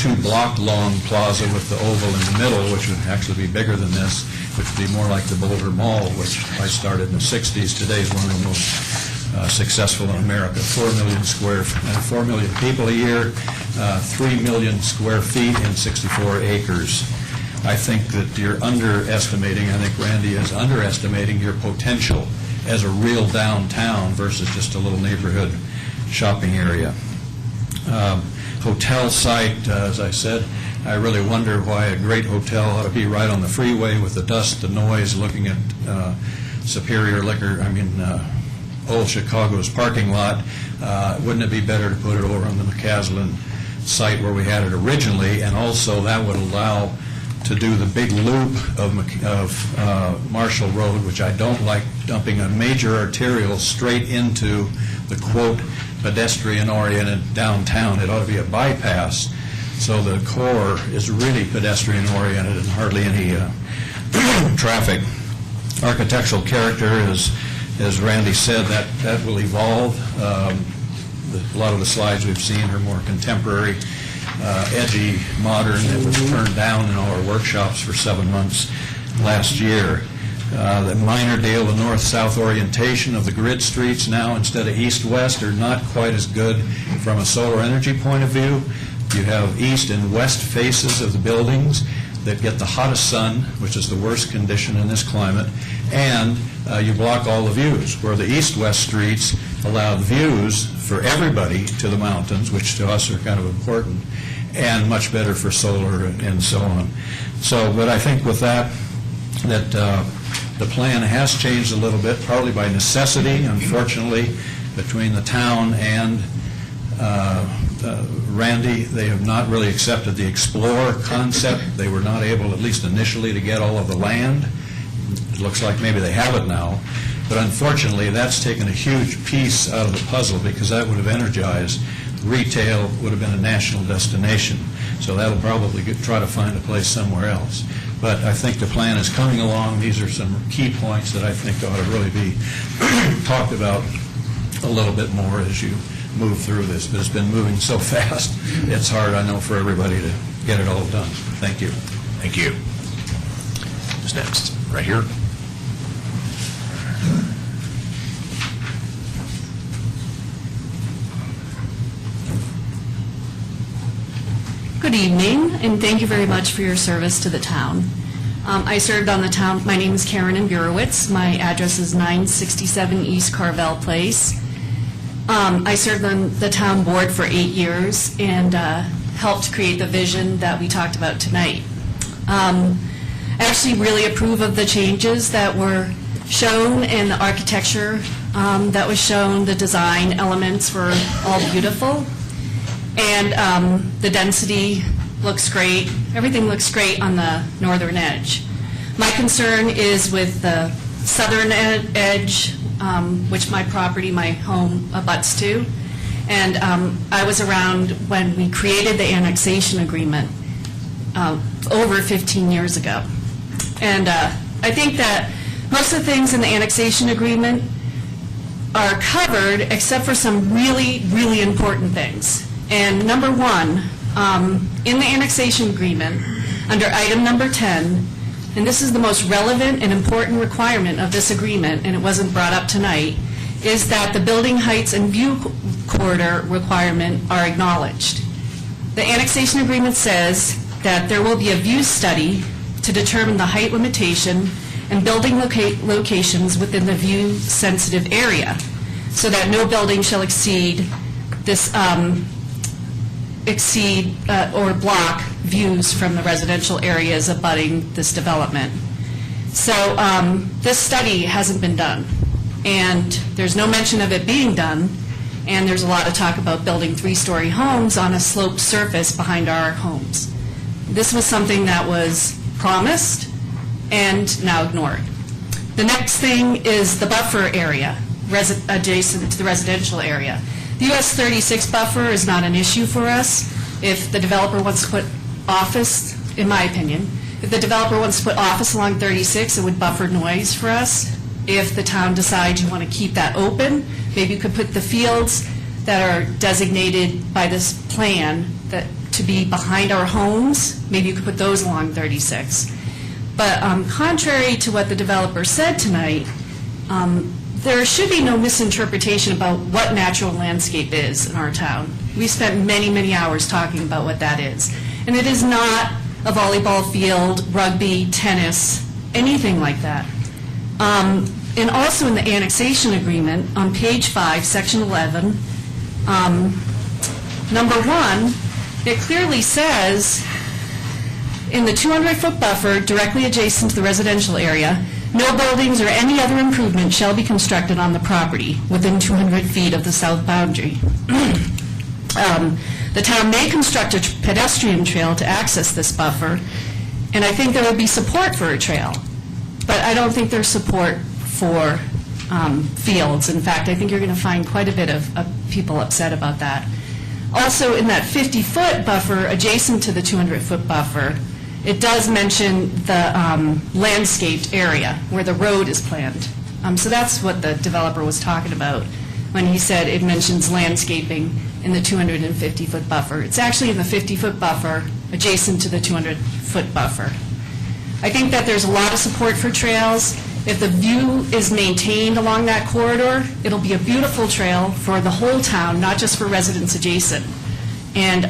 2-block long plaza with the oval in the middle, which would actually be bigger than this, which would be more like the Boulder Mall, which I started in the 60s. Today is one of the most successful in America. 4 million people a year, 3 million square feet in 64 acres. I think that you're underestimating, I think Randy is underestimating your potential as a real downtown versus just a little neighborhood shopping area. Hotel site, as I said, I really wonder why a great hotel ought to be right on the freeway with the dust, the noise, looking at Superior Liquor, Old Chicago's parking lot. Wouldn't it be better to put it over on the McCaslin site where we had it originally? And also that would allow to do the big loop of Marshall Road, which I don't like, dumping a major arterial straight into the, quote, pedestrian-oriented downtown. It ought to be a bypass, so the core is really pedestrian-oriented and hardly any traffic. Architectural character is, as Randy said, that will evolve. A lot of the slides we've seen are more contemporary, edgy, modern. It was turned down in all our workshops for 7 months last year. The minor deal, the north-south orientation of the grid streets now instead of east-west are not quite as good from a solar energy point of view. You have east and west faces of the buildings that get the hottest sun, which is the worst condition in this climate, and you block all the views, where the east-west streets allow views for everybody to the mountains, which to us are kind of important, and much better for solar and so on. So, but I think with that the plan has changed a little bit, partly by necessity, unfortunately, between the town and Randy. They have not really accepted the Explorer concept. They were not able, at least initially, to get all of the land. It looks like maybe they have it now. But unfortunately, that's taken a huge piece out of the puzzle, because that would have energized. Retail would have been a national destination. So that'll probably try to find a place somewhere else. But I think the plan is coming along. These are some key points that I think ought to really be talked about a little bit more as you move through this. But it's been moving so fast, it's hard, I know, for everybody to get it all done. Thank you. Thank you. Who's next? Right here. Good evening, and thank you very much for your service to the town. I served on the town, my name is Karen Burowitz. My address is 967 East Carvel Place. I served on the town board for 8 years and helped create the vision that we talked about tonight. I actually really approve of the changes that were shown and the architecture that was shown. The design elements were all beautiful. And the density looks great. Everything looks great on the northern edge. My concern is with the southern edge, which my property, my home abuts to. And I was around when we created the annexation agreement over 15 years ago. And I think that most of the things in the annexation agreement are covered except for some really, really important things. And number one, in the annexation agreement, under item number 10, and this is the most relevant and important requirement of this agreement, and it wasn't brought up tonight, is that the building heights and view corridor requirement are acknowledged. The annexation agreement says that there will be a view study to determine the height limitation and building locations within the view-sensitive area, so that no building shall exceed or block views from the residential areas abutting this development. So this study hasn't been done, and there's no mention of it being done, and there's a lot of talk about building 3-story homes on a sloped surface behind our homes. This was something that was promised and now ignored. The next thing is the buffer area adjacent to the residential area. The US 36 buffer is not an issue for us. If the developer wants to put office, in my opinion, if the developer wants to put office along 36, it would buffer noise for us. If the town decides you want to keep that open, maybe you could put the fields that are designated by this plan to be behind our homes, maybe you could put those along 36. But contrary to what the developer said tonight, there should be no misinterpretation about what natural landscape is in our town. We spent many, many hours talking about what that is. And it is not a volleyball field, rugby, tennis, anything like that. And also in the annexation agreement, on page 5, section 11, number 1, it clearly says, in the 200-foot buffer directly adjacent to the residential area, no buildings or any other improvement shall be constructed on the property within 200 feet of the south boundary. The town may construct a pedestrian trail to access this buffer, and I think there would be support for a trail, but I don't think there's support for fields. In fact, I think you're going to find quite a bit of people upset about that. Also, in that 50-foot buffer adjacent to the 200-foot buffer, it does mention the landscaped area where the road is planned. So that's what the developer was talking about when he said it mentions landscaping in the 250-foot buffer. It's actually in the 50-foot buffer adjacent to the 200-foot buffer. I think that there's a lot of support for trails. If the view is maintained along that corridor, it'll be a beautiful trail for the whole town, not just for residents adjacent. And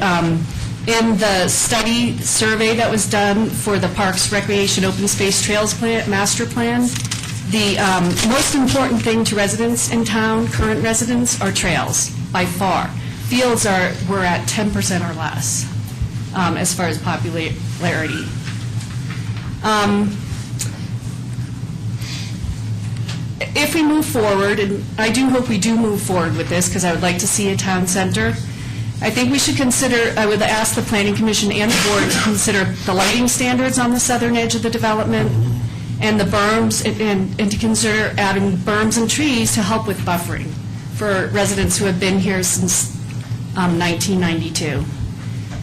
in the study survey that was done for the Parks, Recreation, Open Space Trails plan, master plan, the most important thing to residents in town, current residents, are trails, by far. Fields we're at 10% or less as far as popularity. If we move forward, and I do hope we do move forward with this because I would like to see a town center, I think we should consider, I would ask the Planning Commission and the board to consider the lighting standards on the southern edge of the development and the berms, and to consider adding berms and trees to help with buffering for residents who have been here since 1992.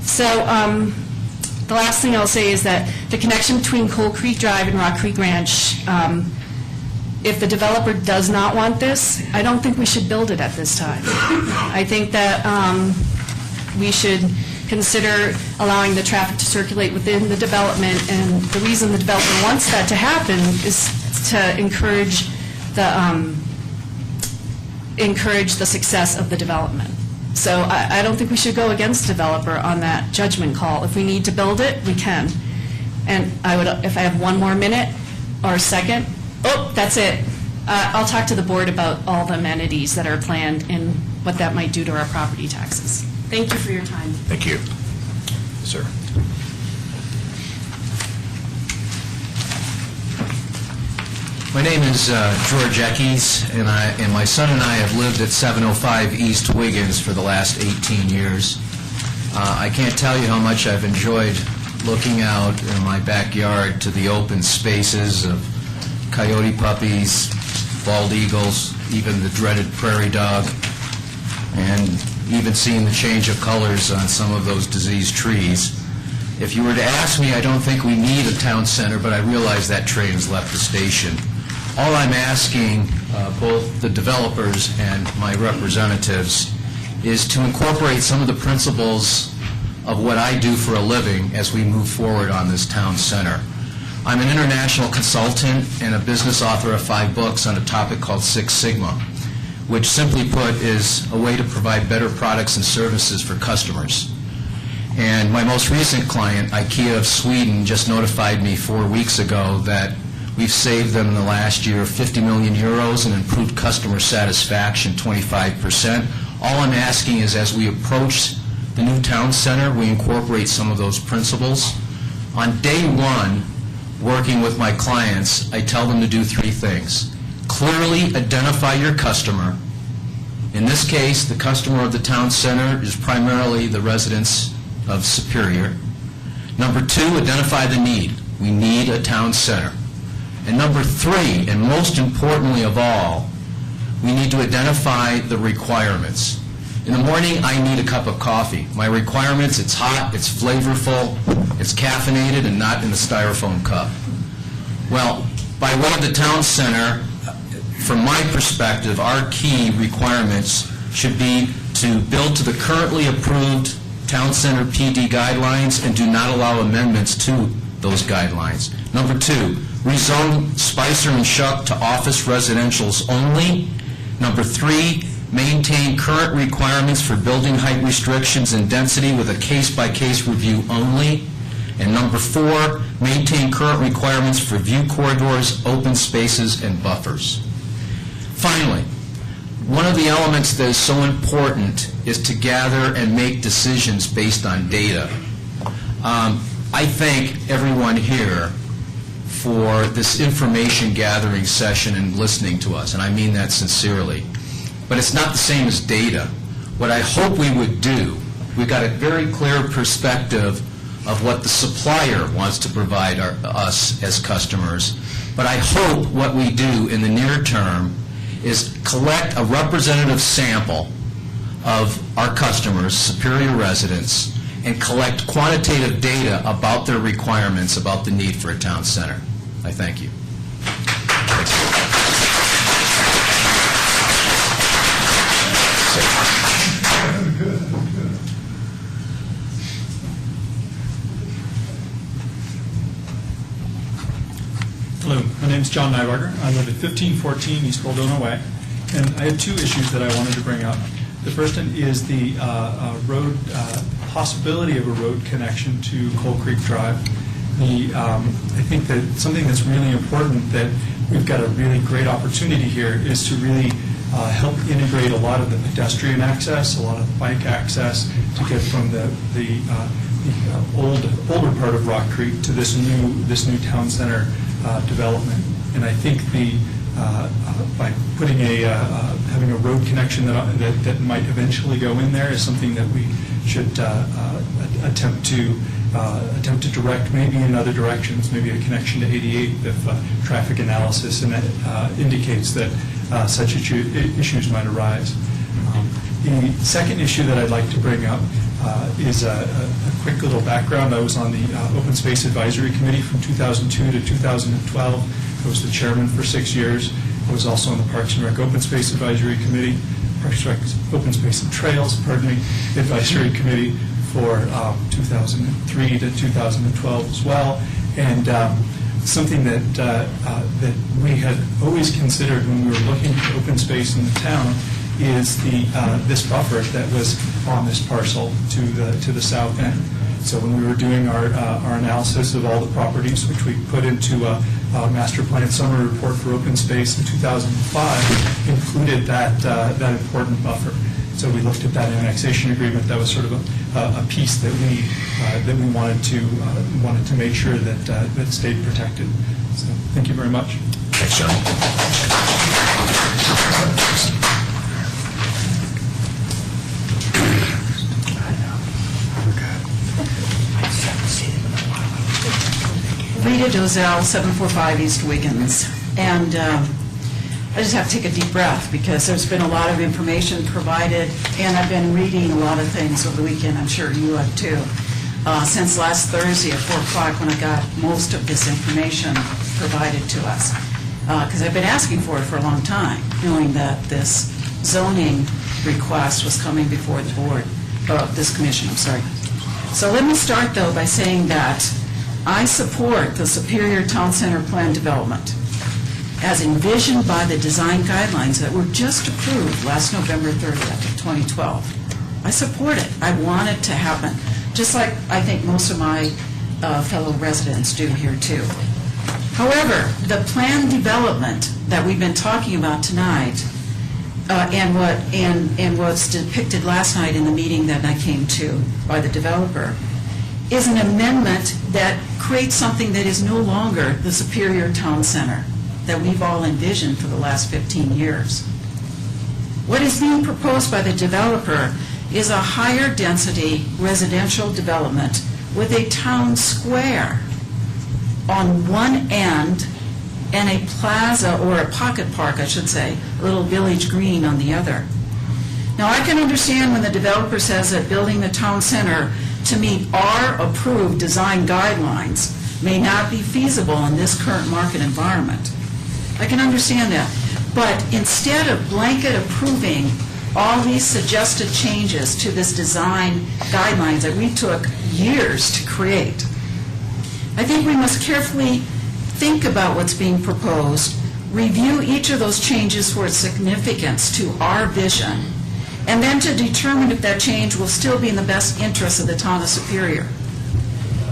So the last thing I'll say is that the connection between Coal Creek Drive and Rock Creek Ranch, if the developer does not want this, I don't think we should build it at this time. I think that we should consider allowing the traffic to circulate within the development, and the reason the developer wants that to happen is to encourage the success of the development. So I don't think we should go against the developer on that judgment call. If we need to build it, we can. And I would, if I have one more minute or a second, that's it. I'll talk to the board about all the amenities that are planned and what that might do to our property taxes. Thank you for your time. Thank you. Sir. My name is George Eckes, and my son and I have lived at 705 East Wiggins for the last 18 years. I can't tell you how much I've enjoyed looking out in my backyard to the open spaces of coyote puppies, bald eagles, even the dreaded prairie dog, and even seeing the change of colors on some of those diseased trees. If you were to ask me, I don't think we need a town center, but I realize that train's left the station. All I'm asking both the developers and my representatives is to incorporate some of the principles of what I do for a living as we move forward on this town center. I'm an international consultant and a business author of 5 books on a topic called Six Sigma, which simply put is a way to provide better products and services for customers. And my most recent client, IKEA of Sweden, just notified me 4 weeks ago that we've saved them in the last year 50 million euros and improved customer satisfaction 25%. All I'm asking is, as we approach the new town center, we incorporate some of those principles. On day one, working with my clients, I tell them to do 3 things. Clearly identify your customer. In this case, the customer of the town center is primarily the residents of Superior. Number 2, identify the need. We need a town center. And number 3, and most importantly of all, we need to identify the requirements. In the morning, I need a cup of coffee. My requirements, it's hot, it's flavorful, it's caffeinated, and not in a styrofoam cup. Well, by way of the town center, from my perspective, our key requirements should be to build to the currently approved town center PD guidelines and do not allow amendments to those guidelines. Number 2, rezone Spicer and Shuck to office residentials only. Number 3, maintain current requirements for building height restrictions and density with a case-by-case review only. And number 4, maintain current requirements for view corridors, open spaces, and buffers. Finally, one of the elements that is so important is to gather and make decisions based on data. I thank everyone here for this information gathering session and listening to us, and I mean that sincerely. But it's not the same as data. What I hope we would do, we've got a very clear perspective of what the supplier wants to provide us as customers, but I hope what we do in the near term is collect a representative sample of our customers, Superior residents, and collect quantitative data about their requirements, about the need for a town center. I thank you. Hello, my name is John Nybarger. I live at 1514 East Goldona Way, and I have 2 issues that I wanted to bring up. The first one is the road possibility of a road connection to Coal Creek Drive. I think that something that's really important, that we've got a really great opportunity here, is to really help integrate a lot of the pedestrian access, a lot of bike access, to get from the older part of Rock Creek to this new town center development. And I think by putting having a road connection that might eventually go in there is something that we should attempt to direct, maybe in other directions, maybe a connection to 88 if traffic analysis indicates that such issues might arise. The second issue that I'd like to bring up is a quick little background. I was on the Open Space Advisory Committee from 2002 to 2012. I was the chairman for 6 years. I was also on the Parks and Rec Open Space Advisory Committee, Parks and Rec Open Space and Trails, Advisory Committee for 2003 to 2012 as well. And something that we had always considered when we were looking at open space in the town is this buffer that was on this parcel to the south end. So when we were doing our analysis of all the properties, which we put into a master plan summary report for open space in 2005, included that important buffer. So we looked at that annexation agreement. That was sort of a piece that we wanted to make sure that stayed protected. So thank you very much. Thanks, John. Rita Dozell, 745 East Wiggins. And I just have to take a deep breath because there's been a lot of information provided, and I've been reading a lot of things over the weekend. I'm sure you have too. Since last Thursday at 4 o'clock when I got most of this information provided to us. because I've been asking for it for a long time, knowing that this zoning request was coming before the board, this commission, I'm sorry. So let me start, though, by saying that I support the Superior Town Center Plan development as envisioned by the design guidelines that were just approved last November 30th of 2012. I support it. I want it to happen, just like I think most of my fellow residents do here, too. However, the plan development that we've been talking about tonight and what's depicted last night in the meeting that I came to by the developer is an amendment that creates something that is no longer the Superior Town Center that we've all envisioned for the last 15 years. What is being proposed by the developer is a higher density residential development with a town square on one end and a plaza, or a pocket park, I should say, a little village green on the other. Now, I can understand when the developer says that building the town center to meet our approved design guidelines may not be feasible in this current market environment. I can understand that. But instead of blanket approving all these suggested changes to this design guidelines that we took years to create, I think we must carefully think about what's being proposed, review each of those changes for its significance to our vision, and then to determine if that change will still be in the best interest of the town of Superior.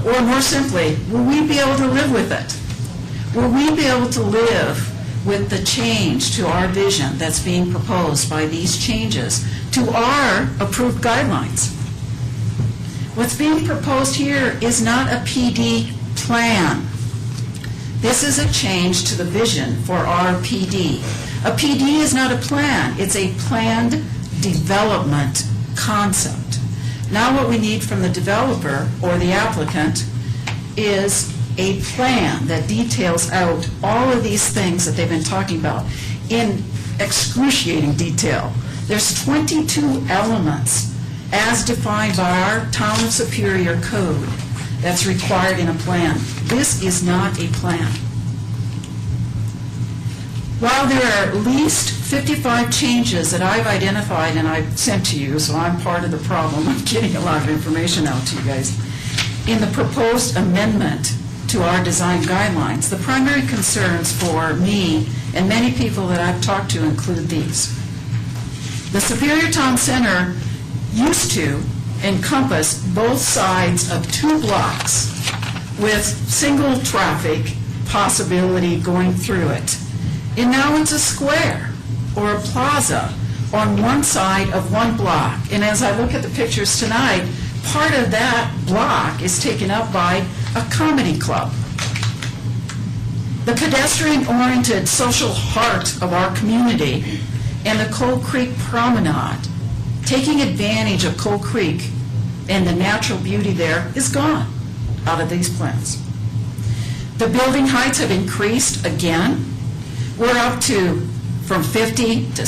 Or more simply, will we be able to live with it? Will we be able to live with the change to our vision that's being proposed by these changes to our approved guidelines? What's being proposed here is not a PD plan. This is a change to the vision for our PD. A PD is not a plan. It's a planned development concept. Now what we need from the developer or the applicant is a plan that details out all of these things that they've been talking about in excruciating detail. There's 22 elements as defined by our Town of Superior code that's required in a plan. This is not a plan. While there are at least 55 changes that I've identified and I've sent to you, so I'm part of the problem of getting a lot of information out to you guys, in the proposed amendment to our design guidelines, the primary concerns for me and many people that I've talked to include these. The Superior Town Center used to encompass both sides of 2 blocks with single traffic possibility going through it. And now it's a square or a plaza on one side of 1 block. And as I look at the pictures tonight, part of that block is taken up by a comedy club. The pedestrian-oriented social heart of our community and the Coal Creek Promenade, taking advantage of Coal Creek and the natural beauty there, is gone out of these plans. The building heights have increased again. We're up to from 40 to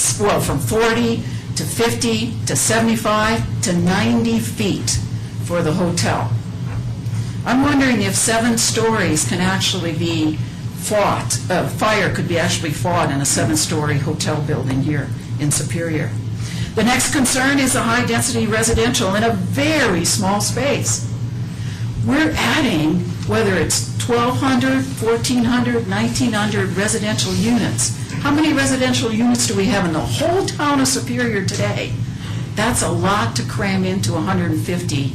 50 to 75 to 90 feet for the hotel. I'm wondering if 7 stories can actually be fought, fire could be actually fought in a 7-story hotel building here in Superior. The next concern is the high-density residential in a very small space. We're adding, whether it's 1,200, 1,400, 1,900 residential units. How many residential units do we have in the whole town of Superior today? That's a lot to cram into 150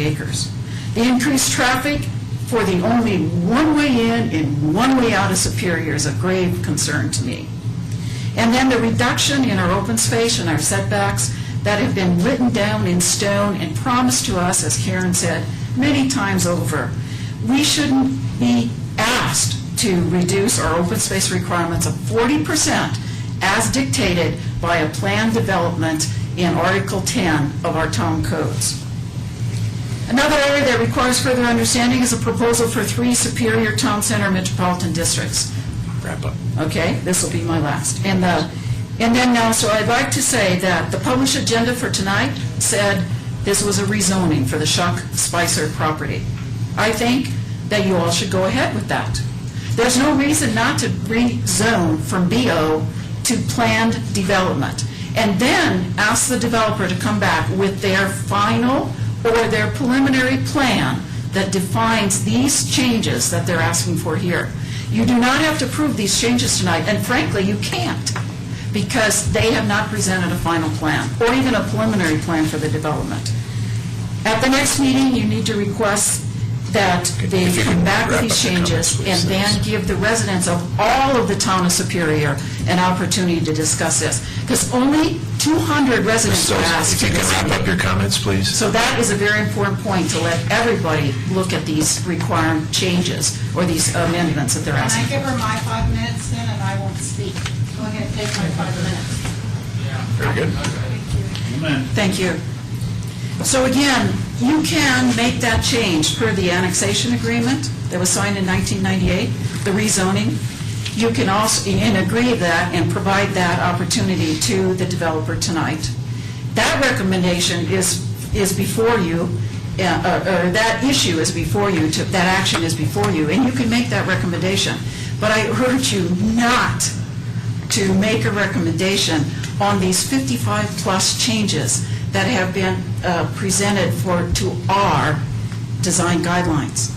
acres. The increased traffic for the only one way in and one way out of Superior is a grave concern to me. And then the reduction in our open space and our setbacks that have been written down in stone and promised to us, as Karen said, many times over. We shouldn't be asked to reduce our open space requirements of 40% as dictated by a planned development in Article 10 of our town codes. Another area that requires further understanding is a proposal for 3 Superior Town Center metropolitan districts. Wrap up. Okay, this will be my last. And then now, so I'd like to say that the published agenda for tonight said this was a rezoning for the Shuck Spicer property. I think that you all should go ahead with that. There's no reason not to rezone from BO to planned development, and then ask the developer to come back with their final or their preliminary plan that defines these changes that they're asking for here. You do not have to approve these changes tonight, and frankly, you can't, because they have not presented a final plan, or even a preliminary plan for the development. At the next meeting, you need to request that they If you come can back with wrap these up your changes, comments, and please. then give the residents of all of the town of Superior an opportunity to discuss this, because only 200 residents So were asked if to you can this wrap meeting. up your comments, please. So that is a very important point, to let everybody look at these required changes, or these amendments that they're Can I asking give for. her my 5 minutes then, and I won't speak? Go ahead, take my 5 minutes. Very good. Thank you. So again, you can make that change per the annexation agreement that was signed in 1998, the rezoning. You can also, and agree that and provide that opportunity to the developer tonight. That recommendation is before you, or that issue is before you, that action is before you, and you can make that recommendation. But I urge you not to make a recommendation on these 55-plus changes that have been presented to our design guidelines,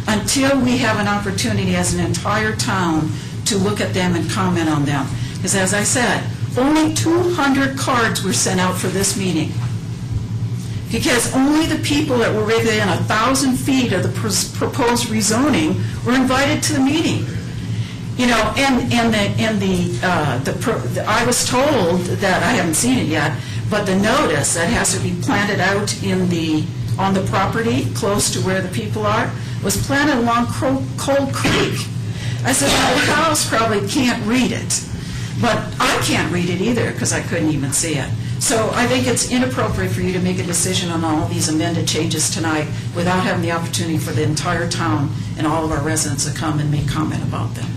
until we have an opportunity as an entire town to look at them and comment on them. Because as I said, only 200 cards were sent out for this meeting, because only the people that were within 1,000 feet of the proposed rezoning were invited to the meeting. You know, I was told that, I haven't seen it yet, but the notice that has to be planted out on the property close to where the people are was planted along Cold Creek. I said, well, the house probably can't read it, but I can't read it either because I couldn't even see it. So I think it's inappropriate for you to make a decision on all these amended changes tonight without having the opportunity for the entire town and all of our residents to come and make comment about them.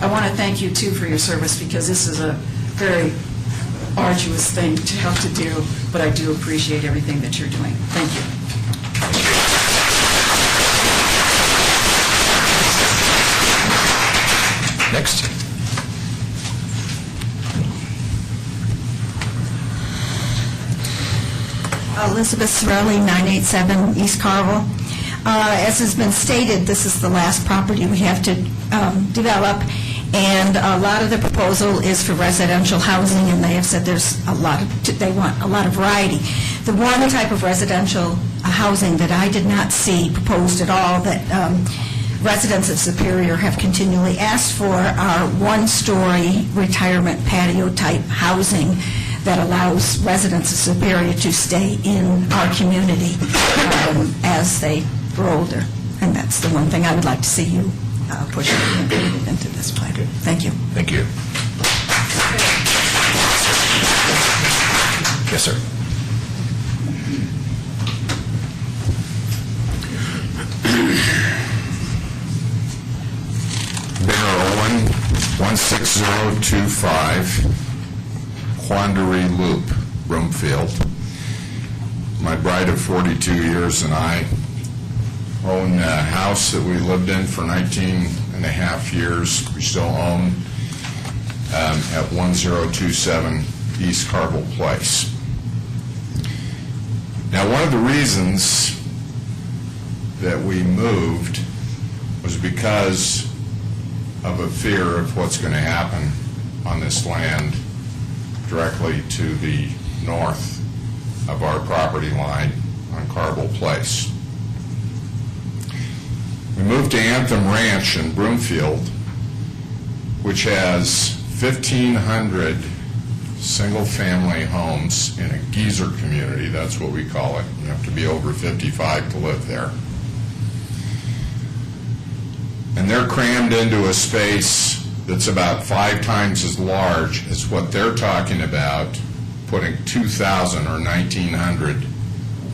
I want to thank you, too, for your service, because this is a very arduous thing to have to do, but I do appreciate everything that you're doing. Thank you. Next. Elizabeth Sorelli, 987 East Carville. As has been stated, this is the last property we have to develop, and a lot of the proposal is for residential housing, and they have said they want a lot of variety. The one type of residential housing that I did not see proposed at all that residents of Superior have continually asked for are one-story retirement patio-type housing that allows residents of Superior to stay in our community as they grow older. And that's the one thing I would like to see you push and put it into this plan. Thank you. Thank you. Yes, sir. Bear Owen, 16025, Quandary Loop, Broomfield. My bride of 42 years and I own a house that we lived in for 19 and a half years. We still own at 1027 East Carville Place. Now, one of the reasons that we moved was because of a fear of what's going to happen on this land directly to the north of our property line on Carville Place. We moved to Anthem Ranch in Broomfield, which has 1,500 single-family homes in a geezer community. That's what we call it. You have to be over 55 to live there. And they're crammed into a space that's about 5 times as large as what they're talking about putting 2,000 or 1,900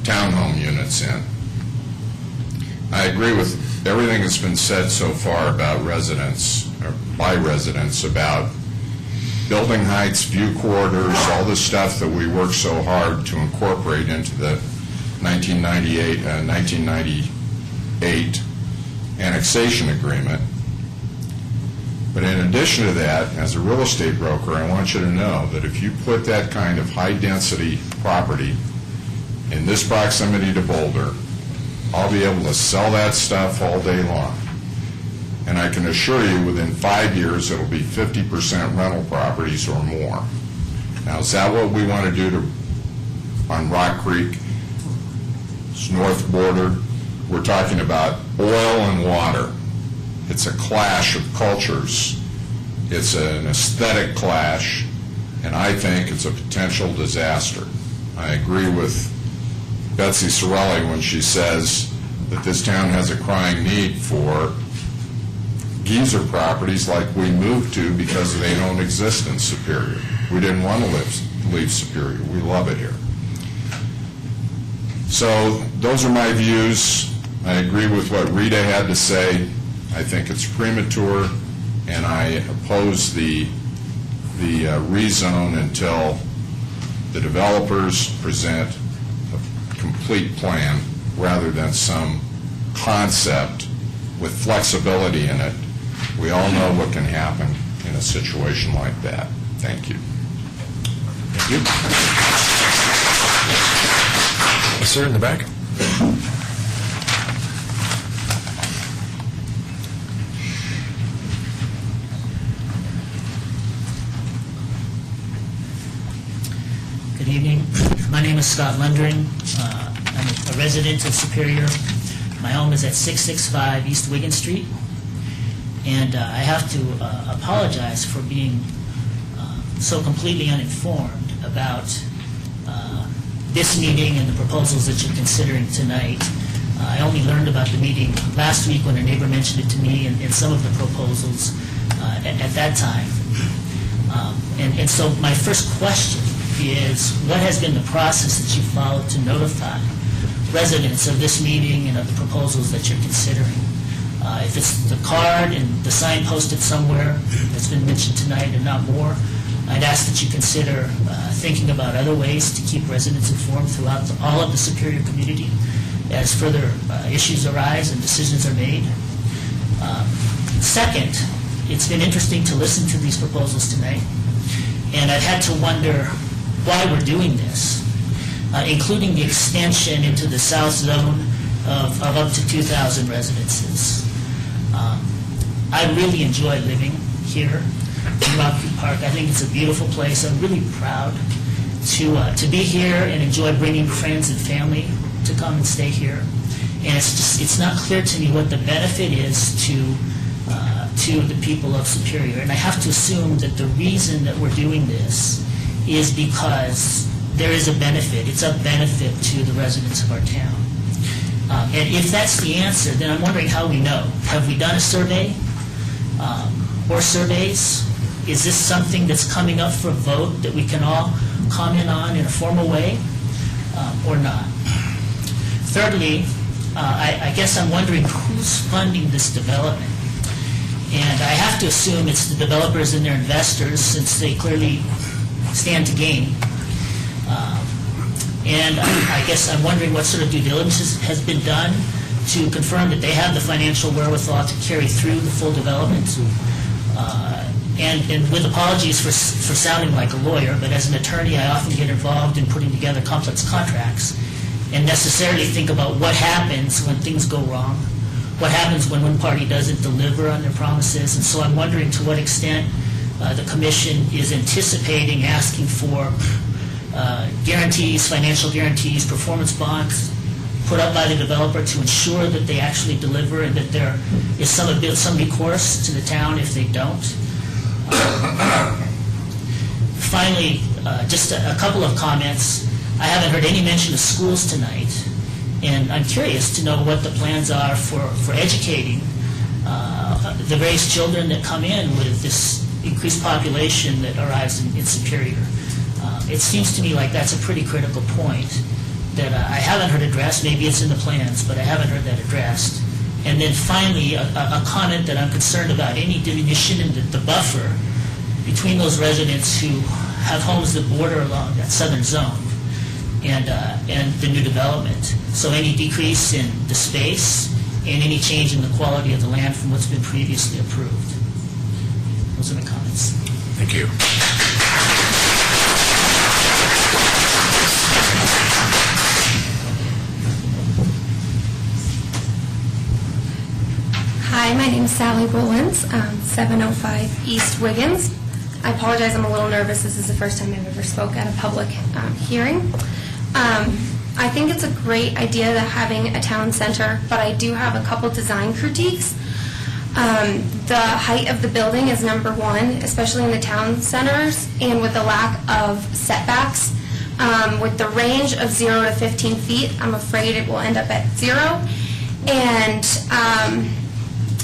townhome units in. I agree with everything that's been said so far about residents, or by residents, about building heights, view corridors, all the stuff that we worked so hard to incorporate into the 1998 annexation agreement. But in addition to that, as a real estate broker, I want you to know that if you put that kind of high-density property in this proximity to Boulder, I'll be able to sell that stuff all day long. And I can assure you, within 5 years, it'll be 50% rental properties or more. Now, is that what we want to do on Rock Creek, its north border? We're talking about oil and water. It's a clash of cultures. It's an aesthetic clash, and I think it's a potential disaster. I agree with Betsy Sorelli when she says that this town has a crying need for geyser properties like we moved to because they don't exist in Superior. We didn't want to leave Superior. We love it here. So those are my views. I agree with what Rita had to say. I think it's premature, and I oppose the rezone until the developers present a complete plan rather than some concept with flexibility in it. We all know what can happen in a situation like that. Thank you. Thank you. Yes, sir, in the back. Good evening. My name is Scott Lundring. I'm a resident of Superior. My home is at 665 East Wigan Street. And I have to apologize for being so completely uninformed about this meeting and the proposals that you're considering tonight. I only learned about the meeting last week when a neighbor mentioned it to me and some of the proposals at that time. And so my first question is, what has been the process that you followed to notify residents of this meeting and of the proposals that you're considering? If it's the card and the sign posted somewhere that's been mentioned tonight and not more, I'd ask that you consider thinking about other ways to keep residents informed throughout all of the Superior community as further issues arise and decisions are made. Second, it's been interesting to listen to these proposals tonight, and I've had to wonder why we're doing this, including the extension into the south zone of up to 2,000 residences. I really enjoy living here in Rock Creek Park. I think it's a beautiful place. I'm really proud to be here and enjoy bringing friends and family to come and stay here. And it's not clear to me what the benefit is to the people of Superior. And I have to assume that the reason that we're doing this is because there is a benefit. It's a benefit to the residents of our town. And if that's the answer, then I'm wondering how we know. Have we done a survey or surveys? Is this something that's coming up for a vote that we can all comment on in a formal way or not? Thirdly, I guess I'm wondering who's funding this development. And I have to assume it's the developers and their investors, since they clearly stand to gain. And I guess I'm wondering what sort of due diligence has been done to confirm that they have the financial wherewithal to carry through the full development. And with apologies for sounding like a lawyer, but as an attorney, I often get involved in putting together complex contracts and necessarily think about what happens when things go wrong, what happens when one party doesn't deliver on their promises. And so I'm wondering to what extent the Commission is anticipating asking for guarantees, financial guarantees, performance bonds put up by the developer to ensure that they actually deliver and that there is some recourse to the town if they don't. Finally, just a couple of comments. I haven't heard any mention of schools tonight, and I'm curious to know what the plans are for educating the various children that come in with this increased population that arrives in Superior. It seems to me like that's a pretty critical point that I haven't heard addressed. Maybe it's in the plans, but I haven't heard that addressed. And then finally, a comment that I'm concerned about any diminution in the buffer between those residents who have homes that border along that southern zone and the new development. So any decrease in the space and any change in the quality of the land from what's been previously approved. Those are the comments. Thank you. Hi, my name is Sally Bolins, 705 East Wiggins. I apologize, I'm a little nervous. This is the first time I've ever spoke at a public hearing. I think it's a great idea that having a town center, but I do have a couple design critiques. The height of the building is number one, especially in the town centers, and with the lack of setbacks. With the range of 0 to 15 feet, I'm afraid it will end up at 0. And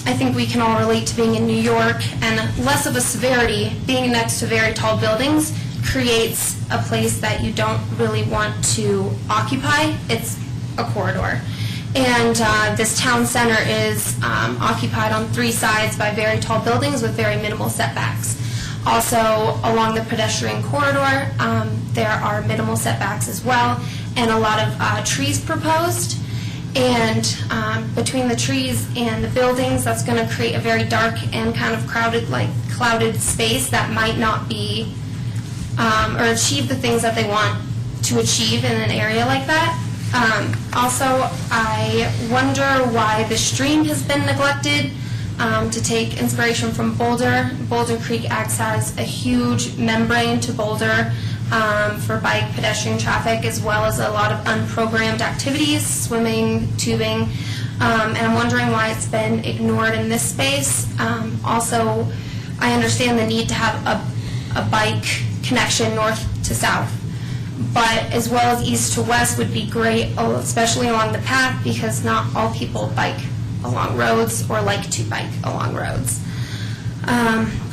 I think we can all relate to being in New York, and less of a severity, being next to very tall buildings creates a place that you don't really want to occupy. It's a corridor. And this town center is occupied on 3 sides by very tall buildings with very minimal setbacks. Also, along the pedestrian corridor, there are minimal setbacks as well, and a lot of trees proposed. And between the trees and the buildings, that's going to create a very dark and kind of clouded space that might not be, or achieve the things that they want to achieve in an area like that. Also, I wonder why the stream has been neglected. To take inspiration from Boulder, Boulder Creek acts as a huge membrane to Boulder for bike, pedestrian traffic, as well as a lot of unprogrammed activities, swimming, tubing, and I'm wondering why it's been ignored in this space. Also, I understand the need to have a bike connection north to south, but as well as east to west would be great, especially along the path, because not all people bike along roads or like to bike along roads.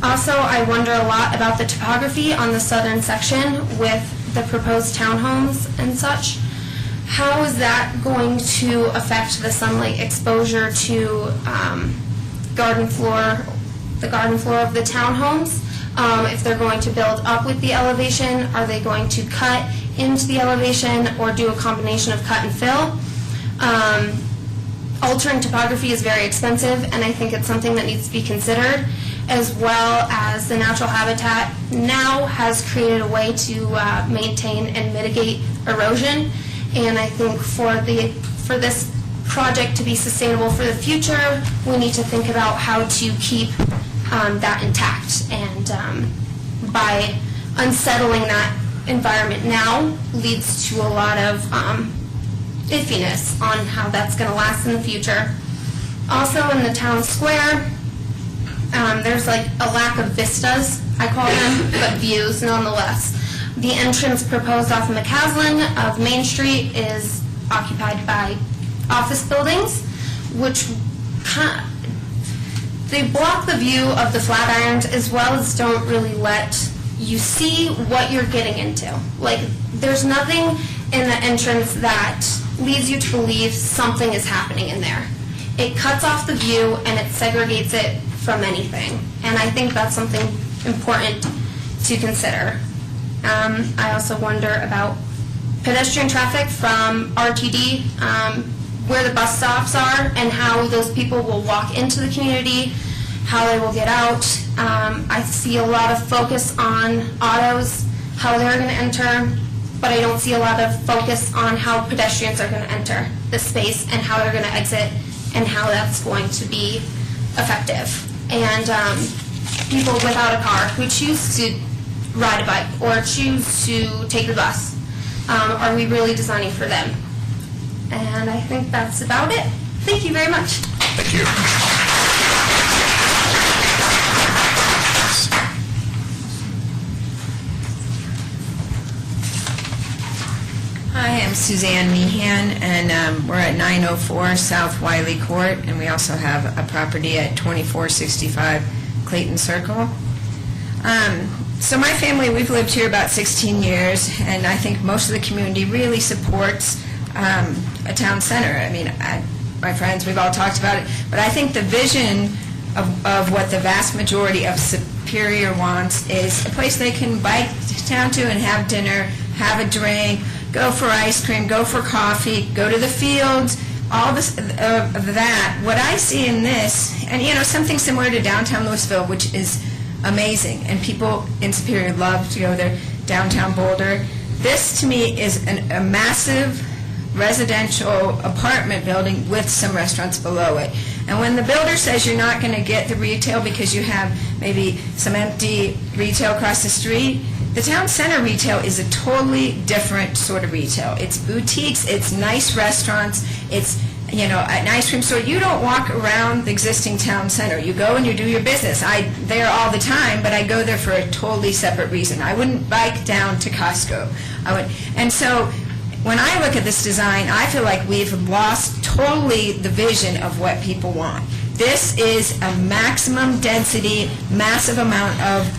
Also, I wonder a lot about the topography on the southern section with the proposed townhomes and such. How is that going to affect the sunlight exposure to the garden floor of the townhomes? If they're going to build up with the elevation, are they going to cut into the elevation or do a combination of cut and fill? Altering topography is very expensive, and I think it's something that needs to be considered, as well as the natural habitat now has created a way to maintain and mitigate erosion. And I think for this project to be sustainable for the future, we need to think about how to keep that intact. And by unsettling that environment now leads to a lot of iffiness on how that's going to last in the future. Also, in the town square, there's like a lack of vistas, I call them, but views nonetheless. The entrance proposed off of McCaslin of Main Street is occupied by office buildings, which they block the view of the Flatirons as well as don't really let you see what you're getting into. Like, there's nothing in the entrance that leads you to believe something is happening in there. It cuts off the view and it segregates it from anything. And I think that's something important to consider. I also wonder about pedestrian traffic from RTD, where the bus stops are, and how those people will walk into the community, how they will get out. I see a lot of focus on autos, how they're going to enter, but I don't see a lot of focus on how pedestrians are going to enter the space and how they're going to exit and how that's going to be effective. And people without a car who choose to ride a bike or choose to take the bus, are we really designing for them? And I think that's about it. Thank you very much. Thank you. Hi, I'm Suzanne Meehan, and we're at 904 South Wiley Court, and we also have a property at 2465 Clayton Circle. So my family, we've lived here about 16 years, and I think most of the community really supports a town center. I mean, my friends, we've all talked about it, but I think the vision of what the vast majority of Superior wants is a place they can bike down to and have dinner, have a drink, go for ice cream, go for coffee, go to the fields, all this of that. What I see in this, and something similar to downtown Louisville, which is amazing, and people in Superior love to go there, downtown Boulder. This, to me, is a massive residential apartment building with some restaurants below it. And when the builder says you're not going to get the retail because you have maybe some empty retail across the street, the town center retail is a totally different sort of retail. It's boutiques, it's nice restaurants, it's an ice cream store. You don't walk around the existing town center. You go and you do your business. I'm there all the time, but I go there for a totally separate reason. I wouldn't bike down to Costco. And so when I look at this design, I feel like we've lost totally the vision of what people want. This is a maximum density, massive amount of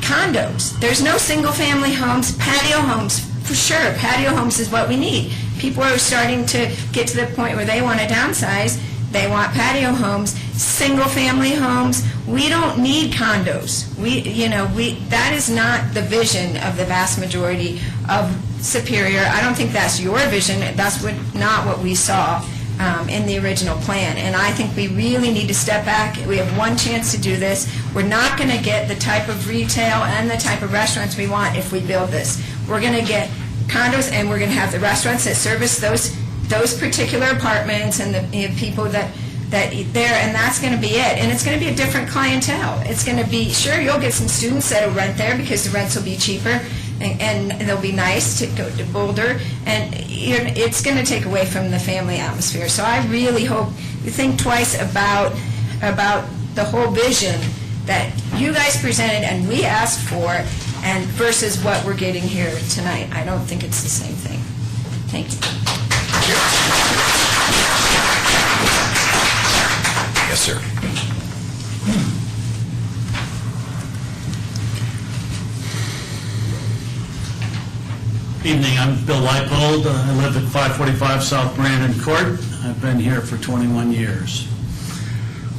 condos. There's no single-family homes, patio homes, for sure. Patio homes is what we need. People are starting to get to the point where they want to downsize. They want patio homes, single-family homes. We don't need condos. That is not the vision of the vast majority of Superior. I don't think that's your vision. That's not what we saw in the original plan. And I think we really need to step back. We have one chance to do this. We're not going to get the type of retail and the type of restaurants we want if we build this. We're going to get condos, and we're going to have the restaurants that service those particular apartments and the people that there, and that's going to be it. And it's going to be a different clientele. It's going to be, sure, you'll get some students that will rent there because the rents will be cheaper, and they'll be nice to go to Boulder, and it's going to take away from the family atmosphere. So I really hope you think twice about the whole vision that you guys presented and we asked for, and versus what we're getting here tonight. I don't think it's the same thing. Thank you. Yes, sir. Evening, I'm Bill Leipold. I live at 545 South Brandon Court. I've been here for 21 years.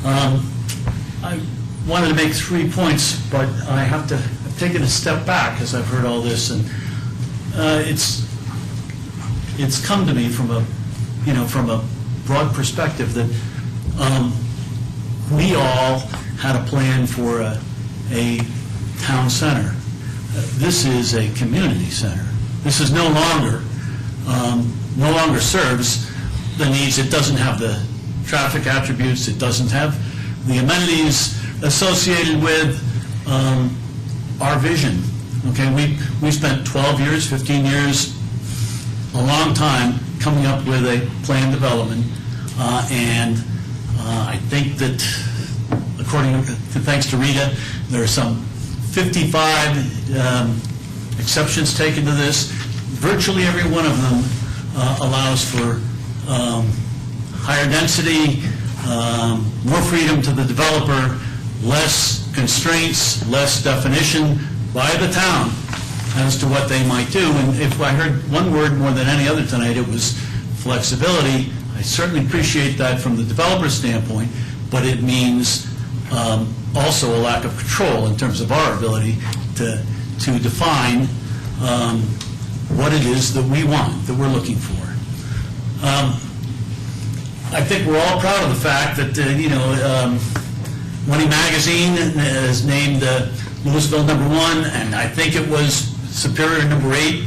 I wanted to make 3 points, but I've taken a step back as I've heard all this, and it's come to me from a broad perspective that we all had a plan for a town center. This is a community center. This is no longer serves the needs. It doesn't have the traffic attributes. It doesn't have the amenities associated with our vision. Okay, we spent 12 years, 15 years, a long time coming up with a plan development, and I think that, thanks to Rita, there are some 55 exceptions taken to this. Virtually every one of them allows for higher density, more freedom to the developer, less constraints, less definition by the town as to what they might do. And if I heard one word more than any other tonight, it was flexibility. I certainly appreciate that from the developer's standpoint, but it means also a lack of control in terms of our ability to define what it is that we want, that we're looking for. I think we're all proud of the fact that, Money Magazine has named Louisville #1, and I think it was Superior #8,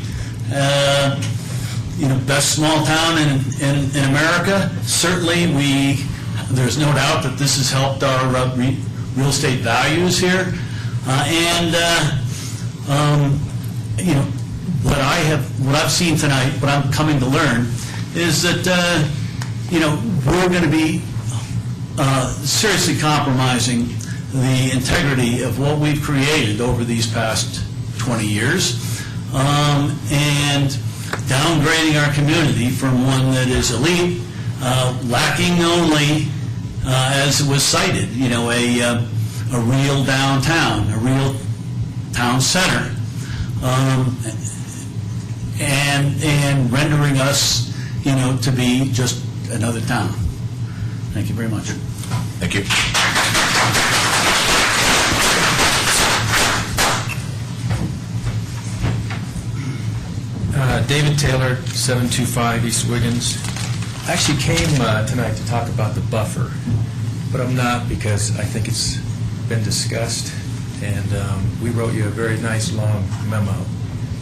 best small town in America. Certainly, there's no doubt that this has helped our real estate values here. What I've seen tonight, what I'm coming to learn, is that we're going to be seriously compromising the integrity of what we've created over these past 20 years, and downgrading our community from one that is elite, lacking only, as it was cited, a real downtown, a real town center, and rendering us, to be just another town. Thank you very much. Thank you. David Taylor, 725 East Wiggins. I actually came tonight to talk about the buffer, but I'm not, because I think it's been discussed. and we wrote you a very nice long memo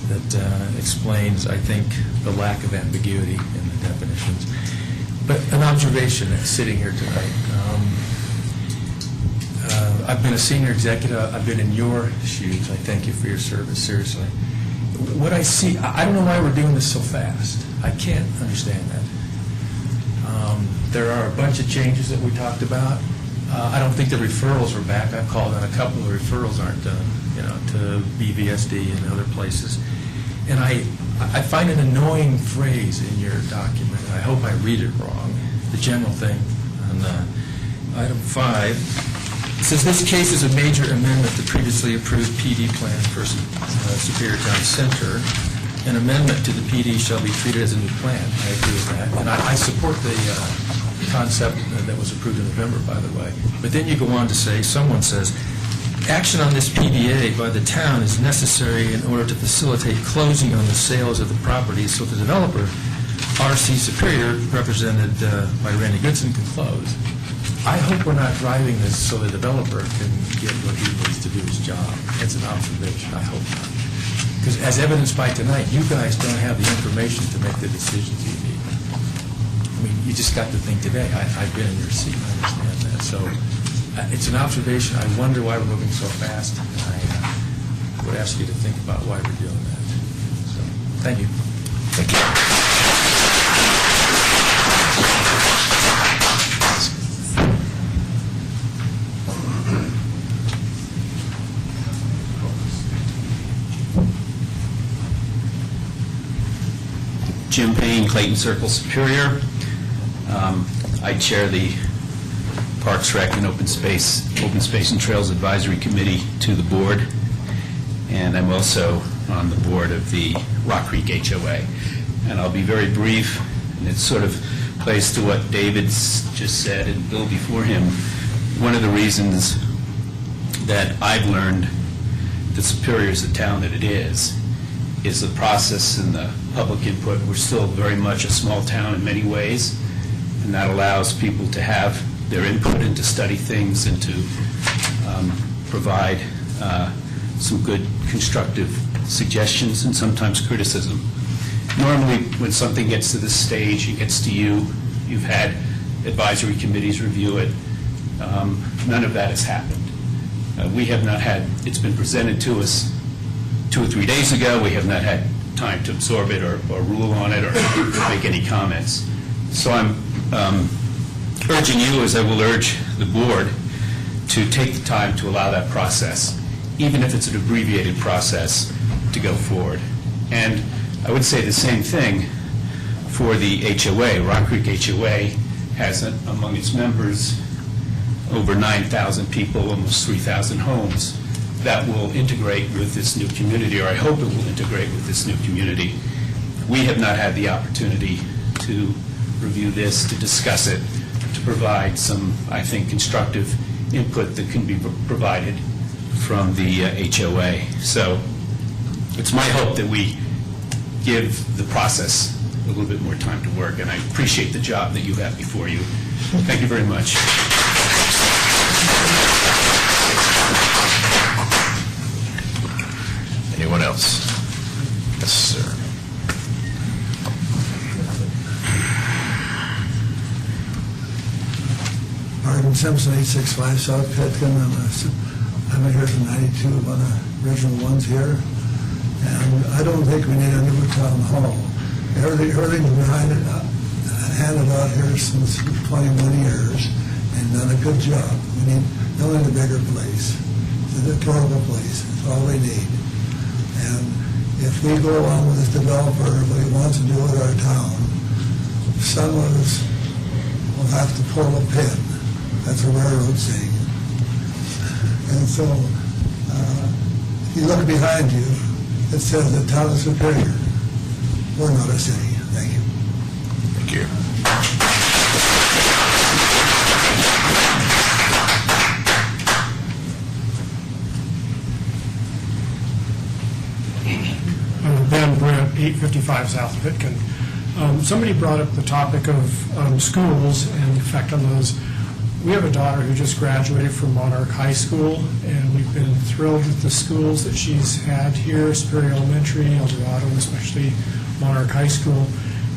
that explains, I think, the lack of ambiguity in the definitions. But an observation sitting here tonight. I've been a senior executive. I've been in your shoes. I thank you for your service, seriously. What I see, I don't know why we're doing this so fast. I can't understand that. There are a bunch of changes that we talked about. I don't think the referrals are back. I've called on a couple of referrals aren't done, to BVSD and other places. And I find an annoying phrase in your document. I hope I read it wrong. The general thing on item 5. It says this case is a major amendment to previously approved PD plan for Superior Town Center. An amendment to the PD shall be treated as a new plan. I agree with that. And I support the concept that was approved in November, by the way. But then you go on to say, someone says, action on this PDA by the town is necessary in order to facilitate closing on the sales of the property so the developer, RC Superior, represented by Randy Goodson, can close. I hope we're not driving this so the developer can get what he needs to do his job. It's an observation. I hope not. Because as evidenced by tonight, you guys don't have the information to make the decisions you need. I mean, you just got to think today. I've been in your seat. I understand that. So it's an observation. I wonder why we're moving so fast. And I would ask you to think about why we're doing that. So, thank you. Thank you. Jim Payne, Clayton Circle Superior. I chair the Parks, Rec, and Open Space and Trails Advisory Committee to the board, and I'm also on the board of the Rock Creek HOA. And I'll be very brief, and it sort of plays to what David's just said and Bill before him. One of the reasons that I've learned that Superior is the town that it is the process and the public input. We're still very much a small town in many ways, and that allows people to have their input and to study things and to provide some good constructive suggestions and sometimes criticism. Normally, when something gets to this stage, it gets to you, you've had advisory committees review it. None of that has happened. We have not had, it's been presented to us 2 or 3 days ago. We have not had time to absorb it or rule on it or make any comments. So I'm urging you, as I will urge the board, to take the time to allow that process, even if it's an abbreviated process, to go forward. And I would say the same thing for the HOA. Rock Creek HOA has among its members over 9,000 people, almost 3,000 homes that will integrate with this new community, or I hope it will integrate with this new community. We have not had the opportunity to review this, to discuss it, to provide some, I think, constructive input that can be provided from the HOA. So it's my hope that we give the process a little bit more time to work, and I appreciate the job that you have before you. Thank you very much. Anyone else? Yes, sir. Martin Simpson, 865 South Pitkin. I've been here from 92, one of the original ones here. And I don't think we need a new town hall. Everything's behind it, handed out here since 21 years and done a good job. We need only a bigger place. It's a deplorable place. It's all we need. And if we go along with this developer, what he wants to do with our town, some of us will have to pull a pin. That's a railroad saying. And so, if you look behind you, it says the town is Superior. We're not a city. Thank you. Thank you. Ben Brandt, 855 South Pitkin. Somebody brought up the topic of schools and the effect on those. We have a daughter who just graduated from Monarch High School, and we've been thrilled with the schools that she's had here, Superior Elementary, El Dorado, and especially Monarch High School.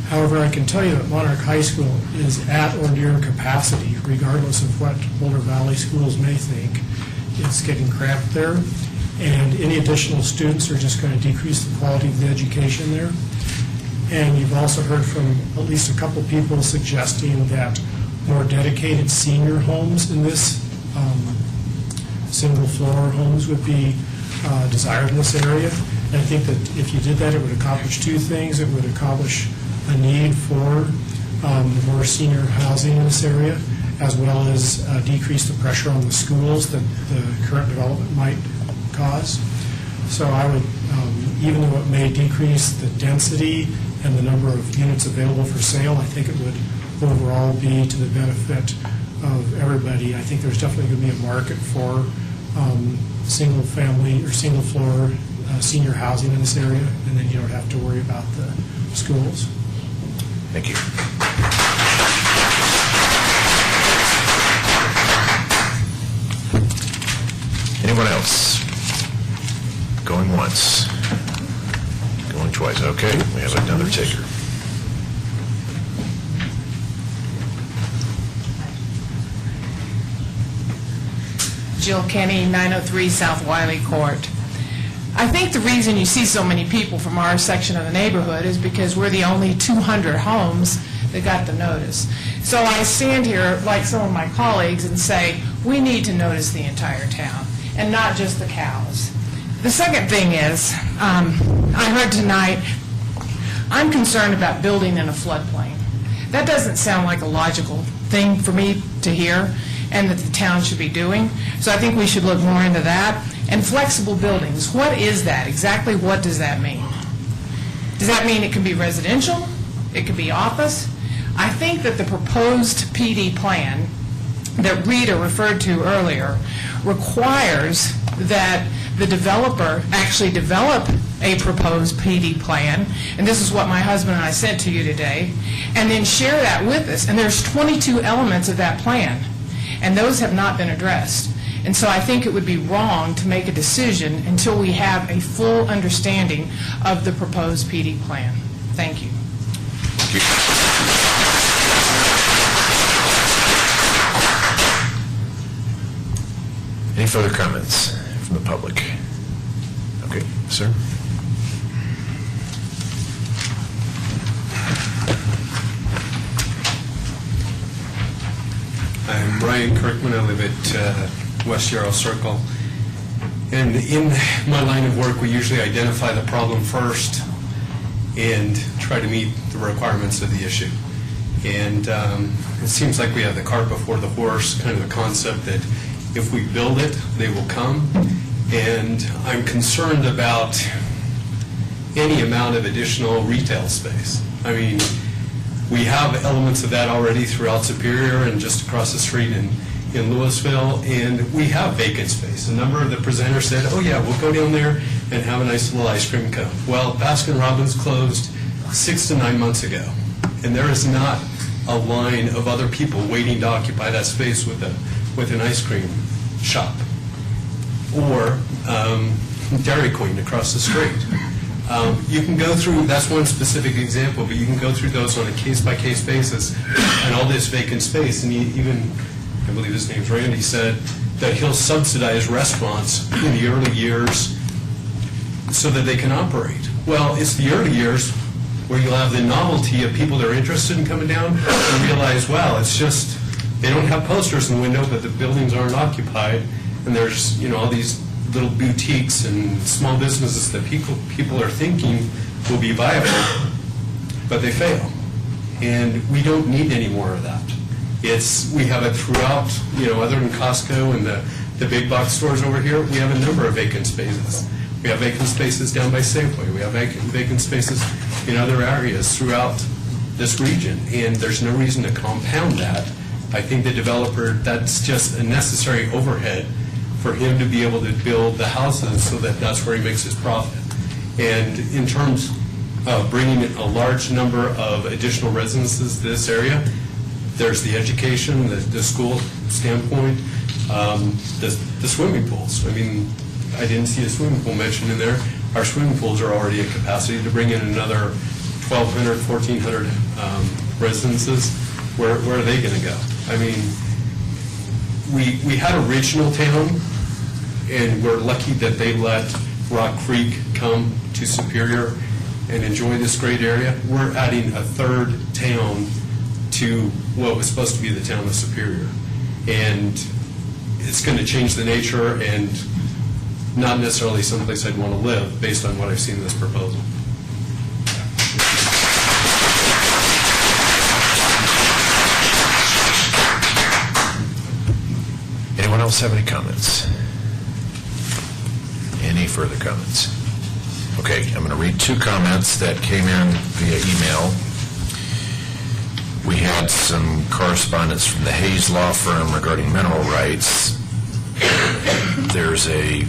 However, I can tell you that Monarch High School is at or near capacity, regardless of what Boulder Valley schools may think. It's getting cramped there, and any additional students are just going to decrease the quality of the education there. And you've also heard from at least a couple people suggesting that more dedicated senior homes in this, single-floor homes would be desired in this area. And I think that if you did that, it would accomplish two things. It would accomplish a need for more senior housing in this area, as well as decrease the pressure on the schools that the current development might cause. So I would, even though it may decrease the density and the number of units available for sale, I think it would overall be to the benefit of everybody. I think there's definitely going to be a market for single-family or single-floor senior housing in this area, and then you don't have to worry about the schools. Thank you. Anyone else? Going once. Going twice. Okay, we have another taker. Jill Kenny, 903 South Wiley Court. I think the reason you see so many people from our section of the neighborhood is because we're the only 200 homes that got the notice. So I stand here, like some of my colleagues, and say, we need to notice the entire town, and not just the cows. The second thing is, I heard tonight, I'm concerned about building in a floodplain. That doesn't sound like a logical thing for me to hear, and that the town should be doing. So I think we should look more into that. And flexible buildings, what is that? Exactly what does that mean? Does that mean it can be residential? It could be office? I think that the proposed PD plan that Rita referred to earlier requires that the developer actually develop a proposed PD plan, and this is what my husband and I said to you today, and then share that with us. And there's 22 elements of that plan, and those have not been addressed. And so I think it would be wrong to make a decision until we have a full understanding of the proposed PD plan. Thank you. Any further comments from the public? Okay, sir. I'm Brian Kirkman. I live at West Yarrow Circle. And in my line of work, we usually identify the problem first and try to meet the requirements of the issue. And it seems like we have the cart before the horse, kind of the concept that if we build it, they will come. And I'm concerned about any amount of additional retail space. I mean, we have elements of that already throughout Superior and just across the street in Louisville, and we have vacant space. A number of the presenters said, oh yeah, we'll go down there and have a nice little ice cream cone. Well, Baskin-Robbins closed 6 to 9 months ago, and there is not a line of other people waiting to occupy that space with an ice cream shop. Or Dairy Queen across the street. You can go through, that's one specific example, but you can go through those on a case-by-case basis, and all this vacant space, and even, I believe his name's Randy, said that he'll subsidize restaurants in the early years so that they can operate. Well, it's the early years where you'll have the novelty of people that are interested in coming down and realize, wow, it's just, they don't have posters in the window, but the buildings aren't occupied, and there's, all these little boutiques and small businesses that people are thinking will be viable, but they fail. And we don't need any more of that. We have it throughout, other than Costco and the big box stores over here, we have a number of vacant spaces. We have vacant spaces down by Safeway. We have vacant spaces in other areas throughout this region, and there's no reason to compound that. I think the developer, that's just a necessary overhead for him to be able to build the houses so that that's where he makes his profit. And in terms of bringing a large number of additional residences to this area, There's the education, the school standpoint, the swimming pools. I mean, I didn't see a swimming pool mentioned in there. Our swimming pools are already at capacity to bring in another 1,200, 1,400 residences. Where are they going to go? I mean, we had a regional town, and we're lucky that they let Rock Creek come to Superior and enjoy this great area. We're adding a third town to what was supposed to be the town of Superior. And it's going to change the nature and not necessarily someplace I'd want to live based on what I've seen in this proposal. Anyone else have any comments? Any further comments? Okay, I'm going to read two comments that came in via email. We had some correspondence from the Hayes Law Firm regarding mineral rights. There's a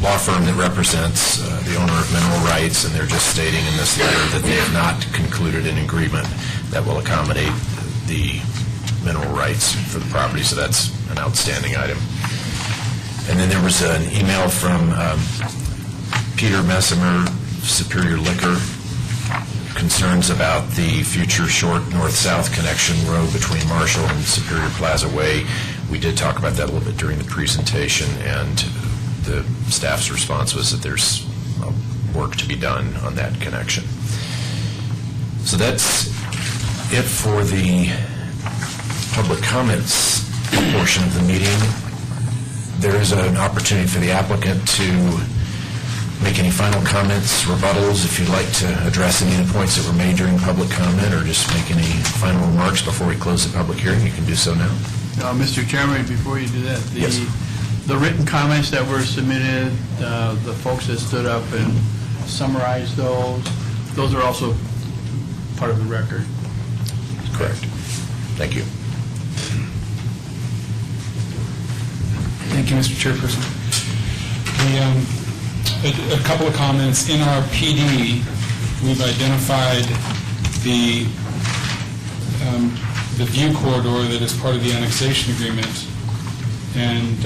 law firm that represents the owner of mineral rights, and they're just stating in this letter that they have not concluded an agreement that will accommodate the mineral rights for the property, so that's an outstanding item. And then there was an email from Peter Messimer, Superior Liquor, concerns about the future short north-south connection road between Marshall and Superior Plaza Way. We did talk about that a little bit during the presentation, and the staff's response was that there's work to be done on that connection. So that's it for the public comments portion of the meeting. There is an opportunity for the applicant to make any final comments, rebuttals, if you'd like to address any of the points that were made during public comment, or just make any final remarks before we close the public hearing, you can do so now. Mr. Chairman, before you do that, the written comments that were submitted, the folks that stood up and summarized those are also part of the record. Correct. Thank you. Thank you, Mr. Chairperson. A couple of comments. In our PD, we've identified the view corridor that is part of the annexation agreement, and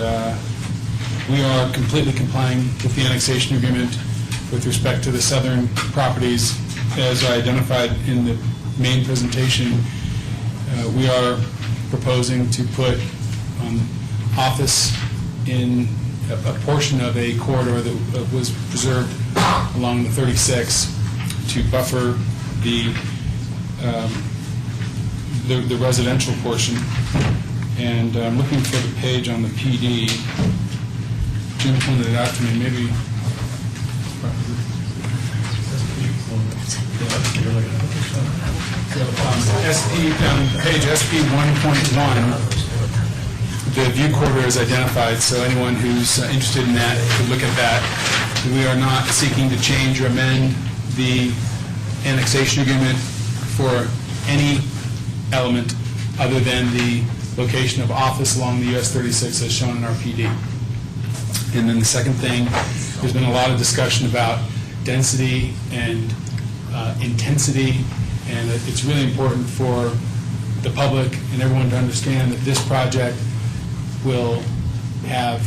we are completely complying with the annexation agreement with respect to the southern properties as I identified in the main presentation. We are proposing to put office in a portion of a corridor that was preserved along the 36 to buffer the residential portion. And I'm looking for the page on the PD. Jim pointed it out to me. Maybe page SP 1.1. The view corridor is identified, so anyone who's interested in that could look at that. We are not seeking to change or amend the annexation agreement for any element other than the location of office along the US 36 as shown in our PD. And then the second thing, there's been a lot of discussion about density and intensity, and it's really important for the public and everyone to understand that this project will have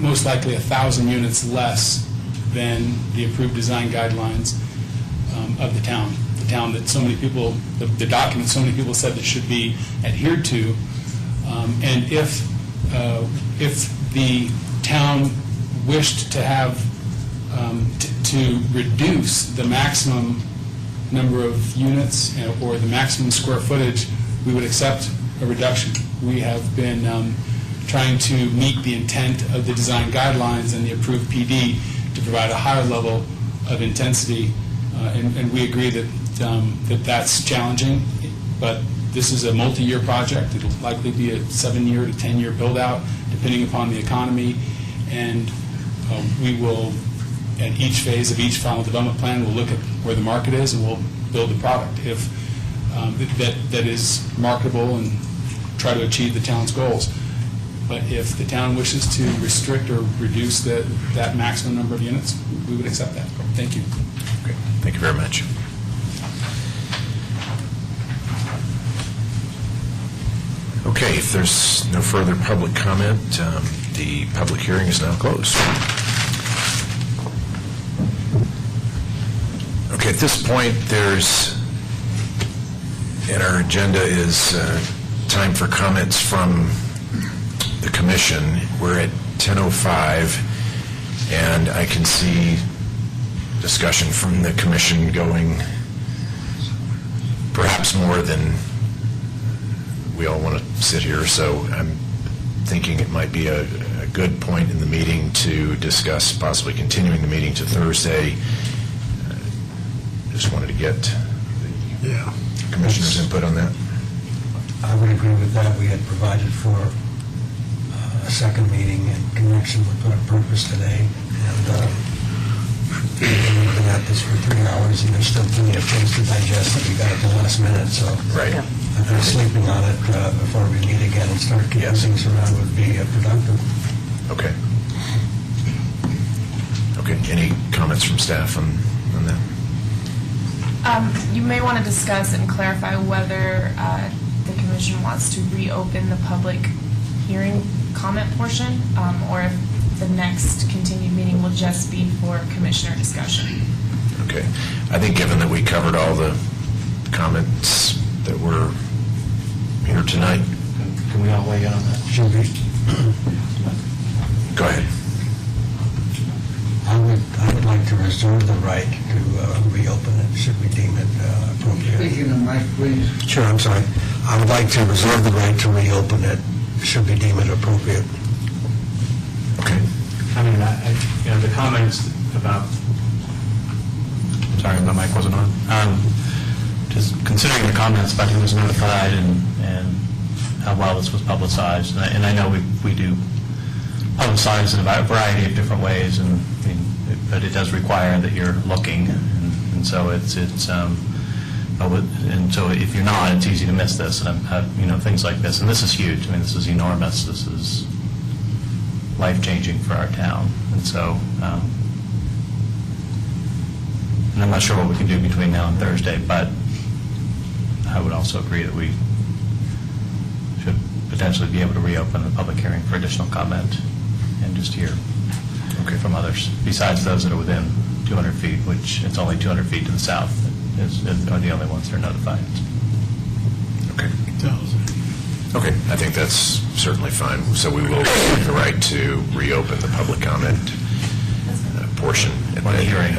most likely 1,000 units less than the approved design guidelines of the town that so many people, the document so many people said that should be adhered to. And if the town wished to have, to reduce the maximum number of units or the maximum square footage, we would accept a reduction. We have been trying to meet the intent of the design guidelines and the approved PD to provide a higher level of intensity, and we agree that that's challenging, but this is a multi-year project. It'll likely be a 7-year to 10-year build-out, depending upon the economy, and we will, at each phase of each final development plan, we'll look at where the market is and we'll build the product if that is marketable and try to achieve the town's goals. But if the town wishes to restrict or reduce that maximum number of units, we would accept that. Thank you. Okay. Thank you very much. Okay, if there's no further public comment, the public hearing is now closed. Okay, at this point, in our agenda is time for comments from the commission. We're at 10:05, and I can see discussion from the commission going perhaps more than we all want to sit here, so I'm thinking it might be a good point in the meeting to discuss possibly continuing the meeting to Thursday. Just wanted to get the commissioner's input on that. I would agree with that. We had provided for a second meeting in connection with our purpose today, and we've been at this for 3 hours, and there's still plenty of things to digest that we got at the last minute, so right. I think sleeping on it before we meet again and start kicking things around would be productive. Okay. Okay, any comments from staff on that? You may want to discuss and clarify whether the commission wants to reopen the public hearing comment portion, or if the next continued meeting will just be for commissioner discussion. Okay. I think given that we covered all the comments that were here tonight. Can we all weigh in on that? Should we? Go ahead. I would like to reserve the right to reopen it, should we deem it appropriate. Speaking of Mike, please. Sure, I'm sorry. I would like to reserve the right to reopen it, should we deem it appropriate. Okay. I mean, the comments about, sorry, my mic wasn't on. Just considering the comments about who was notified and how well this was publicized, and I know we do publicize in a variety of different ways, but it does require that you're looking, and so and so if you're not, it's easy to miss this, and things like this, and this is huge. I mean, this is enormous. This is life-changing for our town, and so and I'm not sure what we can do between now and Thursday, but I would also agree that we should potentially be able to reopen the public hearing for additional comment and just hear from others, besides those that are within 200 feet, which it's only 200 feet to the south are the only ones that are notified. Okay. Okay, I think that's certainly fine. So we will have the right to reopen the public comment portion at the hearing.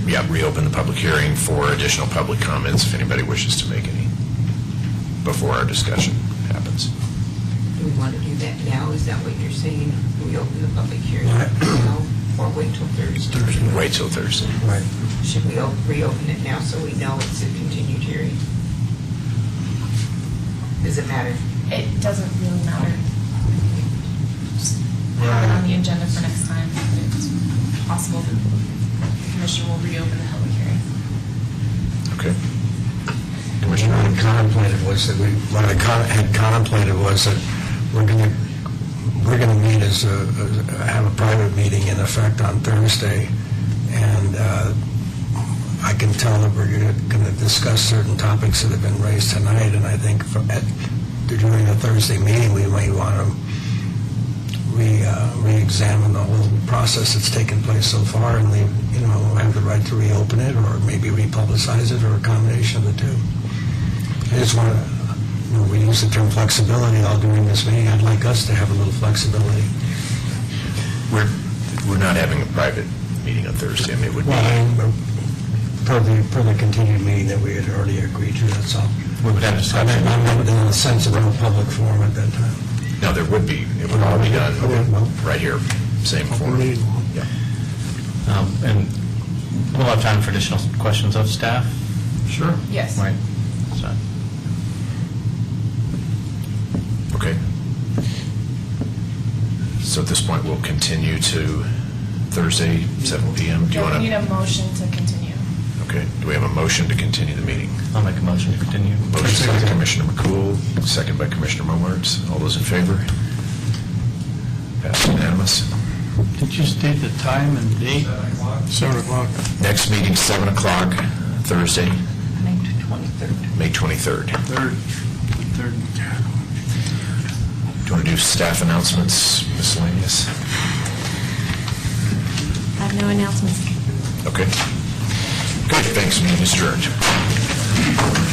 Yeah, reopen the public hearing for additional public comments if anybody wishes to make any before our discussion happens. Do we want to do that now? Is that what you're saying? We open the public hearing now, or wait till Thursday? Wait till Thursday. Right. Should we reopen it now so we know it's a continued hearing? Does it matter? It doesn't really matter. Just have it on the agenda for next time. It's possible that the commission will reopen the public hearing. Okay. What I had contemplated was that we're going to meet have a private meeting in effect on Thursday, and I can tell that we're going to discuss certain topics that have been raised tonight, and I think during the Thursday meeting we may want to re-examine the whole process that's taken place so far, and have the right to reopen it, or maybe republicize it, or a combination of the two. I just want to, we use the term flexibility all during this meeting. I'd like us to have a little flexibility. We're not having a private meeting on Thursday. I mean, it would be Per the continued meeting that we had already agreed to, that's all. We would have discussion. I'm in the sense of no public forum at that time. No, there would be. It would all be done right here, same forum. Yeah. And we'll have time for additional questions of staff? Sure. Yes. Right. So. Okay. So at this point, we'll continue to Thursday, 7 p.m. Do you want We to? need a motion to continue. Okay. Do we have a motion to continue the meeting? I'll make a motion to continue. Motion by Commissioner McCool, second by Commissioner Momartz. All those in favor? Passed unanimous. Did you state the time and date? 7 o'clock. Next meeting, 7 o'clock, Thursday, May 23rd. May 23rd. Third. 23rd. Do you want to do staff announcements, miscellaneous? I have no announcements. Okay. Good, thanks, meeting is adjourned.